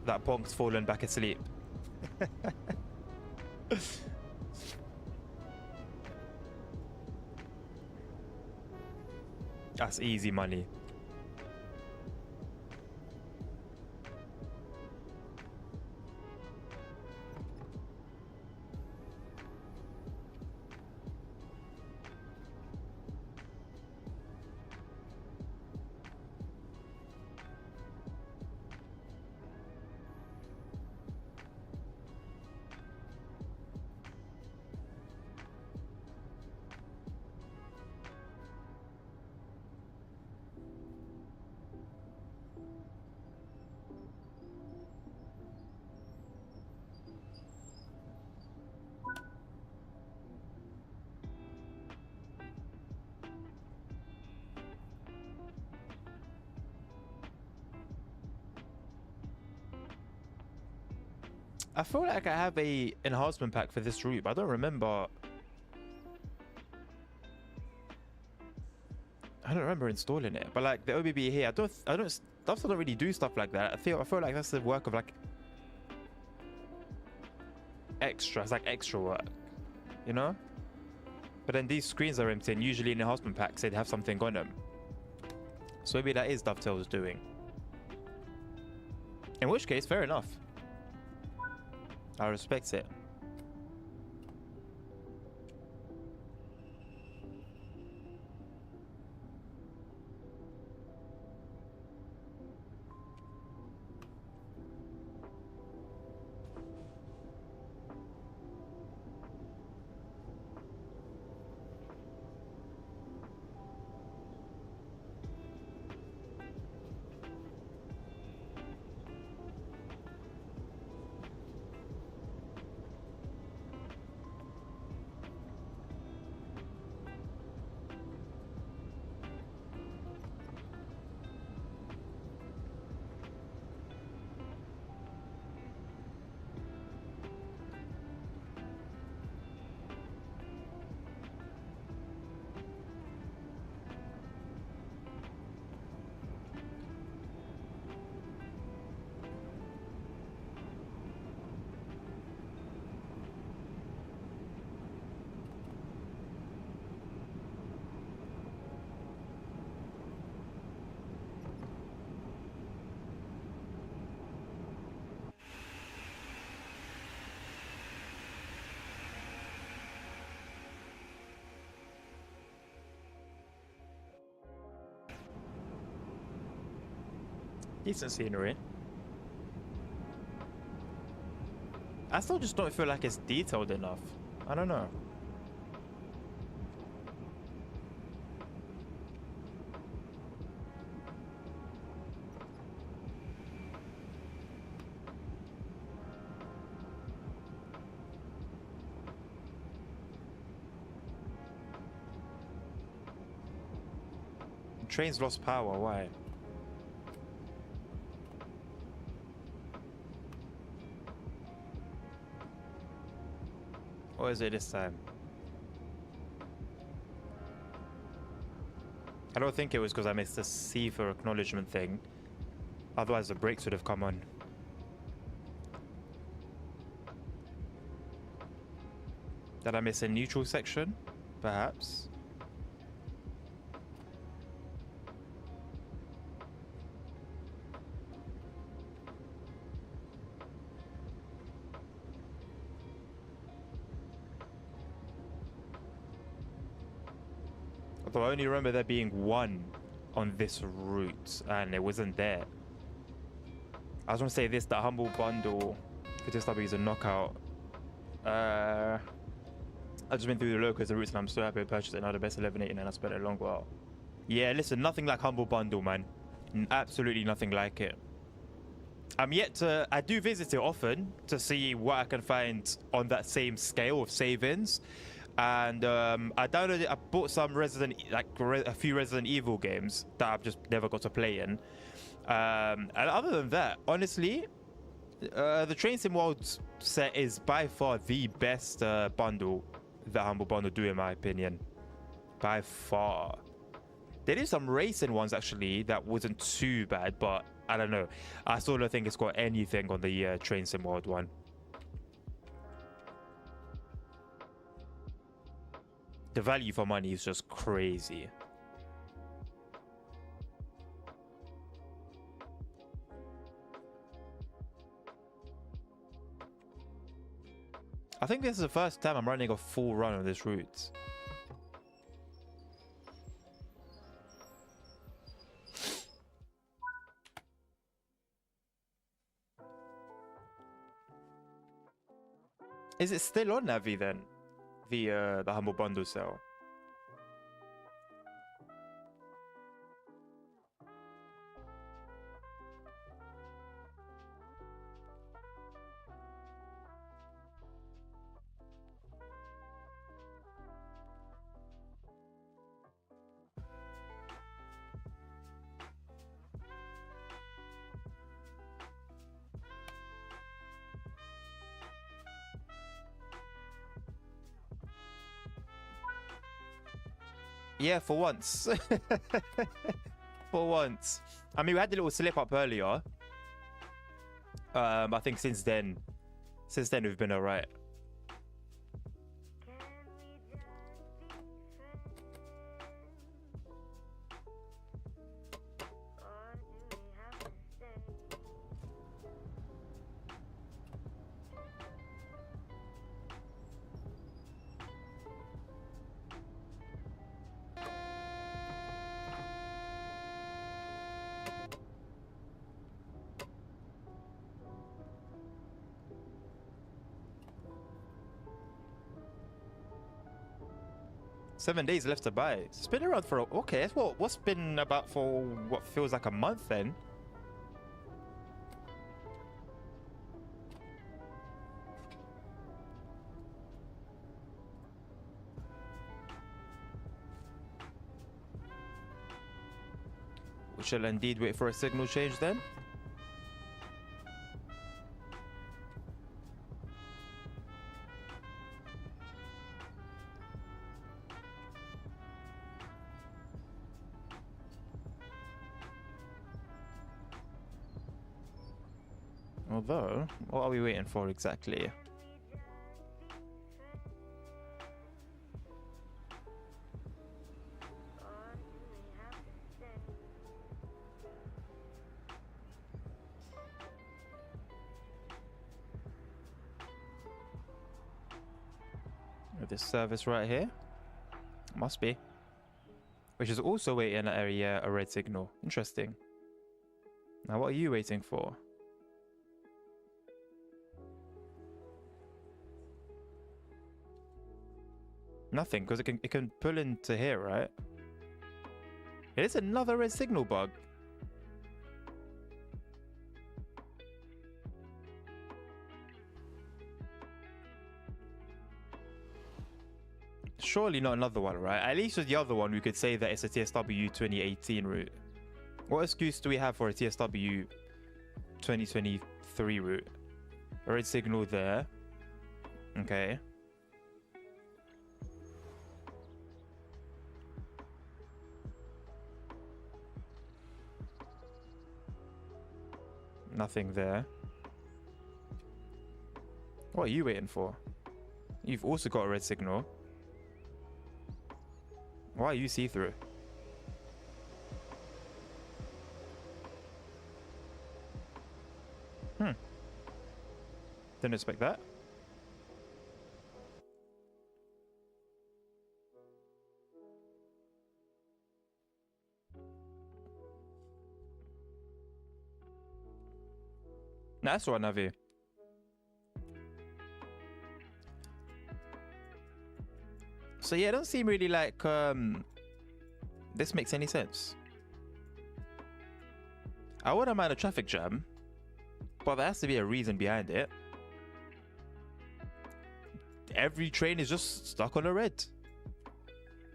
A: that Ponk's fallen back asleep. That's easy money. I feel like I have a enhancement pack for this route, but I don't remember. I don't remember installing it. But like the OBB here, I don't Dovetail don't really do stuff like that. I feel like that's the work of like extra. It's like extra work, you know. But then these screens are empty, and usually in enhancement packs they'd have something on them. So maybe that is Dovetail's doing. In which case, fair enough. I respect it. Decent scenery. I still just don't feel like it's detailed enough. I don't know. Train's lost power, why? Or is it this time? I don't think it was because I missed the C for acknowledgement thing. Otherwise the brakes would have come on. Did I miss a neutral section? Perhaps. Although I only remember there being one on this route and it wasn't there. I was going to say this, the humble bundle for TSW is a knockout. I've just been through the locals, the routes, and I'm so happy I purchased it. Now the best 11.89 and I spent a long while. Yeah, listen, nothing like humble bundle, man. Absolutely nothing like it. I'm yet to, I do visit it often to see what I can find on that same scale of savings. And I downloaded it, I bought some a few Resident Evil games that I've just never got to play in. And other than that, honestly, the Train Sim World set is by far the best bundle that Humble Bundle do, in my opinion. By far. They did some racing ones actually that wasn't too bad, but I don't know. I still don't think it's got anything on the Train Sim World one. The value for money is just crazy. I think this is the first time I'm running a full run on this route. Is it still on Navi then? The Humble Bundle sale. Yeah, for once. for once. I mean, we had a little slip up earlier. I think since then we've been alright. Seven days left to buy. It's been around for okay. It's what's been about for what feels like a month then. We shall indeed wait for a signal change then. Although, what are we waiting for exactly? This service right here? Must be. Which is also waiting at a red signal. Interesting. Now what are you waiting for? Nothing, because it can pull into here, right? It is another red signal bug. Surely not another one, right? At least with the other one, we could say that it's a TSW 2018 route. What excuse do we have for a TSW 2023 route? A red signal there. Okay. Nothing there. What are you waiting for? You've also got a red signal. Why are you see-through? Didn't expect that. That's what Navi. So yeah, it doesn't seem really like this makes any sense. I wouldn't mind a traffic jam, but there has to be a reason behind it. Every train is just stuck on a red.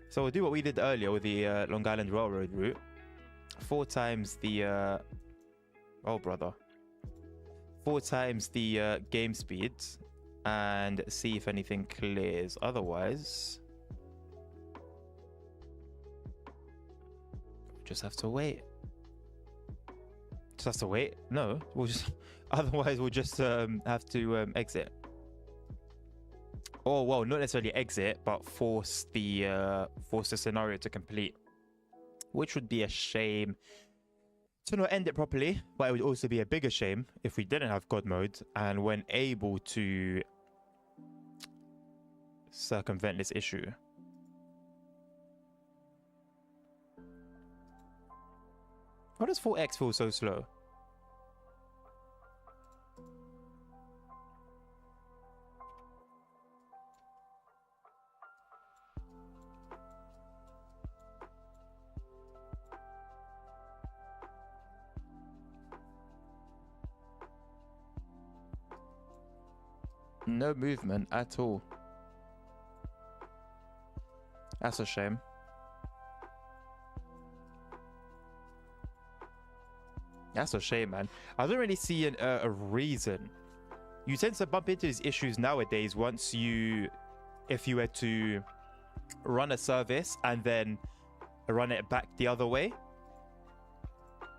A: So we'll do what we did earlier with the Long Island Railroad route. 4 times the oh brother. 4 times the game speed and see if anything clears. Otherwise, just have to wait. Just have to wait? No, we'll just otherwise we'll just have to exit. Or well, not necessarily exit, but force the scenario to complete, which would be a shame to not end it properly. But it would also be a bigger shame if we didn't have God mode and weren't able to circumvent this issue. Why does 4X feel so slow? No movement at all. That's a shame. That's a shame, man. I don't really see a reason. You tend to bump into these issues nowadays once if you were to run a service and then run it back the other way.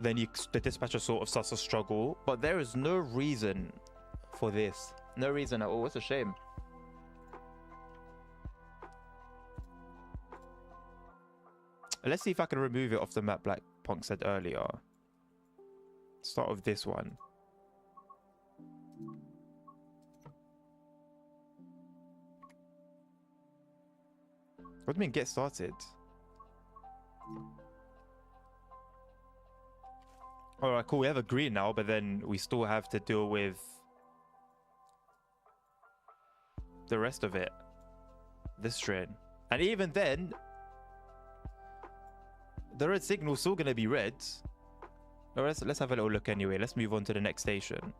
A: then the dispatcher sort of starts to struggle. But there is no reason for this. No reason at all. It's a shame. Let's see if I can remove it off the map like Punk said earlier. Start with this one. What do you mean get started? Alright, cool. We have a green now, but then we still have to deal with the rest of it. This train. And even then, the red signal's still going to be red. Alright, let's have a little look anyway. Let's move on to the next station.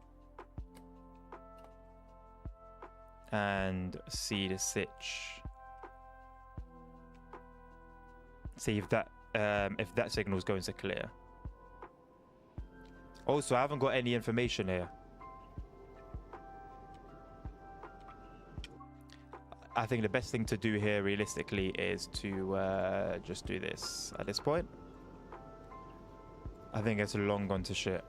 A: And see the sitch. See if that signal is going to clear. Also, I haven't got any information here. I think the best thing to do here realistically is to just do this at this point. I think it's long gone to shit.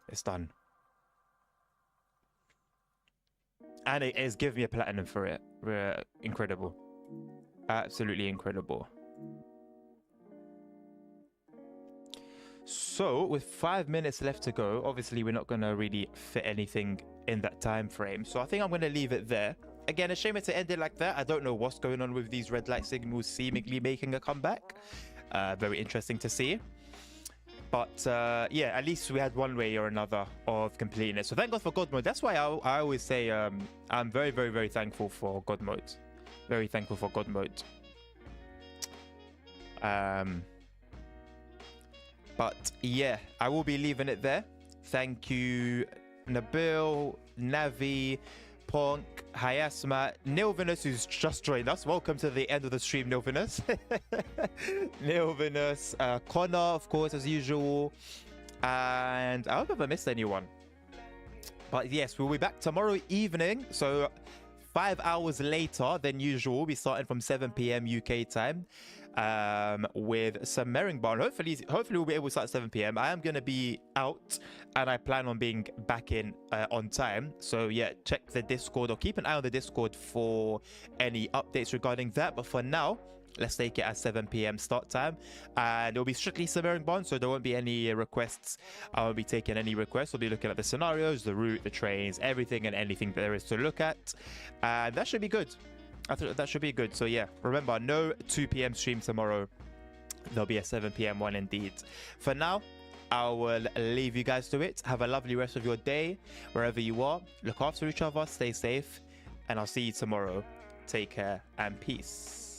A: It's done. And it is giving me a platinum for it. Incredible. Absolutely incredible. So, with 5 minutes left to go, obviously we're not going to really fit anything in that time frame. So I think I'm going to leave it there. Again, a shame to end it like that. I don't know what's going on with these red light signals seemingly making a comeback. Very interesting to see. But yeah, at least we had one way or another of completing it. So thank God for God mode. That's why I always say I'm very, very, very thankful for God mode. Very thankful for God mode. But yeah, I will be leaving it there. Thank you, Nabil, Navi, Ponk, Hayasma, Nilvinus, who's just joined us. Welcome to the end of the stream, Nilvinus. Nilvinus, Connor, of course, as usual. And I hope I've missed anyone. But yes, we'll be back tomorrow evening. So 5 hours later than usual. We'll be starting from 7 p.m. UK time. With some Merringbone. Hopefully we'll be able to start at 7 p.m. I am going to be out and I plan on being back in on time. So yeah, check the Discord or keep an eye on the Discord for any updates regarding that. But for now, let's take it at 7 p.m. start time. And it'll be strictly some Merringbone, so there won't be any requests. I won't be taking any requests. We'll be looking at the scenarios, the route, the trains, everything and anything that there is to look at. And that should be good. I thought that should be good. So yeah, remember, no 2 p.m. stream tomorrow. There'll be a 7 p.m. one indeed. For now, I will leave you guys to it. Have a lovely rest of your day, wherever you are. Look after each other, stay safe, and I'll see you tomorrow. Take care and peace.